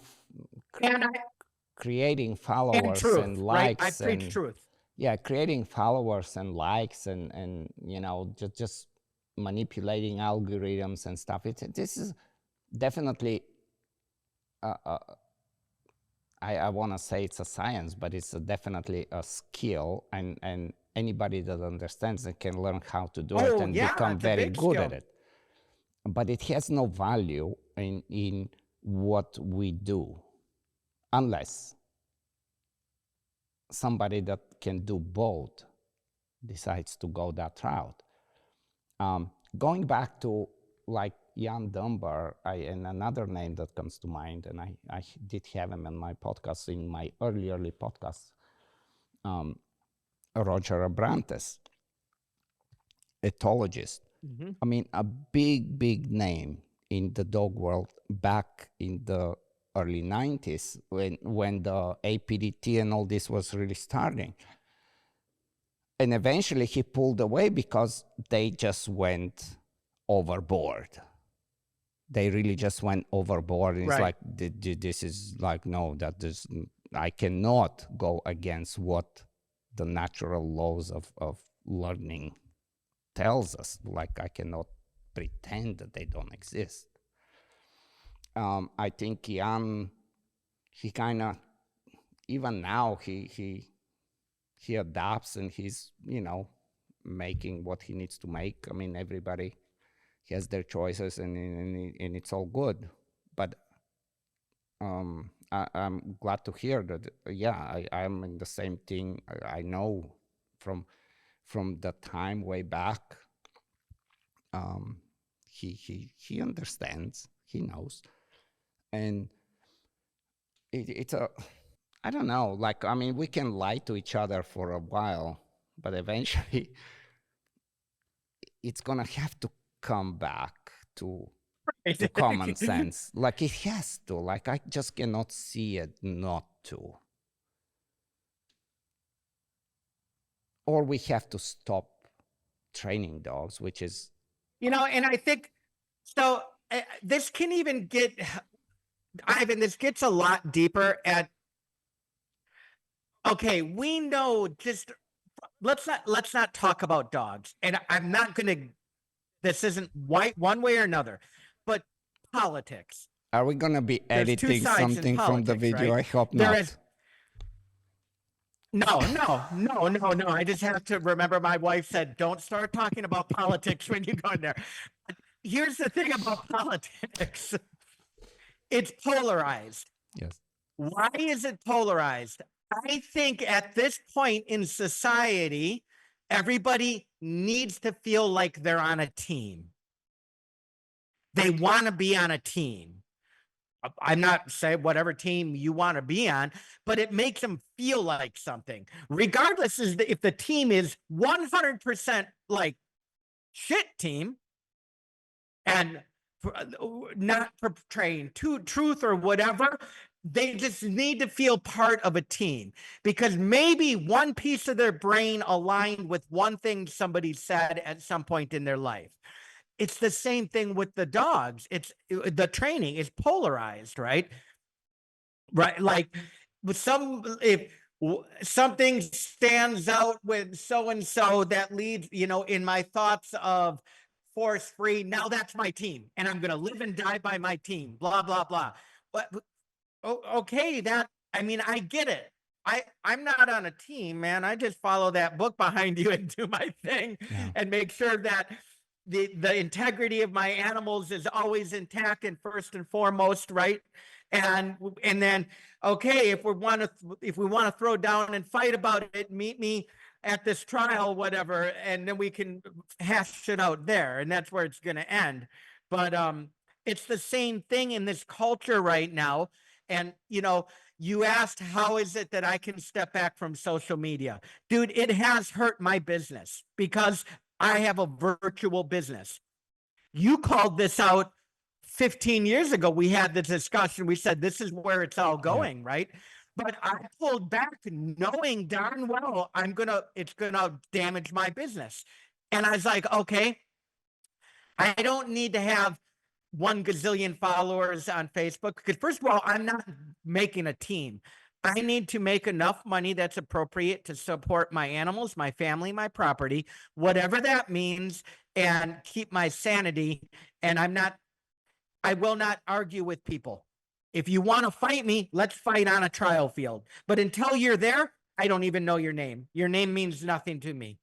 creating followers and, truth, and likes. Right? I preach truth. Yeah, creating followers and likes and just manipulating algorithms and stuff. This is definitely I want to say it's a science, but it's definitely a skill, and anybody that understands it can learn how to do it and become very good at it. But it has no value in what we do unless somebody that can do both decides to go that route. Going back to like Jan Dunbar, and another name that comes to mind, and I did have him in my podcast, in my early podcasts, Roger Abrantes, ethologist. Mm-hmm. I mean, a big name in the dog world back in the early 90s when the APDT and all this was really starting. And eventually he pulled away because they just went overboard. They really just went overboard. And it's like, this is like, no, I cannot go against what the natural laws of learning tells us. Like, I cannot pretend that they don't exist. I think Jan, he kind of, even now, he adapts and he's, making what he needs to make. I mean, everybody has their choices and it's all good. But I'm glad to hear that, I'm in the same thing. I know from the time way back, he understands, he knows. And it's I don't know, like, I mean, we can lie to each other for a while, but eventually it's gonna have to come back to common sense. Like, it has to. Like, I just cannot see it not to. or we have to stop training dogs, which is, and I think so. This can even get, Ivan, this gets a lot deeper at, okay, we know, just let's not talk about dogs. And I'm not going to, this isn't white one way or another, but politics. are we going to be There's two editing sides in something from the politics, video? right? I hope There not. is no. I just have to remember my wife said, don't start talking about politics when you go in there. Here's the thing about politics. It's polarized. Yes. Why is it polarized? I think at this point in society, everybody needs to feel like they're on a team. They want to be on a team. I'm not saying whatever team you want to be on, but it makes them feel like something. Regardless if the team is 100% like shit team and not portraying truth or whatever, they just need to feel part of a team, because maybe one piece of their brain aligned with one thing somebody said at some point in their life. It's the same thing with the dogs. It's the training is polarized, right? Right. Like with if something stands out with so-and-so that leads, in my thoughts of force free, now that's my team and I'm going to live and die by my team, blah, blah, blah. But okay, I get it. I'm not on a team, man. I just follow that book behind you and do my thing and make sure that the integrity of my animals is always intact and first and foremost, right? And then, okay, if we want to throw down and fight about it, meet me at this trial, whatever, and then we can hash it out there, and that's where it's going to end. But it's the same thing in this culture right now. And you asked, how is it that I can step back from social media? Dude, it has hurt my business because I have a virtual business. You called this out 15 years ago. We had the discussion. We said, this is where it's all going, right? But I pulled back knowing darn well it's going to damage my business. And I was like, okay, I don't need to have 1 gazillion followers on Facebook, because first of all, I'm not making a team. I need to make enough money that's appropriate to support my animals, my family, my property, whatever that means, and keep my sanity. And I will not argue with people. If you want to fight me, let's fight on a trial field. But until you're there, I don't even know your name. Your name means nothing to me.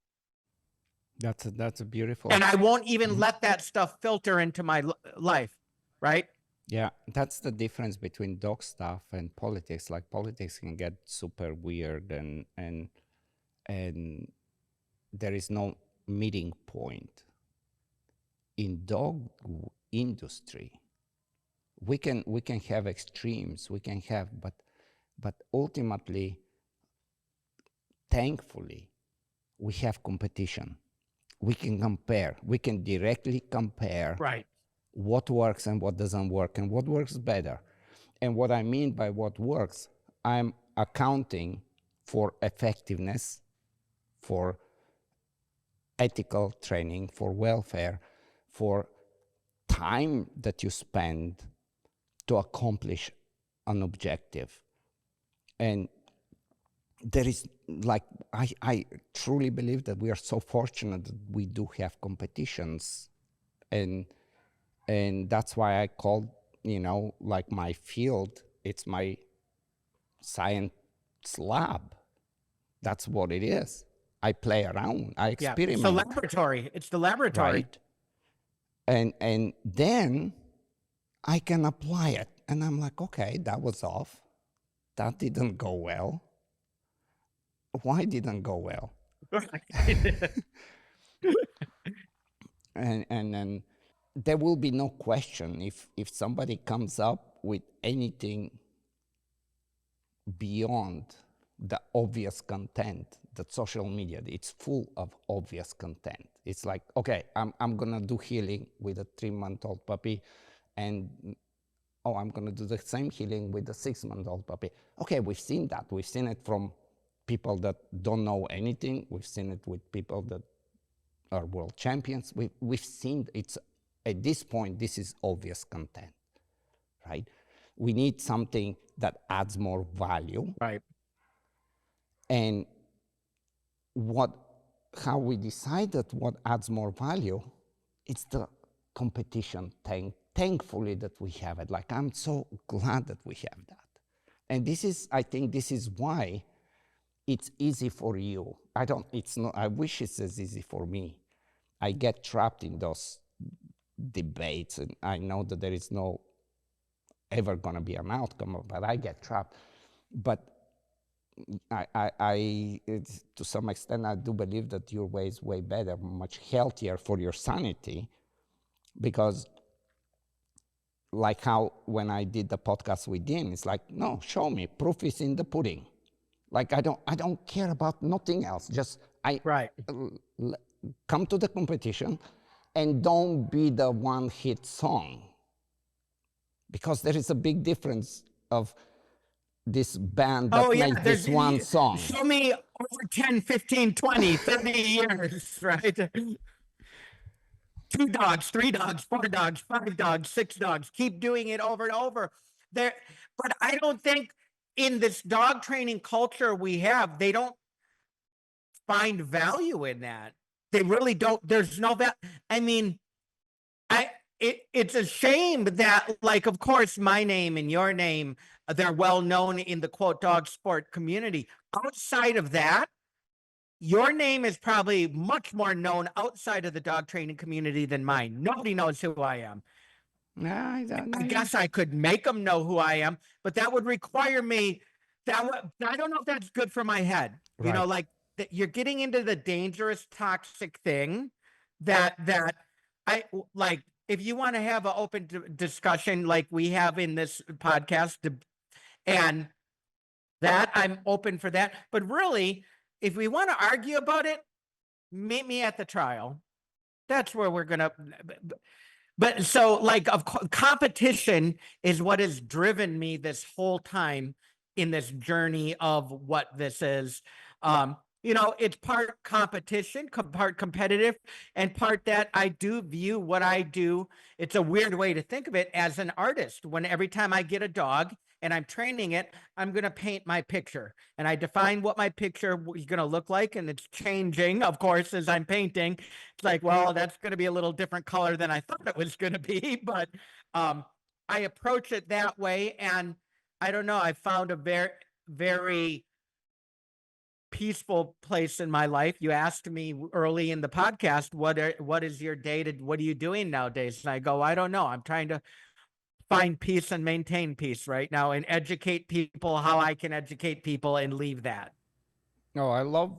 That's a beautiful. And I won't even let that stuff filter into my life, right? Yeah, that's the difference between dog stuff and politics. Like politics can get super weird, and there is no meeting point. In dog industry, we can have extremes, but ultimately, thankfully, we have competition. We can compare. We can directly compare. Right. What works and what doesn't work, and what works better. And what I mean by what works, I'm accounting for effectiveness, for ethical training, for welfare, for time that you spend to accomplish an objective. And there is, like, I truly believe that we are so fortunate that we do have competitions, and that's why I call, like, my field, it's my science lab. That's what it is. I play around, I experiment. It's the laboratory. It's the laboratory. Right. And then I can apply it. And I'm like, okay, that was off. That didn't go well. Why didn't go well? And then there will be no question if somebody comes up with anything beyond the obvious content that social media, it's full of obvious content. It's like, okay, I'm gonna do healing with a 3-month-old puppy, and I'm gonna do the same healing with a 6-month-old puppy. Okay, we've seen that. We've seen it from people that don't know anything. We've seen it with people that are world champions. We've seen it's, at this point, this is obvious content, right? We need something that adds more value. Right. And how we decided what adds more value, it's the competition thing. Thankfully that we have it. Like, I'm so glad that we have that. And this is, I think this is why it's easy for you. I wish it's as easy for me. I get trapped in those debates, and I know that there is no ever gonna be an outcome, but I get trapped. But to some extent, I do believe that your way is way better, much healthier for your sanity, because like how when I did the podcast with Dean, it's like, no, show me, proof is in the pudding. Like, I don't care about nothing else. Just come to the competition and don't be the one-hit song, because there is a big difference of this band that makes this one song. Show me over 10, 15, 20, 30 years, right? 2 dogs, 3 dogs, 4 dogs, 5 dogs, 6 dogs. Keep doing it over and over. But I don't think in this dog training culture we have, they don't find value in that. They really don't. There's no value. I mean, it's a shame that, like, of course, my name and your name, they're well known in the quote dog sport community. Outside of that, your name is probably much more known outside of the dog training community than mine. Nobody knows who I am. I guess I could make them know who I am, but that would require me. I don't know if that's good for my head. Right. You know, like that you're getting into the dangerous, toxic thing that I like. If you want to have an open discussion like we have in this podcast, and that I'm open for that. But really, if we want to argue about it, meet me at the trial. That's where we're going to. But so, like, competition is what has driven me this whole time in this journey of what this is. You know, it's part competition, part competitive, and part that I do view what I do. It's a weird way to think of it as an artist. When every time I get a dog and I'm training it, I'm going to paint my picture, and I define what my picture is going to look like. And it's changing, of course, as I'm painting. It's like, well, that's going to be a little different color than I thought it was going to be. But I approach it that way. And I don't know, I found a very, very peaceful place in my life. You asked me early in the podcast, what is your day what are you doing nowadays? And I go, I don't know. I'm trying to find peace and maintain peace right now and educate people how I can educate people and leave that. No, I love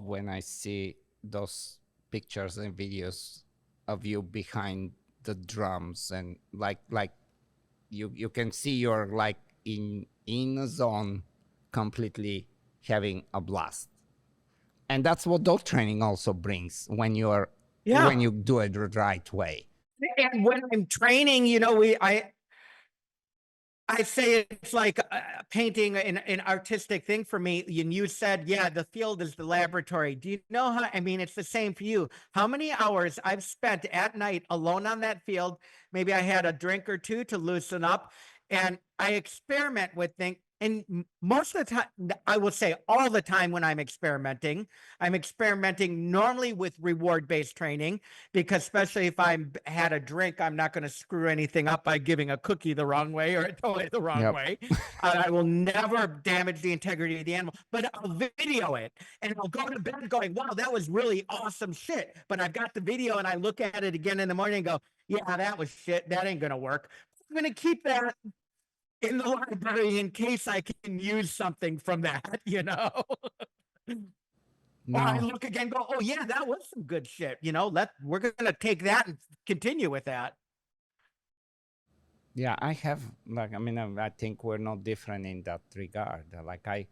when I see those pictures and videos of you behind the drums, and like you can see you're like in a zone, completely having a blast. And that's what dog training also brings when when you do it the right way. And when I'm training, you know, I say it's like painting an artistic thing for me. And you said, yeah, the field is the laboratory. Do you know how, I mean, it's the same for you. How many hours I've spent at night alone on that field? Maybe I had a drink or two to loosen up, and I experiment with things. And most of the time, I will say all the time when I'm experimenting normally with reward-based training, because especially if I'm had a drink, I'm not going to screw anything up by giving a cookie the wrong way or a toy the wrong way. I will never damage the integrity of the animal, but I'll video it and I'll go to bed going, wow, that was really awesome shit. But I've got the video and I look at it again in the morning and go, yeah, that was shit. That ain't going to work. I'm going to keep that in the library in case I can use something from that, you know. No. Or I look again, go, oh yeah, that was some good shit, you know. We're gonna take that and continue with that. Yeah, I have, like, I mean, I think we're not different in that regard. Like, I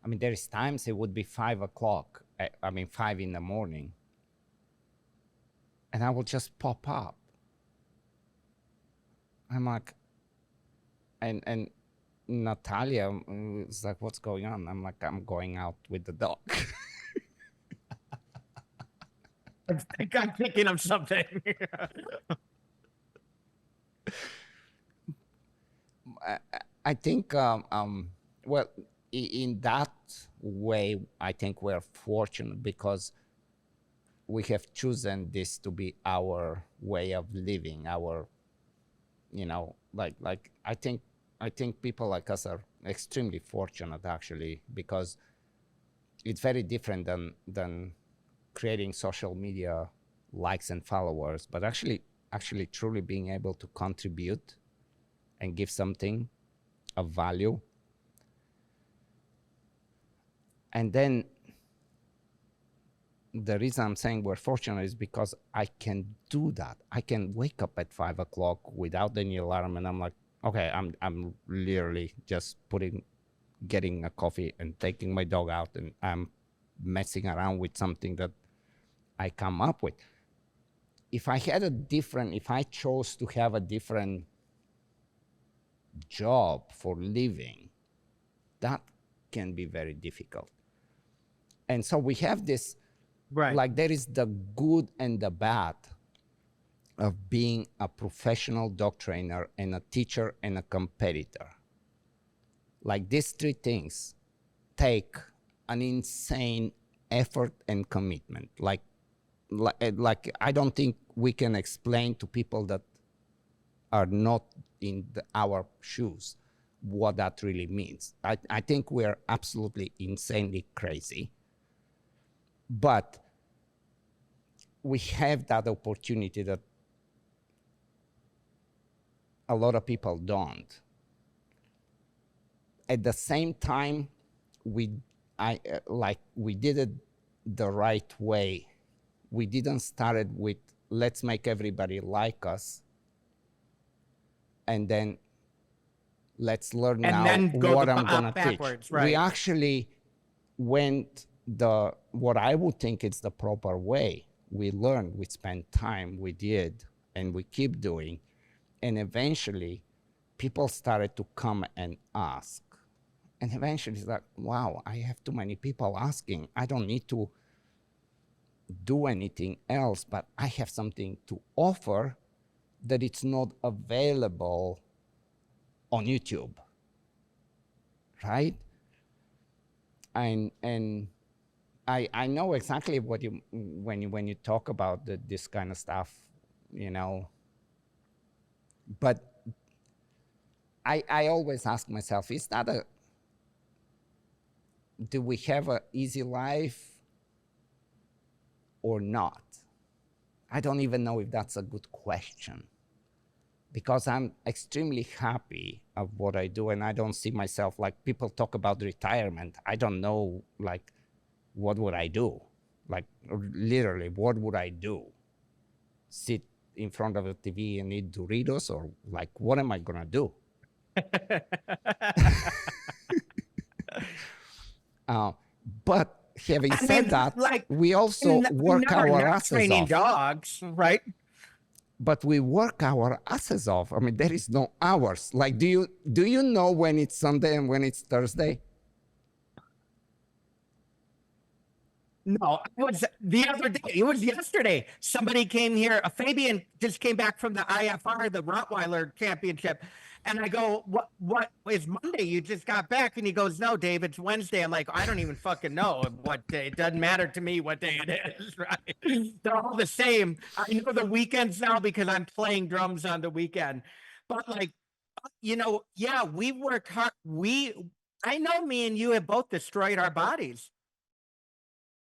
mean, there is times it would be 5 o'clock. I mean, 5 in the morning, and I will just pop up. I'm like, and Natalia is like, what's going on? I'm like, I'm going out with the dog. I think I'm thinking of something. I think, well, in that way, I think we're fortunate because we have chosen this to be our way of living, our, you know, like I think people like us are extremely fortunate actually, because it's very different than creating social media likes and followers, but actually truly being able to contribute and give something of value. And then the reason I'm saying we're fortunate is because I can do that. I can wake up at 5 o'clock without any alarm, and I'm like, okay, I'm literally just getting a coffee and taking my dog out, and I'm messing around with something that I come up with. If I chose to have a different job for living, that can be very difficult. And so we have this, Right. like there is the good and the bad of being a professional dog trainer and a teacher and a competitor. Like these three things take an insane effort and commitment. Like I don't think we can explain to people that are not in our shoes what that really means. I think we're absolutely insanely crazy, but we have that opportunity that a lot of people don't. At the same time, we did it the right way. We didn't start it with let's make everybody like us, and then let's learn And now then go what I'm gonna backwards, teach. right. We actually went what I would think is the proper way. We learned, we spent time, we did, and we keep doing. And eventually, people started to come and ask. And eventually it's like, wow, I have too many people asking. I don't need to do anything else, but I have something to offer that it's not available on YouTube, right? And I know exactly what you when you talk about this kind of stuff, you know. But I always ask myself, is that do we have an easy life or not? I don't even know if that's a good question, because I'm extremely happy of what I do, and I don't see myself, like people talk about retirement. I don't know, like, what would I do? Like, literally, what would I do? Sit in front of a TV and eat Doritos, or like, what am I gonna do? But having said that, like, we also work our asses training off. dogs, right? But we work our asses off. I mean, there is no hours. Like, do you know when it's Sunday and when it's Thursday? No, it was the other day. It was yesterday. Somebody came here. A Fabian just came back from the IFR, the Rottweiler Championship. And I go, what is Monday? You just got back. And he goes, no, Dave, it's Wednesday. I'm like, I don't even fucking know what day. It doesn't matter to me what day it is, right? They're all the same. I know the weekends now because I'm playing drums on the weekend. But like, yeah, we worked hard. I know me and you have both destroyed our bodies.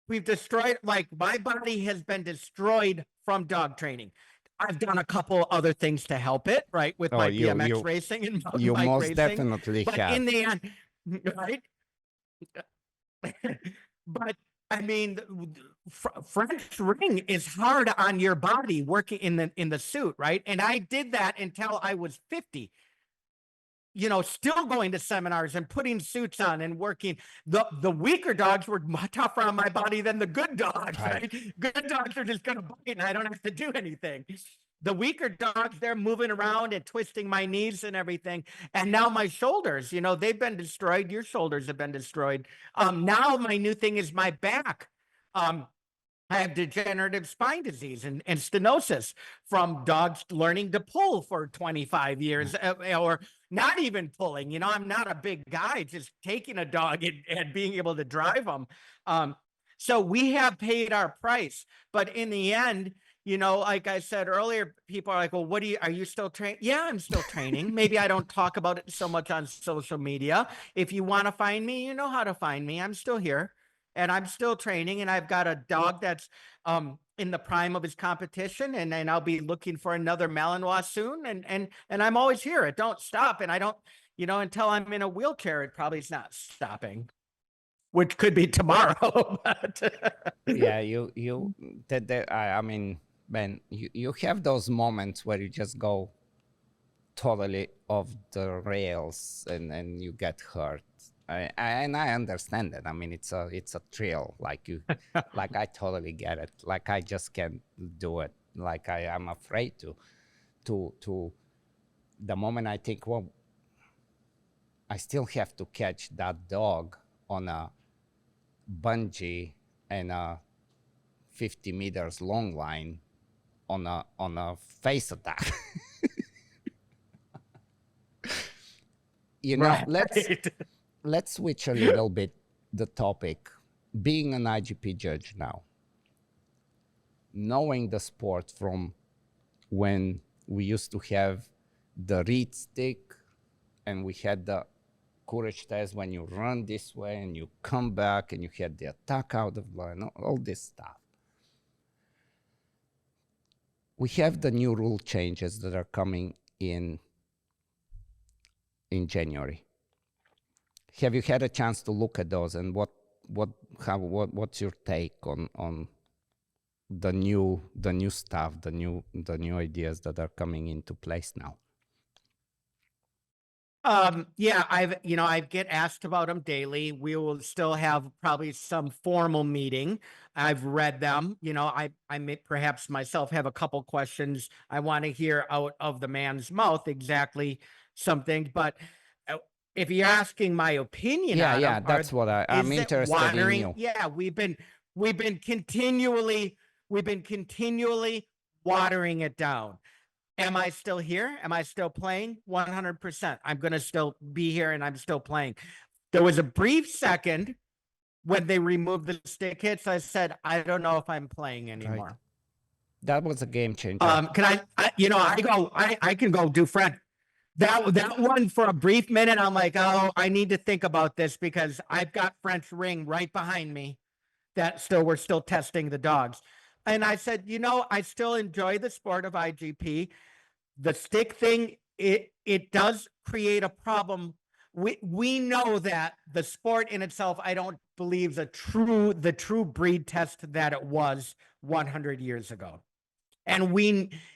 We've destroyed, like, my body has been destroyed from dog training. I've done a couple other things to help it, right, with my BMX racing and mountain you bike most racing. definitely but have. In the end, right? But I mean, French ring is hard on your body working in the suit, right? And I did that until I was 50. Still going to seminars and putting suits on and working. The weaker dogs were tougher on my body than the good dogs, right? Good dogs are just going to bite and I don't have to do anything. The weaker dogs, they're moving around and twisting my knees and everything. And now my shoulders, they've been destroyed. Your shoulders have been destroyed. Now my new thing is my back. I have degenerative spine disease and stenosis from dogs learning to pull for 25 years or not even pulling. I'm not a big guy, just taking a dog and being able to drive them. So we have paid our price. But in the end, like I said earlier, people are like, well, are you still training? Yeah, I'm still training. Maybe I don't talk about it so much on social media. If you want to find me, you know how to find me. I'm still here. And I'm still training, and I've got a dog that's in the prime of his competition, and I'll be looking for another Malinois soon. And I'm always here. It don't stop, and I don't, until I'm in a wheelchair, it probably is not stopping, which could be tomorrow. But Yeah, I mean, Ben, you have those moments where you just go totally off the rails and you get hurt. And I understand it. I mean, it's a thrill. Like like I totally get it. Like I just can't do it. Like I'm afraid to. The moment I think, well, I still have to catch that dog on a bungee and a 50 meters long line on a face attack. right. Let's switch a little bit the topic. Being an IGP judge now, knowing the sport from when we used to have the reed stick and we had the courage test when you run this way and you come back and you had the attack out of line, all this stuff. We have the new rule changes that are coming in January. Have you had a chance to look at those, and what's your take on the new stuff, the new ideas that are coming into place now? Yeah, I get asked about them daily. We will still have probably some formal meeting. I've read them. I may perhaps myself have a couple questions. I want to hear out of the man's mouth exactly something. But if you're asking my opinion, yeah, that's what I'm interested in you. Yeah, we've been continually watering it down. Am I still here? Am I still playing? 100%. I'm going to still be here and I'm still playing. There was a brief second when they removed the stick hits. I said, I don't know if I'm playing anymore. Right. That was a game changer. Can I can go do French. That one for a brief minute, I'm like, oh, I need to think about this because I've got French ring right behind me we're still testing the dogs. And I said, I still enjoy the sport of IGP. The stick thing, it does create a problem. We know that the sport in itself, I don't believe the true breed test that it was 100 years ago. And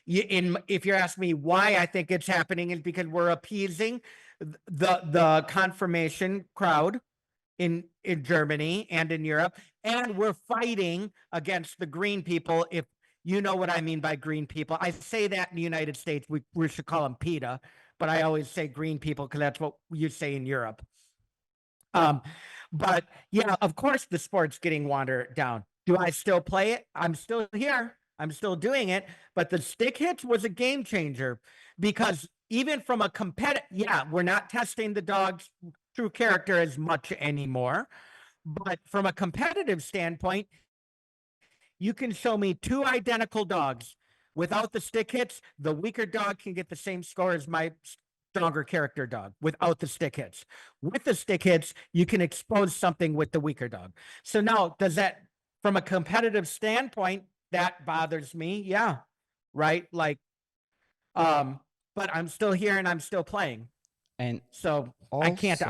if you're asking me why I think it's happening, is because we're appeasing the confirmation crowd in Germany and in Europe, and we're fighting against the green people. If you know what I mean by green people, I say that in the United States, we should call them PETA, but I always say green people because that's what you say in Europe. But yeah, of course the sport's getting watered down. Do I still play it? I'm still here. I'm still doing it. But the stick hits was a game changer because even from a we're not testing the dog's true character as much anymore. But from a competitive standpoint, you can show me two identical dogs. Without the stick hits, the weaker dog can get the same score as my stronger character dog without the stick hits. With the stick hits, you can expose something with the weaker dog. So now, does that, from a competitive standpoint, that bothers me? Yeah, right. Like, but I'm still here and I'm still playing, and so also, I can't.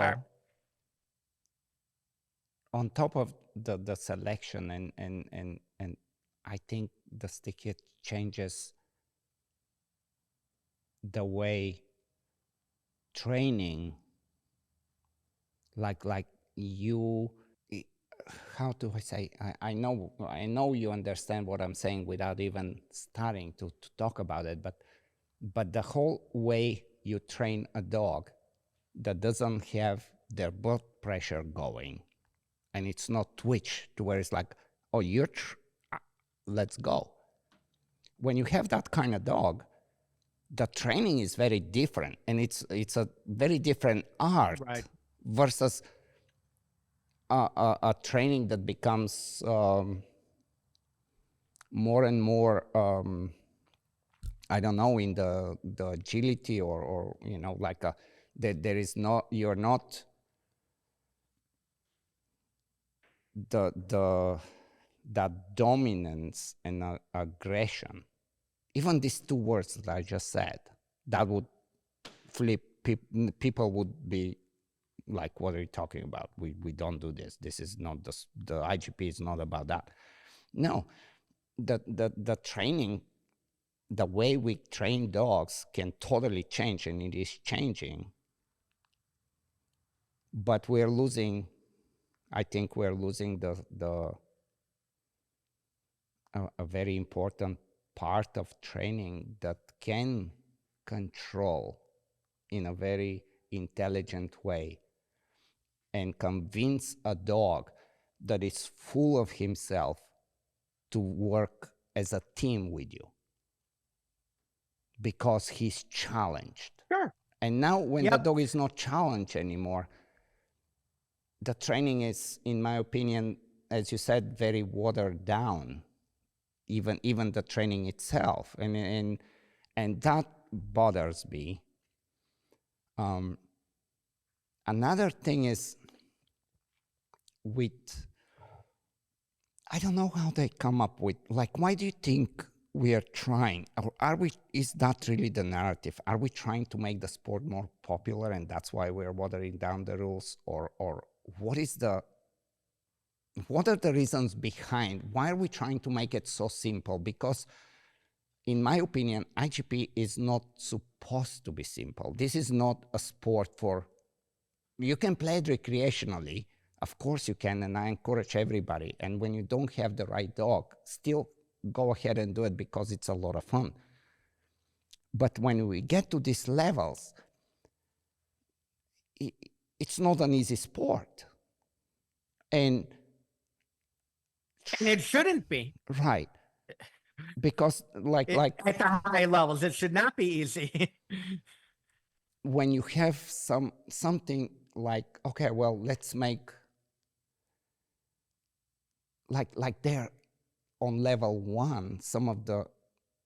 On top of the selection and I think the stick hit changes the way training, like you how do I say? I know you understand what I'm saying without even starting to talk about it. But the whole way you train a dog that doesn't have their blood pressure going, and it's not twitch to where it's like, oh, let's go. When you have that kind of dog, the training is very different, and it's a very different art, Right. versus a training that becomes more and more, I don't know, in the agility, or like there is not, you're not that dominance and aggression. Even these two words that I just said, that would flip people would be like, what are you talking about? We don't do this. This is not the IGP is not about that. No, the training, the way we train dogs can totally change, and it is changing. But we're losing, I think we're losing a very important part of training that can control in a very intelligent way and convince a dog that is full of himself to work as a team with you because he's challenged. Sure. And now when the dog is not challenged anymore, the training is, in my opinion, as you said, very watered down, even the training itself. And that bothers me. Another thing is I don't know how they come up with, like, why do you think we are trying, or is that really the narrative? Are we trying to make the sport more popular, and that's why we're watering down the rules? Or what are the reasons behind? Why are we trying to make it so simple? Because in my opinion, IGP is not supposed to be simple. This is not a sport you can play it recreationally. Of course you can, and I encourage everybody. And when you don't have the right dog, still go ahead and do it because it's a lot of fun. But when we get to these levels, it's not an easy sport. And it shouldn't be. Right. Because like at the high levels, it should not be easy. When you have something like, okay, well, let's make like they're on level 1, some of the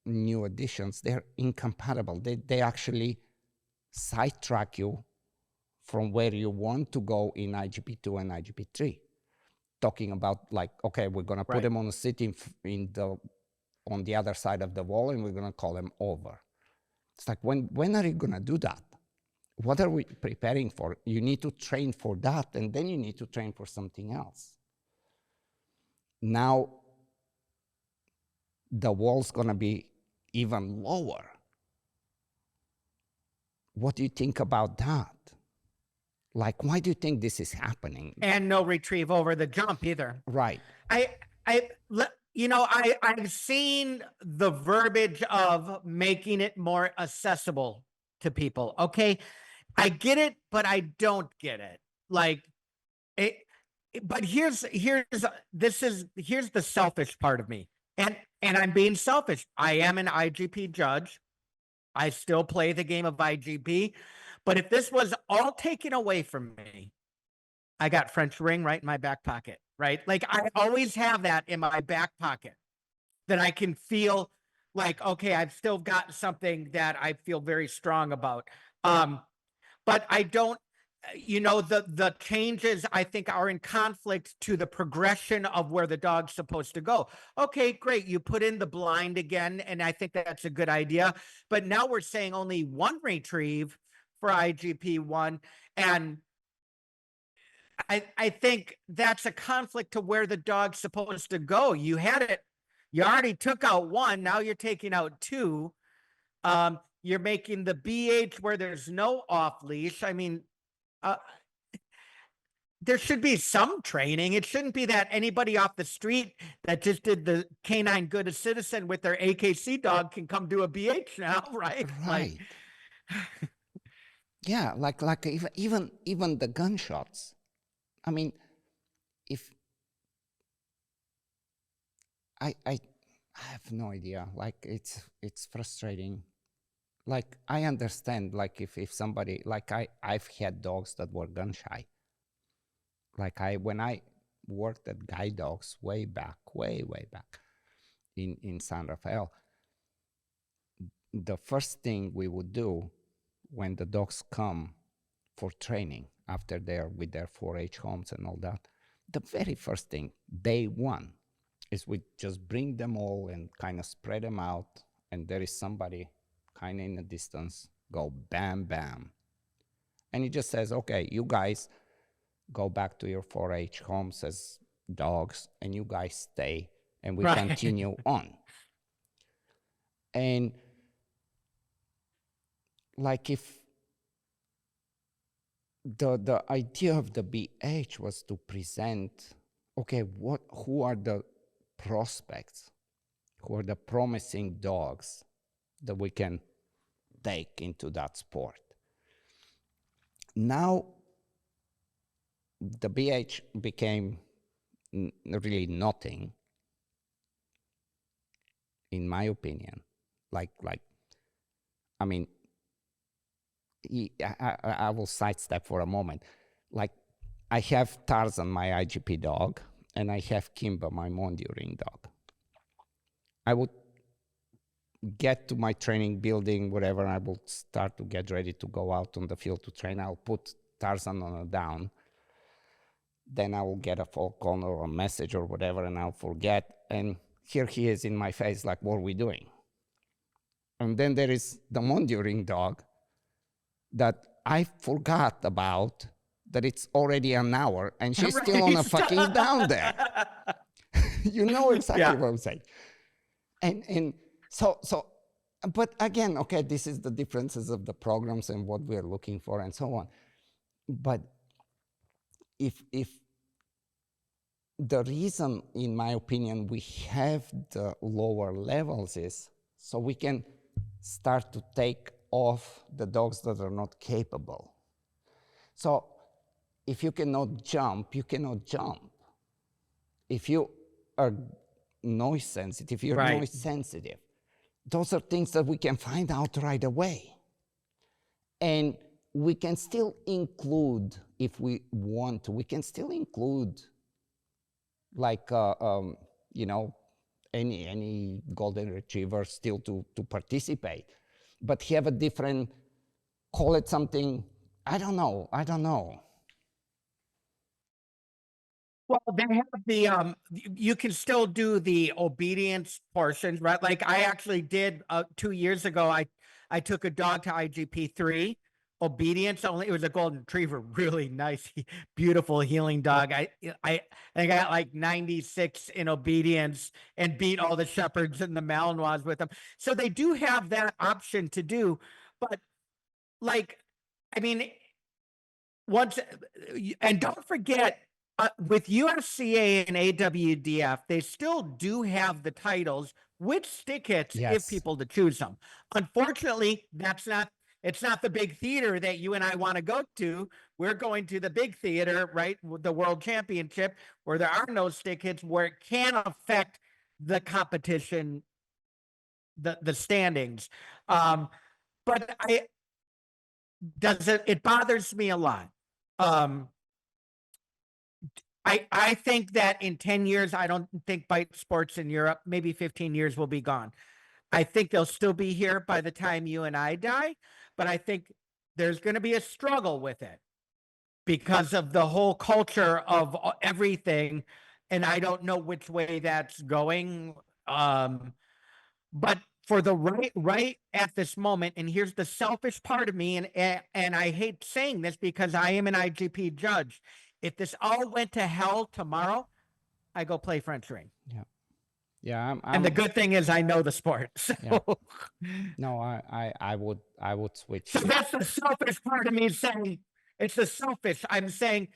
new additions, they're incompatible. They actually sidetrack you from where you want to go in IGP2 and IGP3. Talking about, like, okay, we're gonna put them on a seat on the other side of the wall, and we're gonna call them over. It's like, when are you gonna do that? What are we preparing for? You need to train for that, and then you need to train for something else. Now, the wall's gonna be even lower. What do you think about that? Like, why do you think this is happening? And no retrieve over the jump either. Right. I've seen the verbiage of making it more accessible to people. Okay, I get it, but I don't get it. Like, but here's the selfish part of me, and I'm being selfish. I am an IGP judge. I still play the game of IGP, but if this was all taken away from me, I got French ring right in my back pocket, right? Like, I always have that in my back pocket that I can feel like, okay, I've still got something that I feel very strong about. But I don't, the changes, I think, are in conflict to the progression of where the dog's supposed to go. Okay, great. You put in the blind again, and I think that's a good idea. But now we're saying only 1 retrieve for IGP1. And I think that's a conflict to where the dog's supposed to go. You already took out 1. Now you're taking out 2. You're making the BH where there's no off leash. I mean, there should be some training. It shouldn't be that anybody off the street that just did the canine good a citizen with their AKC dog can come do a BH now, right? Like, Right. Yeah, like even the gunshots. I mean, if I have no idea. Like it's frustrating. Like I understand. Like if somebody like I've had dogs that were gun shy. Like when I worked at Guide Dogs way back, way back in San Rafael, the first thing we would do when the dogs come for training after they're with their 4-H homes and all that, the very first thing, day one, is we just bring them all and kind of spread them out, and there is somebody kind of in the distance, go bam, bam. And he just says, okay, you guys go back to your 4-H homes as dogs, and you guys stay, and we continue on. And like if the idea of the BH was to present, okay, who are the prospects, who are the promising dogs that we can take into that sport. Now, the BH became really nothing, in my opinion. Like, I mean, I will sidestep for a moment. Like, I have Tarzan, my IGP dog, and I have Kimba, my Monduring dog. I would get to my training building, whatever, I will start to get ready to go out on the field to train. I'll put Tarzan on a down. Then I will get a phone call or a message or whatever, and I'll forget. And here he is in my face, like, what are we doing? And then there is the Monduring dog that I forgot about, that it's already an hour, and she's still on a fucking down there. You know exactly what I'm saying. And so, but again, okay, this is the differences of the programs and what we're looking for and so on. But if the reason, in my opinion, we have the lower levels is so we can start to take off the dogs that are not capable. So if you cannot jump, you cannot jump. If you are noise sensitive, you're noise sensitive. Those are things that we can find out right away. And we can still include, if we want to, we can still include like, you know, any golden retriever still to participate, but have a different, call it something, I don't know. Well, they have the you can still do the obedience portions, right? Like I actually did 2 years ago. I took a dog to IGP3, obedience only. It was a golden retriever, really nice, beautiful healing dog. I got like 96 in obedience and beat all the shepherds and the Malinois with them. So they do have that option to do, but like, I mean, once, and don't forget, with USCA and AWDF, they still do have the titles with stick hits if people to choose them. Unfortunately, it's not the big theater that you and I want to go to. We're going to the big theater, right? The World Championship, where there are no stick hits, where it can affect the competition, the standings. But it bothers me a lot. I think that in 10 years, I don't think bite sports in Europe, maybe 15 years, will be gone. I think they'll still be here by the time you and I die, but I think there's going to be a struggle with it because of the whole culture of everything, and I don't know which way that's going. But for the right at this moment, and here's the selfish part of me, and I hate saying this because I am an IGP judge. If this all went to hell tomorrow, I go play French ring. Yeah. And the good thing is I know the sport. So. Yeah. No, I would switch. So that's the selfish part of me saying, it's the selfish. I'm saying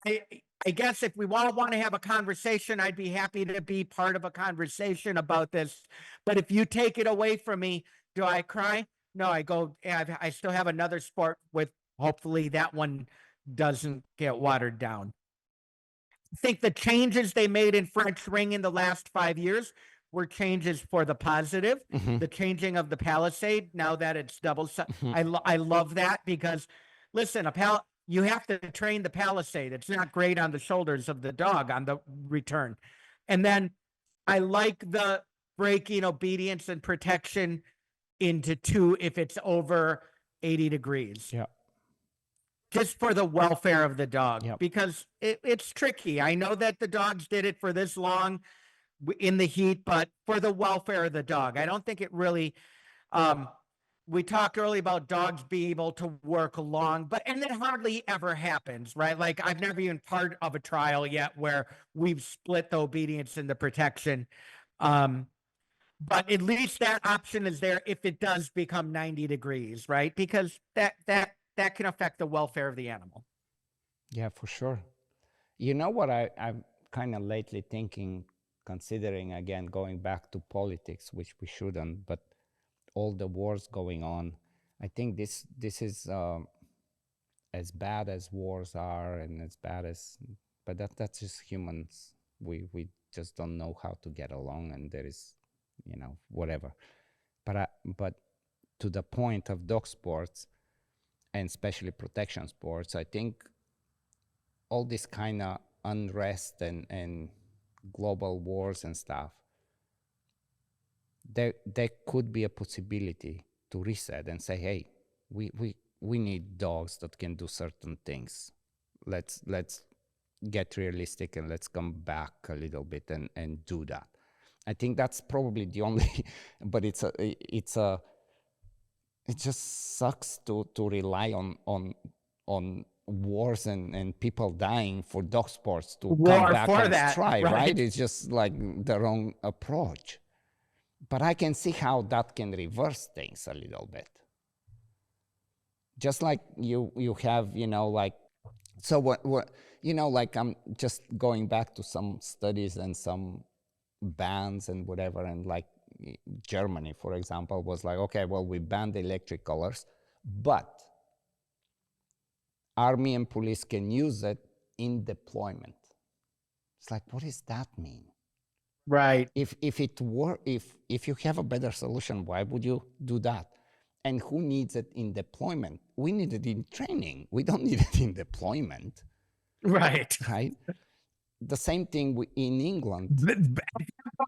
I guess if we want to have a conversation, I'd be happy to be part of a conversation about this. But if you take it away from me, do I cry? No, I go, I still have another sport with, hopefully that one doesn't get watered down. I think the changes they made in French ring in the last 5 years were changes for the positive. Mhm. The changing of the palisade, now that it's double, Mhm. I love that, because listen, you have to train the palisade. It's not great on the shoulders of the dog on the return. And then I like the breaking obedience and protection into two if it's over 80 degrees. Yeah. Just for the welfare of the dog, Yep. because it's tricky. I know that the dogs did it for this long in the heat, but for the welfare of the dog, I don't think it really. We talked earlier about dogs being able to work long, and that hardly ever happens, right? Like, I've never even part of a trial yet where we've split the obedience and the protection. But at least that option is there if it does become 90 degrees, right? Because that can affect the welfare of the animal. Yeah, for sure. You know what I'm kind of lately thinking, considering again going back to politics, which we shouldn't, but all the wars going on, I think this is as bad as wars are, and as bad as, but that's just humans. We just don't know how to get along, and there is, whatever. But to the point of dog sports, and especially protection sports, I think all this kind of unrest and global wars and stuff, there could be a possibility to reset and say, hey, we need dogs that can do certain things. Let's get realistic, and let's come back a little bit and do that. I think that's probably the only, but it just sucks to rely on wars and people dying for dog sports to come War back for and that, try, right? right? It's just like the wrong approach. But I can see how that can reverse things a little bit. Just like you have, like, so what like, I'm just going back to some studies and some bans and whatever, and like Germany, for example, was like, okay, well, we banned electric colors, but army and police can use it in deployment. It's like, what does that mean? Right. If you have a better solution, why would you do that? And who needs it in deployment? We need it in training. We don't need it in deployment. Right. Right? The same thing in England.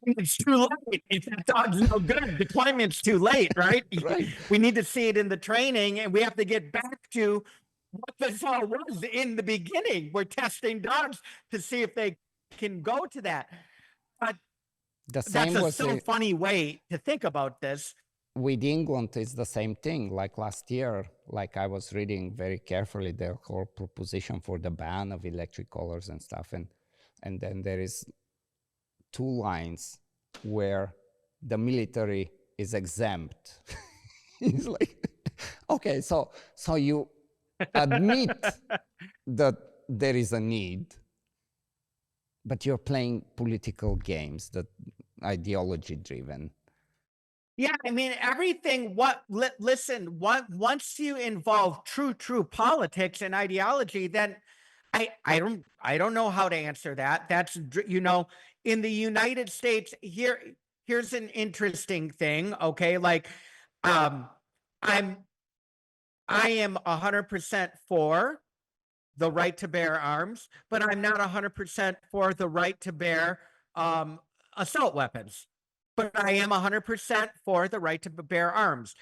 It's too late. If that dog's no good, deployment's too late, right? Right. We need to see it in the training, and we have to get back to what this all was in the beginning. We're testing dogs to see if they can go to that. But the same that's so funny way to think about this. With England, it's the same thing. Like last year, like I was reading very carefully the whole proposition for the ban of electric collars and stuff, and then there is 2 lines where the military is exempt. It's like, okay, so you admit that there is a need, but you're playing political games that ideology driven. Yeah, I mean, everything. Listen, once you involve true politics and ideology, then I don't know how to answer that. That's, in the United States, here's an interesting thing. Okay, like, I am 100% for the right to bear arms, but I'm not 100% for the right to bear assault weapons. But I am 100% for the right to bear arms.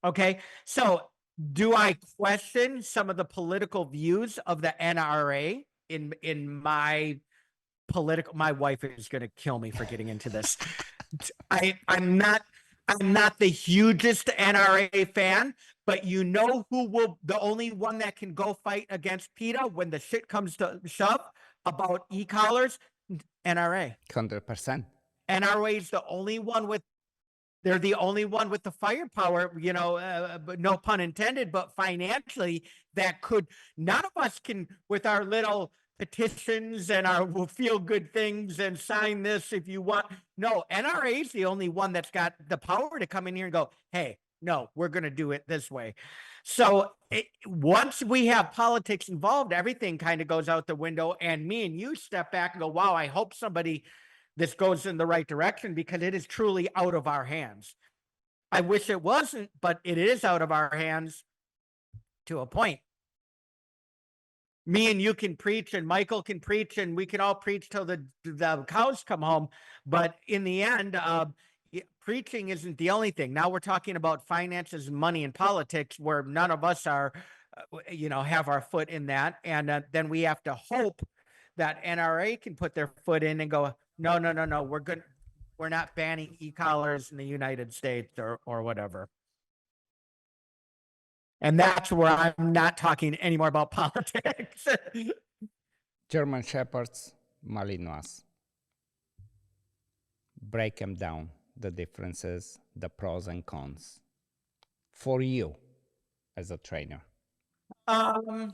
Okay, so do I question some of the political views of the NRA in my political? My wife is going to kill me for getting into this. I'm not the hugest NRA fan, but the only one that can go fight against PETA when the shit comes to shove about e-collars? NRA. 100%. NRA is the only one they're the only one with the firepower, but no pun intended, but financially, that none of us can, with our little petitions and our feel good things and sign this if you want. No, NRA is the only one that's got the power to come in here and go, hey, no, we're going to do it this way. So once we have politics involved, everything kind of goes out the window. And me and you step back and go, wow, I hope this goes in the right direction, because it is truly out of our hands. I wish it wasn't, but it is out of our hands to a point. Me and you can preach, and Michael can preach, and we can all preach till the cows come home. But in the end, preaching isn't the only thing. Now we're talking about finances, money, and politics, where none of us are, have our foot in that. And then we have to hope that NRA can put their foot in and go, no, we're not banning e-collars in the United States or whatever. And that's where I'm not talking anymore about politics. German Shepherds, Malinois. Break them down, the differences, the pros and cons, for you as a trainer. Like,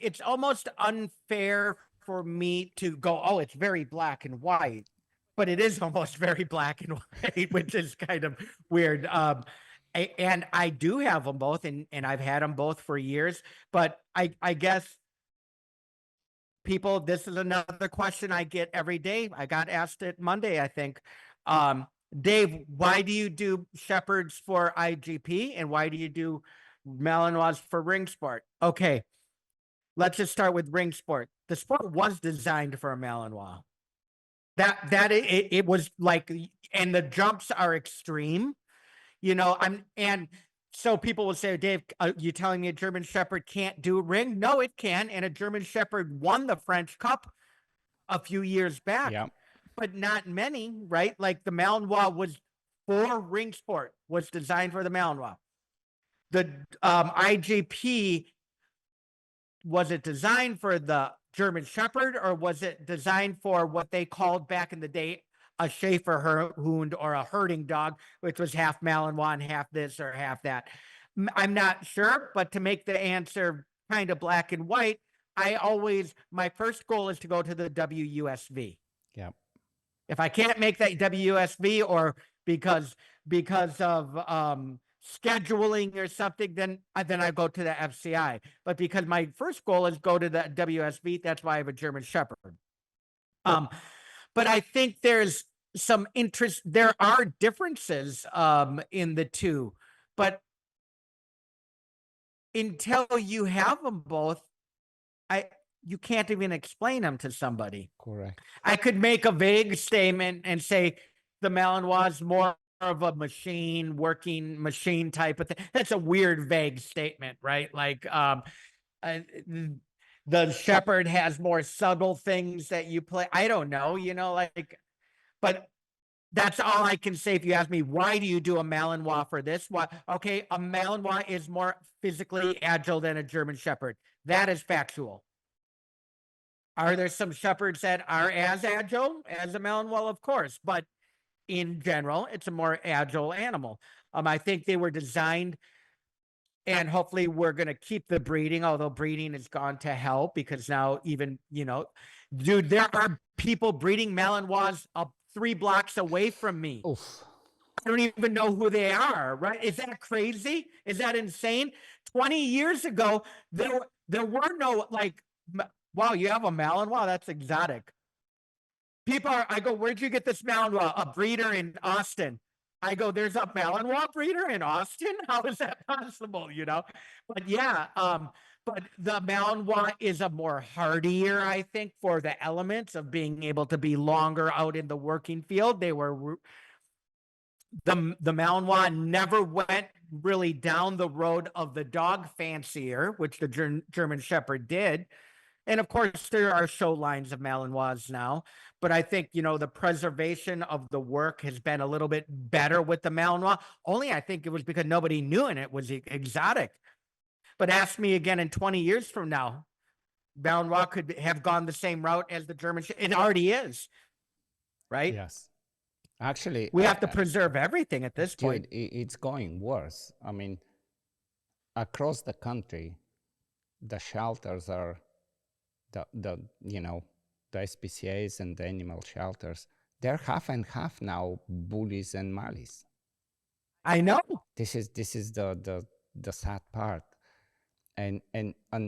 it's almost unfair for me to go, oh, it's very black and white, but it is almost very black and white, which is kind of weird. And I do have them both, and I've had them both for years. But I guess people, this is another question I get every day. I got asked it Monday, I think. Dave, why do you do Shepherds for IGP, and why do you do Malinois for ring sport? Okay, let's just start with ring sport. The sport was designed for a Malinois. It was like, and the jumps are extreme. And so people will say, Dave, you telling me a German Shepherd can't do ring? No, it can. And a German Shepherd won the French Cup a few years back, but not many, right? Like the Malinois was for ring sport, was designed for the Malinois. The IGP, was it designed for the German Shepherd, or was it designed for what they called back in the day a Schäferhund, or a herding dog, which was half Malinois and half this or half that? I'm not sure, but to make the answer kind of black and white, my first goal is to go to the WUSV. Yeah. If I can't make that WUSV, or because of scheduling or something, then I go to the FCI. But because my first goal is go to the WSV, that's why I have a German Shepherd. But I think there's some interest. There are differences in the two, but until you have them both, you can't even explain them to somebody. Correct. I could make a vague statement and say the Malinois is more of a working machine type of thing. That's a weird, vague statement, right? Like, the Shepherd has more subtle things that you play. I don't know, but that's all I can say. If you ask me, why do you do a Malinois for this? Why? Okay, a Malinois is more physically agile than a German Shepherd. That is factual. Are there some Shepherds that are as agile as a Malinois? Of course, but in general, it's a more agile animal. I think they were designed, and hopefully we're going to keep the breeding, although breeding has gone to hell, because now even, dude, there are people breeding Malinois 3 blocks away from me. Oof. I don't even know who they are, right? Is that crazy? Is that insane? 20 years ago, there were no, like, wow, you have a Malinois? That's exotic. I go, where'd you get this Malinois? A breeder in Austin. I go, there's a Malinois breeder in Austin? How is that possible, But yeah, but the Malinois is a more hardier, I think, for the elements of being able to be longer out in the working field. The Malinois never went really down the road of the dog fancier, which the German Shepherd did. And of course, there are show lines of Malinois now, but I think, the preservation of the work has been a little bit better with the Malinois. Only I think it was because nobody knew, and it was exotic. But ask me again in 20 years from now, Malinois could have gone the same route as the German. It already is, right? Yes. Actually, we have to preserve everything at this point. It's going worse. I mean, across the country, the shelters are the the SPCAs and the animal shelters, they're half and half now, bullies and Malis. I know. This is the sad part, and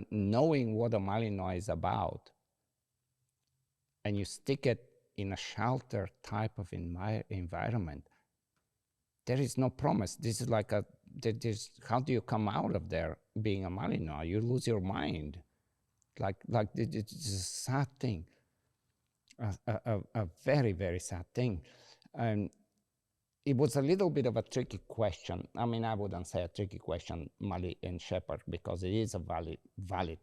knowing what a Malinois is about, and you stick it in a shelter type of environment, there is no promise. This is like how do you come out of there being a Malinois? You lose your mind. Like it's a sad thing, a very, very sad thing. And it was a little bit of a tricky question. I mean, I wouldn't say a tricky question, Mali and Shepherd, because it is a valid.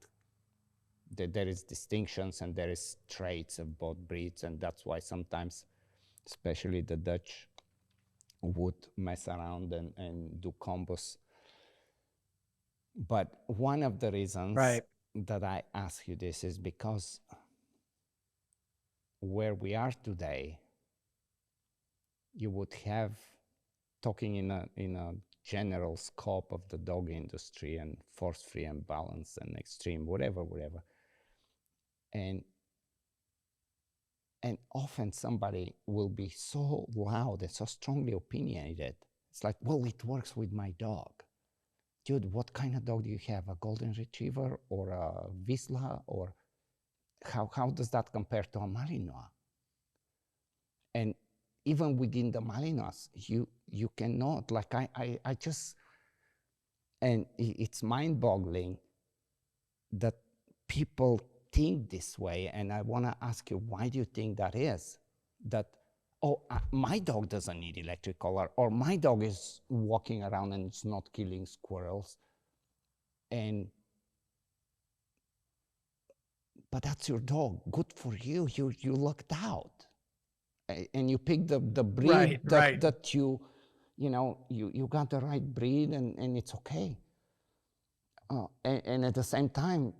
There is distinctions and there is traits of both breeds, and that's why sometimes, especially the Dutch, would mess around and do combos. But one of the reasons that I ask you this is because where we are today, you would have, talking in a general scope of the dog industry and force-free and balance and extreme, whatever. And often somebody will be so loud and so strongly opinionated. It's like, well, it works with my dog. Dude, what kind of dog do you have? A golden retriever or a Vizsla? Or how does that compare to a Malinois? And even within the Malinois, you cannot, like I just, and it's mind-boggling that people think this way. And I want to ask you, why do you think that is? That, oh, my dog doesn't need electric collar, or my dog is walking around and it's not killing squirrels. But that's your dog. Good for you. You lucked out. And you pick the breed that you got the right breed, and it's okay. And at the same time,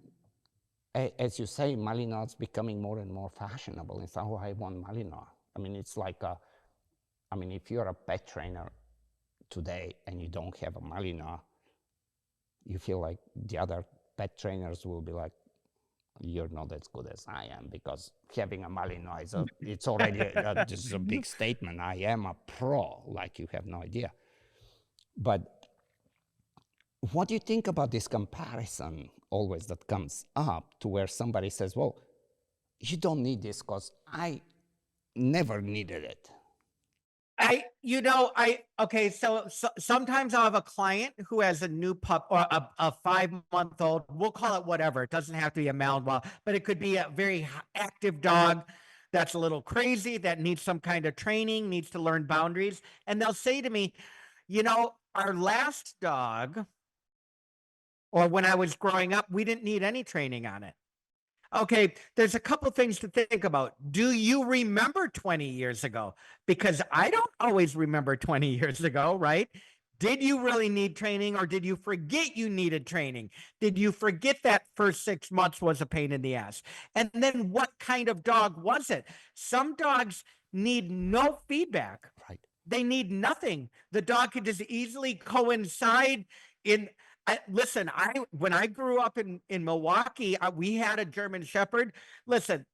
as you say, Malinois is becoming more and more fashionable. It's, oh, I want Malinois. I mean, it's like if you're a pet trainer today and you don't have a Malinois, you feel like the other pet trainers will be like, you're not as good as I am, because having a Malinois, it's already, this is a big statement. I am a pro, like you have no idea. But what do you think about this comparison always that comes up, to where somebody says, well, you don't need this because I never needed it? Okay, so sometimes I'll have a client who has a new pup, or a 5-month-old, we'll call it whatever. It doesn't have to be a Malinois, but it could be a very active dog that's a little crazy, that needs some kind of training, needs to learn boundaries. And they'll say to me, our last dog, or when I was growing up, we didn't need any training on it. Okay, there's a couple things to think about. Do you remember 20 years ago? Because I don't always remember 20 years ago, right? Did you really need training, or did you forget you needed training? Did you forget that first 6 months was a pain in the ass? And then what kind of dog was it? Some dogs need no feedback. Right. They need nothing. The dog could just easily coincide in. Listen, when I grew up in Milwaukee, we had a German Shepherd. Listen,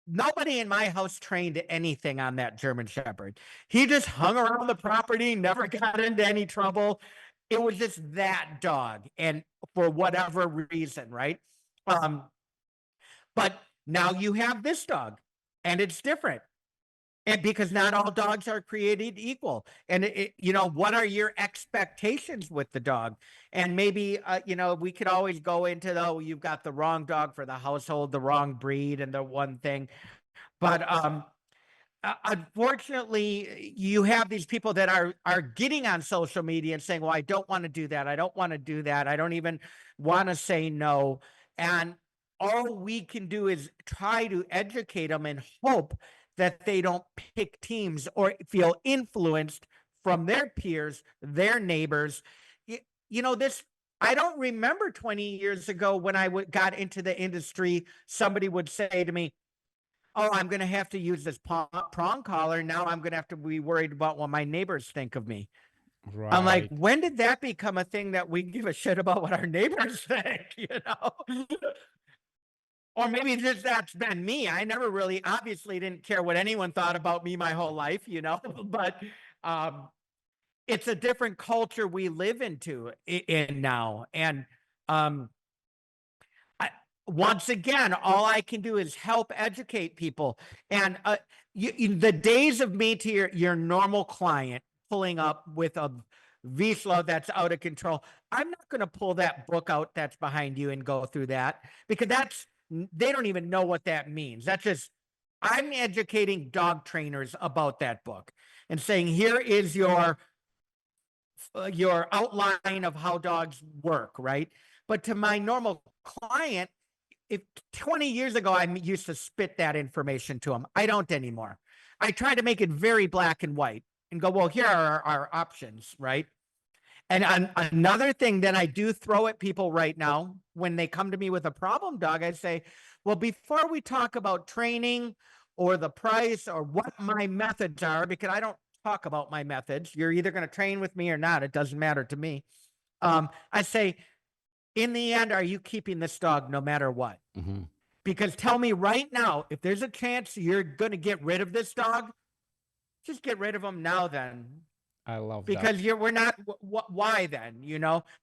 nobody in my house trained anything on that German Shepherd. He just hung around the property, never got into any trouble. It was just that dog, and for whatever reason, right? But now you have this dog, and it's different. And because not all dogs are created equal. And, what are your expectations with the dog? And maybe, we could always go into, you've got the wrong dog for the household, the wrong breed, and the one thing. But unfortunately, you have these people that are getting on social media and saying, well, I don't want to do that. I don't want to do that. I don't even want to say no. And all we can do is try to educate them and hope that they don't pick teams or feel influenced from their peers, their neighbors. I don't remember 20 years ago when I got into the industry, somebody would say to me, oh, I'm going to have to use this prong collar. Now I'm going to have to be worried about what my neighbors think of me. I'm like, Right. when did that become a thing that we give a shit about what our neighbors think, Or maybe just that's been me. I never really obviously didn't care what anyone thought about me my whole life, but um, it's a different culture we live in now. And um, I, once again, all I can do is help educate people. And the days of me to your normal client pulling up with a Vizsla that's out of control, I'm not going to pull that book out that's behind you and go through that, because they don't even know what that means. That's just, I'm educating dog trainers about that book and saying, here is your outline of how dogs work, right? But to my normal client, if 20 years ago I used to spit that information to them, I don't anymore. I try to make it very black and white and go, well, here are our options, right? And another thing that I do throw at people right now when they come to me with a problem dog, I say, well, before we talk about training or the price or what my methods are, because I don't talk about my methods. You're either going to train with me or not. It doesn't matter to me. I say, in the end, are you keeping this dog no matter what? Mm-hmm. Because tell me right now, if there's a chance you're going to get rid of this dog, just get rid of him now then. I love because that. we're not, why then,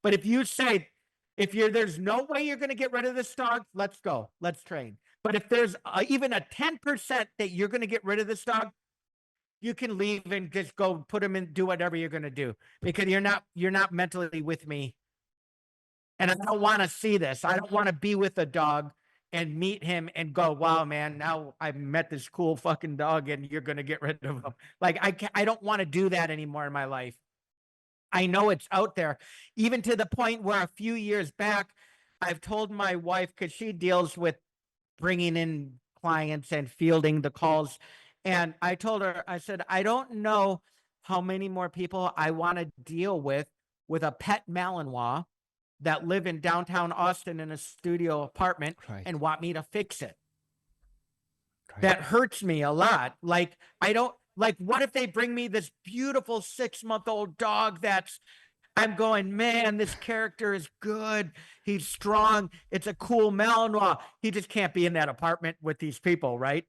But if you say, there's no way you're going to get rid of this dog, let's go, let's train. But if there's even a 10% that you're going to get rid of this dog, you can leave and just go put him in, do whatever you're going to do, because you're not mentally with me. And I don't want to see this. I don't want to be with a dog and meet him and go, wow, man, now I've met this cool fucking dog and you're going to get rid of him. Like, I don't want to do that anymore in my life. I know it's out there, even to the point where a few years back, I've told my wife, because she deals with bringing in clients and fielding the calls. And I told her, I said, I don't know how many more people I want to deal with a pet Malinois that live in downtown Austin in a studio apartment Right. and want me to fix it. Right. That hurts me a lot. Like, what if they bring me this beautiful 6-month-old dog I'm going, man, this character is good. He's strong. It's a cool Malinois. He just can't be in that apartment with these people, right?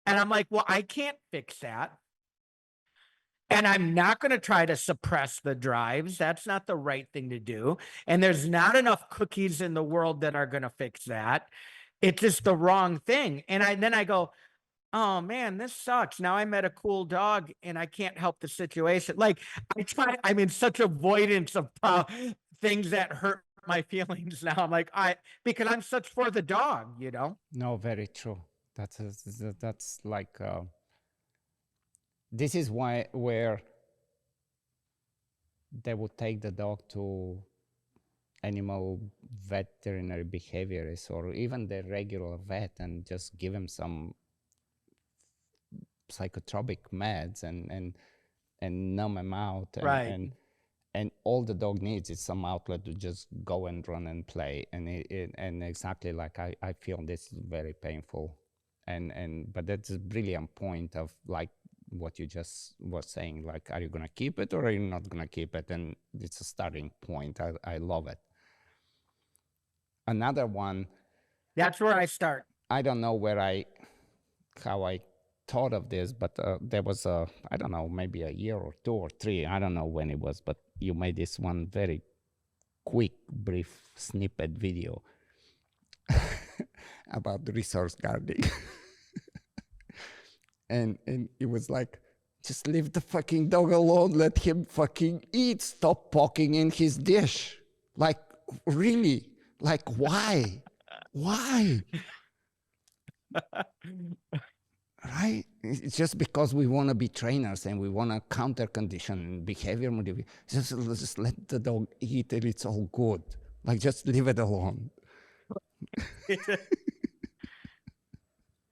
And I'm like, well, I can't fix that. And I'm not going to try to suppress the drives. That's not the right thing to do. And there's not enough cookies in the world that are going to fix that. It's just the wrong thing. And then I go, oh man, this sucks. Now I met a cool dog and I can't help the situation. Like, I'm in such avoidance of things that hurt my feelings now. I'm like, because I'm such for the dog, No, very true. That's like this is where they would take the dog to animal veterinary behaviorists or even the regular vet and just give him some psychotropic meds and numb him out, right. And all the dog needs is some outlet to just go and run and play. And exactly like I feel this is very painful. But that's a brilliant point of like what you just was saying, like, are you going to keep it or are you not going to keep it? And it's a starting point. I love it. Another one. That's where I start. I don't know how I thought of this, but there was I don't know, maybe a year or 2 or 3, I don't know when it was, but you made this one very quick, brief snippet video about resource guarding. and it was like, just leave the fucking dog alone, let him fucking eat, stop poking in his dish. Like, really? Like, why? Why? Right? It's just because we want to be trainers and we want to counter condition behavior motivation. Just let the dog eat and it's all good. Like, just leave it alone.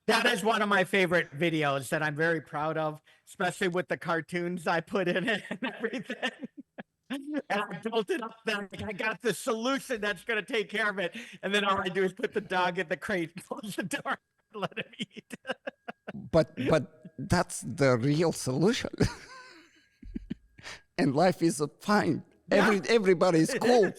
That is one of my favorite videos that I'm very proud of, especially with the cartoons I put in it and everything. And I built it up that I got the solution that's going to take care of it. And then all I do is put the dog in the crate, close the door, and let him eat. But that's the real solution. and life is fine. Yeah. Everybody is cool.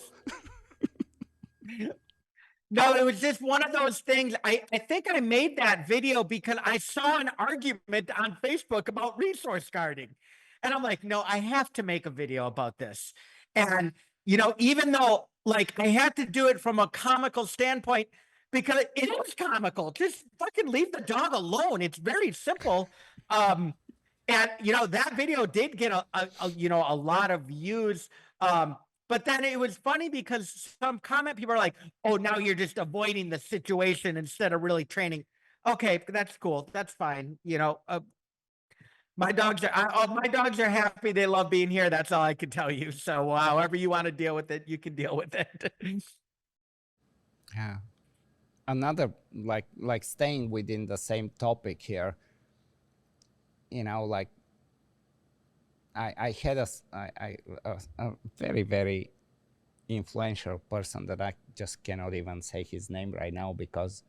No, it was just one of those things. I think I made that video because I saw an argument on Facebook about resource guarding. And I'm like, no, I have to make a video about this. And, you know, even though like I had to do it from a comical standpoint, because it is comical, just fucking leave the dog alone. It's very simple. And you know, that video did get you know, a lot of views. But then it was funny because some comment people are like, "Oh, now you're just avoiding the situation instead of really training." Okay, that's cool. That's fine. You know, my dogs are happy. They love being here. That's all I can tell you. So, however you want to deal with it, you can deal with it. Yeah. Another like staying within the same topic here. You know, like I had a very, very influential person that I just cannot even say his name right now because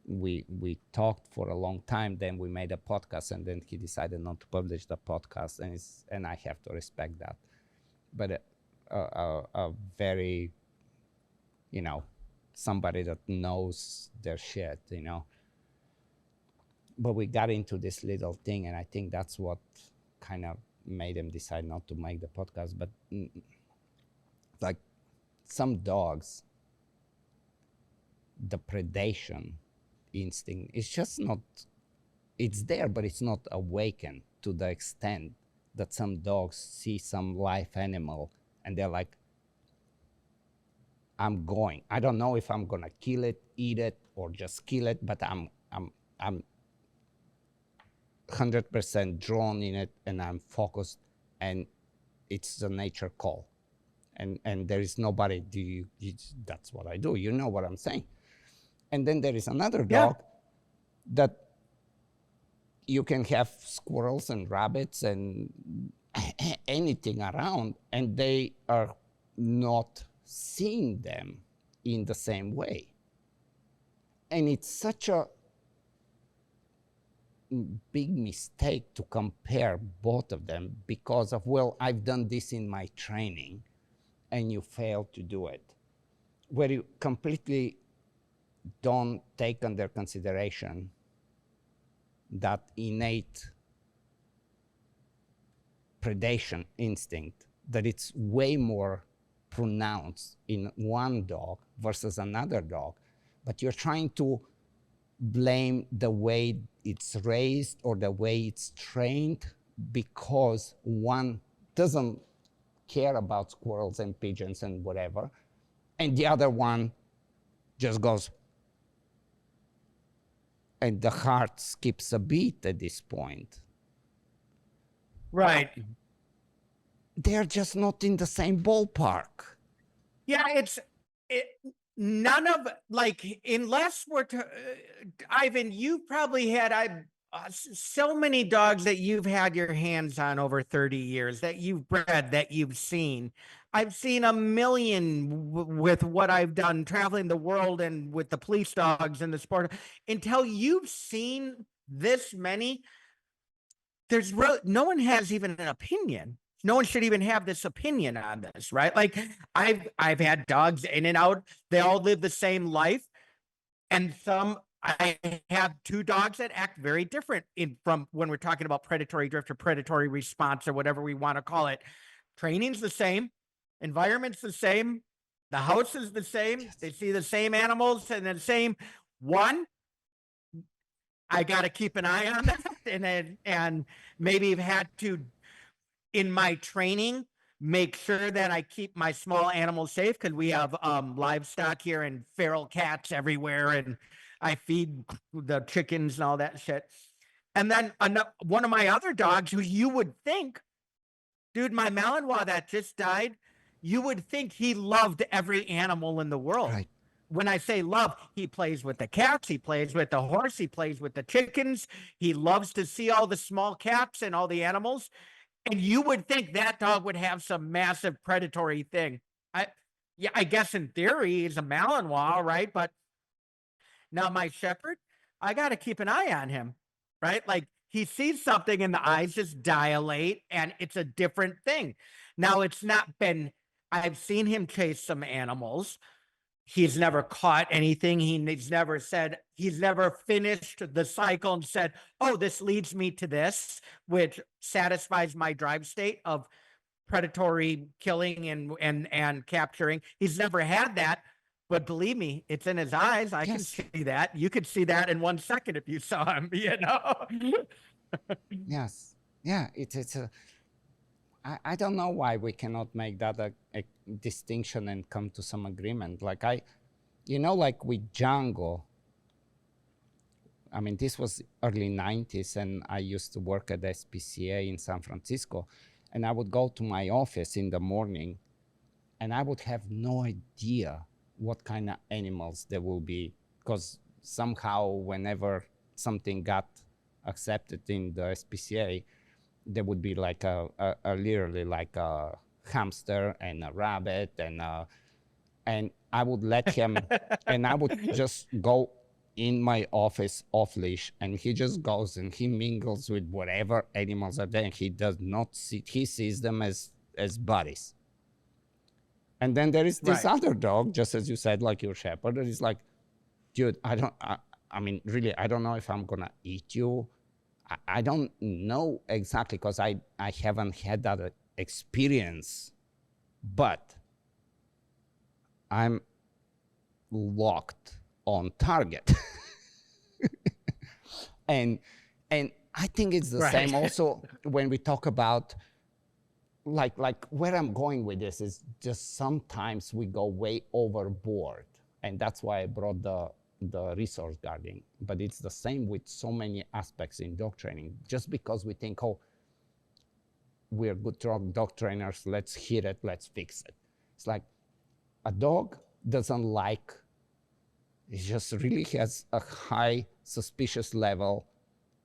we talked for a long time. Then we made a podcast, and then he decided not to publish the podcast, and I have to respect that. But a very, you know, somebody that knows their shit, you know. But we got into this little thing, and I think that's what kind of made him decide not to make the podcast. But like some dogs, the predation instinct is just not, it's there, but it's not awakened to the extent that some dogs see some live animal and they're like, I'm going. I don't know if I'm gonna kill it, eat it, or just kill it, but I'm 100% drawn in it, and I'm focused, and it's a nature call, and there is nobody. That's what I do. You know what I'm saying? And then there is another dog that you can have squirrels and rabbits and anything around, and they are not seeing them in the same way. And it's such a big mistake to compare both of them because of, well, I've done this in my training and you fail to do it, where you completely don't take under consideration that innate predation instinct, that it's way more pronounced in one dog versus another dog, but you're trying to blame the way it's raised or the way it's trained because one doesn't care about squirrels and pigeons and whatever, and the other one just goes, and the heart skips a beat at this point. Right. They're just not in the same ballpark. Yeah, none of, like, unless we're Ivan, you've probably had so many dogs that you've had your hands on over 30 years that you've bred, that you've seen. I've seen a million with what I've done traveling the world and with the police dogs and the sport. Until you've seen this many, there's no one has even an opinion. No one should even have this opinion on this, right? Like I've had dogs in and out. They all live the same life. And I have two dogs that act very different from when we're talking about predatory drift or predatory response or whatever we want to call it. Training's the same, environment's the same, the house is the same. Yes. They see the same animals and the same one. I got to keep an eye on that, and maybe have had to, in my training, make sure that I keep my small animals safe because we have livestock here and feral cats everywhere, and I feed the chickens and all that shit. And then one of my other dogs, who you would think, dude, my Malinois that just died, you would think he loved every animal in the world. Right. When I say love, he plays with the cats, he plays with the horse, he plays with the chickens. He loves to see all the small cats and all the animals. And you would think that dog would have some massive predatory thing. I guess in theory, he's a Malinois, right? But now my shepherd, I got to keep an eye on him, right? Like he sees something and the eyes just dilate and it's a different thing. Now it's not been, I've seen him chase some animals. He's never caught anything. He's never said, he's never finished the cycle and said, oh, this leads me to this, which satisfies my drive state of predatory killing and capturing. He's never had that. But believe me, it's in his eyes. I can see that. You could see that in 1 second if you saw him, you know? Yes. Yeah. It's a, I don't know why we cannot make that a distinction and come to some agreement. Like like with Django, I mean, this was early 90s and I used to work at SPCA in San Francisco, and I would go to my office in the morning and I would have no idea what kind of animals there will be, because somehow whenever something got accepted in the SPCA, there would be like a literally like a hamster and a rabbit and I would let him and I would just go in my office off leash, and he just goes and he mingles with whatever animals are there. He does not see, he sees them as buddies. And then there is this other dog, just as you said, like your shepherd, that is like, dude, I mean, really, I don't know if I'm gonna eat you. I don't know exactly, because I haven't had that experience, but I'm locked on target. and I think it's the same also when we talk about like where I'm going with this is just sometimes we go way overboard, and that's why I brought the resource guarding. But it's the same with so many aspects in dog training. Just because we think, oh, we're good dog trainers, let's hit it, let's fix it. It's like a dog doesn't like, it just really has a high suspicious level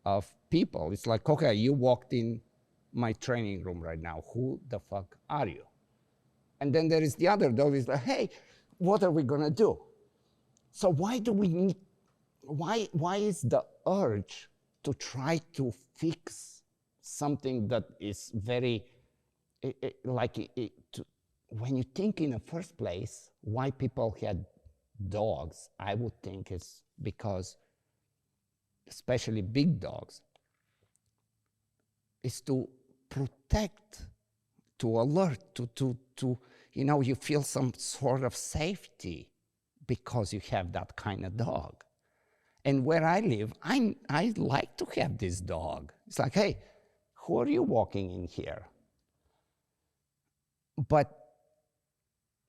of people. It's like, okay, you walked in my training room right now. Who the fuck are you? And then there is the other dog is like, hey, what are we gonna do? So why do we need, why is the urge to try to fix something that is very, when you think in the first place, why people had dogs, I would think it's because, especially big dogs, is to protect, to alert, to you feel some sort of safety because you have that kind of dog. And where I live, I like to have this dog. It's like, hey, who are you walking in here? But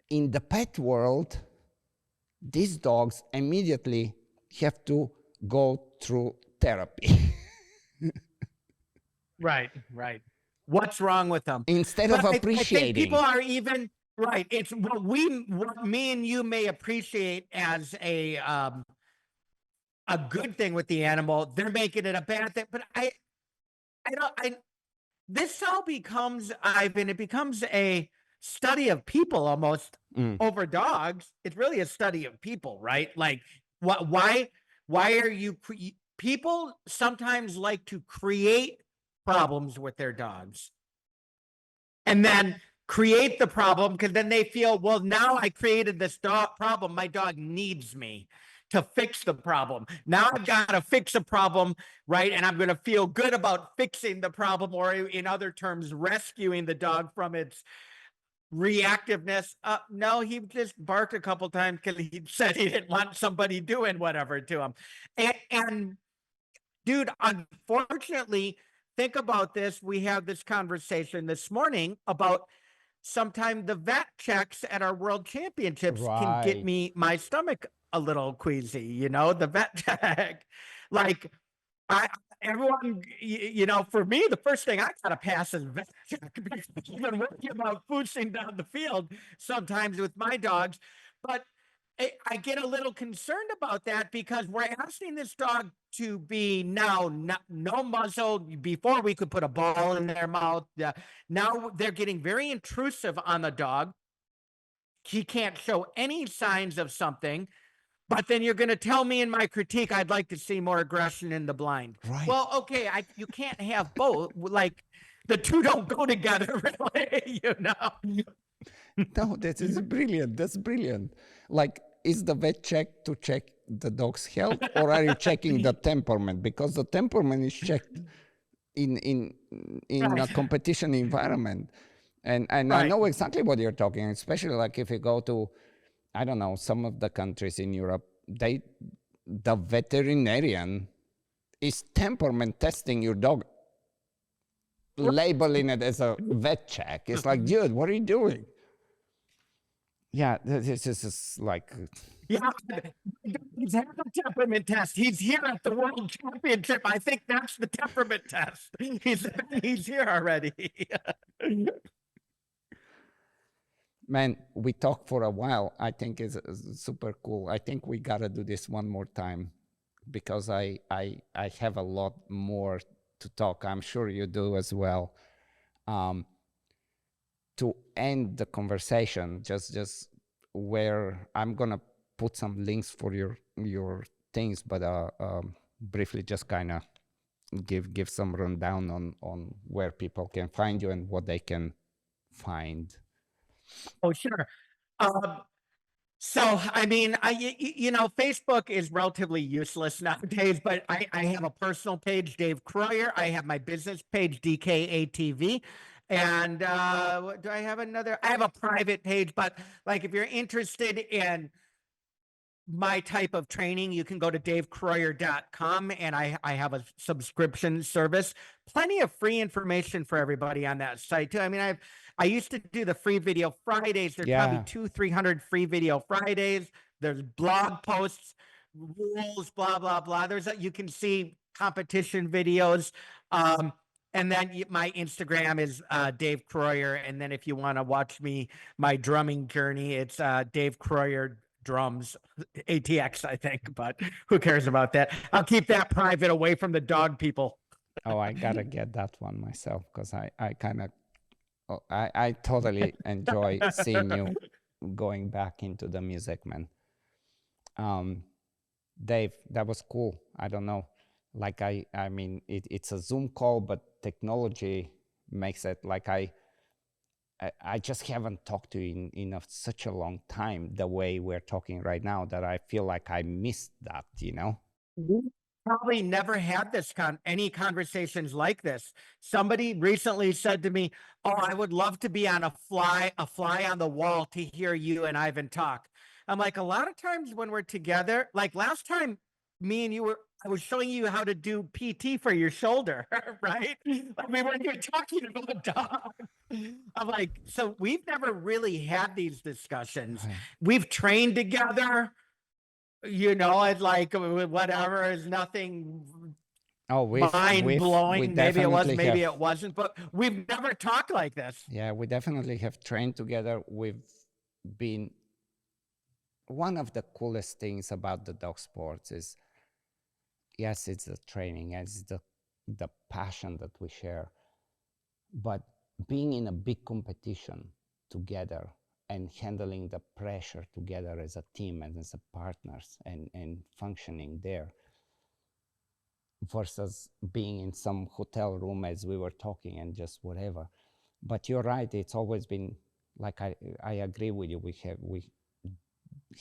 in the pet world, these dogs immediately have to go through therapy. Right. What's wrong with them? Instead of appreciating. I think people are even, right. It's what me and you may appreciate as a good thing with the animal. They're making it a bad thing. But this all becomes, Ivan, it becomes a study of people almost over dogs. It's really a study of people, right? Like why are you, people sometimes like to create problems with their dogs and then create the problem because then they feel, well, now I created this problem. My dog needs me to fix the problem. Now I've got to fix a problem, right? And I'm going to feel good about fixing the problem, or in other terms, rescuing the dog from its reactiveness. No, he just barked a couple times because he said he didn't want somebody doing whatever to him. And dude, unfortunately, think about this. We have this conversation this morning about sometimes the vet checks at our world championships can get my stomach a little queasy, the vet check. Like everyone, for me, the first thing I gotta pass is vet check because I've been working about pushing down the field sometimes with my dogs. But I get a little concerned about that because we're asking this dog to be now no muzzle. Before we could put a ball in their mouth. Now they're getting very intrusive on the dog. He can't show any signs of something. But then you're going to tell me in my critique, I'd like to see more aggression in the blind. Right. Well, okay, you can't have both. Like the two don't go together, really. No, that is brilliant. That's brilliant. Like, is the vet check to check the dog's health, or are you checking the temperament? Because the temperament is checked in a competition environment. And I know exactly what you're talking, especially like if you go to, I don't know, some of the countries in Europe, the veterinarian is temperament testing your dog, labeling it as a vet check. It's like, dude, what are you doing? Yeah, this is like... Yeah, he's had a temperament test. He's here at the World Championship. I think that's the temperament test. He's here already. Man, we talked for a while. I think it's super cool. I think we gotta do this one more time because I have a lot more to talk. I'm sure you do as well. To end the conversation, just where I'm gonna put some links for your things, but briefly just kind of give some rundown on where people can find you and what they can find. Oh, sure. So, I mean, Facebook is relatively useless nowadays, but I have a personal page, Dave Kroyer. I have my business page, DKATV. And do I have another? I have a private page, but like if you're interested in my type of training, you can go to davekroyer.com, and I have a subscription service. Plenty of free information for everybody on that site too. I mean, I used to do the free video Fridays. There's probably 200-300 free video Fridays. There's blog posts, rules, blah blah blah. You can see competition videos. And then my Instagram is Dave Kroyer. And then if you want to watch my drumming journey, it's Dave Kroyer Drums, ATX, I think. But who cares about that? I'll keep that private, away from the dog people. Oh, I gotta get that one myself because I totally enjoy seeing you going back into the music, man. Dave, that was cool. I don't know. Like I mean, it's a Zoom call, but technology makes it like I just haven't talked to you in such a long time the way we're talking right now that I feel like I missed that, We probably never had any conversations like this. Somebody recently said to me, "Oh, I would love to be on a fly on the wall to hear you and Ivan talk." I'm like, a lot of times when we're together, like last time me and you I was showing you how to do PT for your shoulder, right? Like we weren't even talking about a dog. I'm like, so we've never really had these discussions. Right. We've trained together, it's like whatever, is nothing mind blowing. Maybe it was, maybe it wasn't, but we've never talked like this. Yeah, we definitely have trained together. We've been, one of the coolest things about the dog sports is, yes, it's the training, it's the passion that we share, but being in a big competition together and handling the pressure together as a team and as a partners and functioning there versus being in some hotel room as we were talking and just whatever. But you're right, it's always been like, I agree with you, we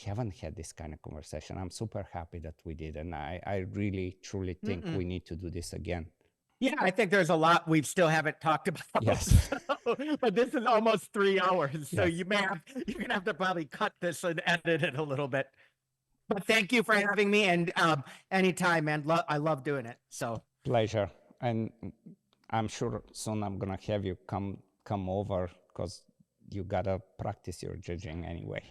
haven't had this kind of conversation. I'm super happy that we did, and I really truly think we need to do this again. Yeah, I think there's a lot we still haven't talked about. Yes. But this is almost 3 hours, so you're gonna have to probably cut this and edit it a little bit. But thank you for having me, and anytime, man. I love doing it. So pleasure, and I'm sure soon I'm gonna have you come over because you gotta practice your judging anyway.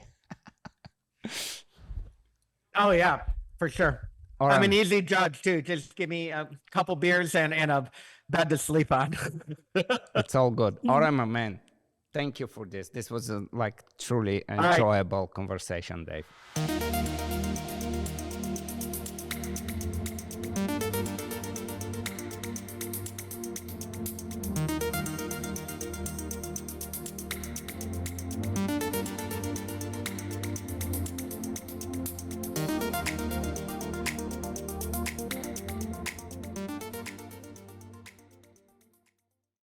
Oh yeah, for sure. I'm an easy judge too. Just give me a couple beers and a bed to sleep on. It's all good. All right, my man. Thank you for this. This was a truly enjoyable conversation, Dave.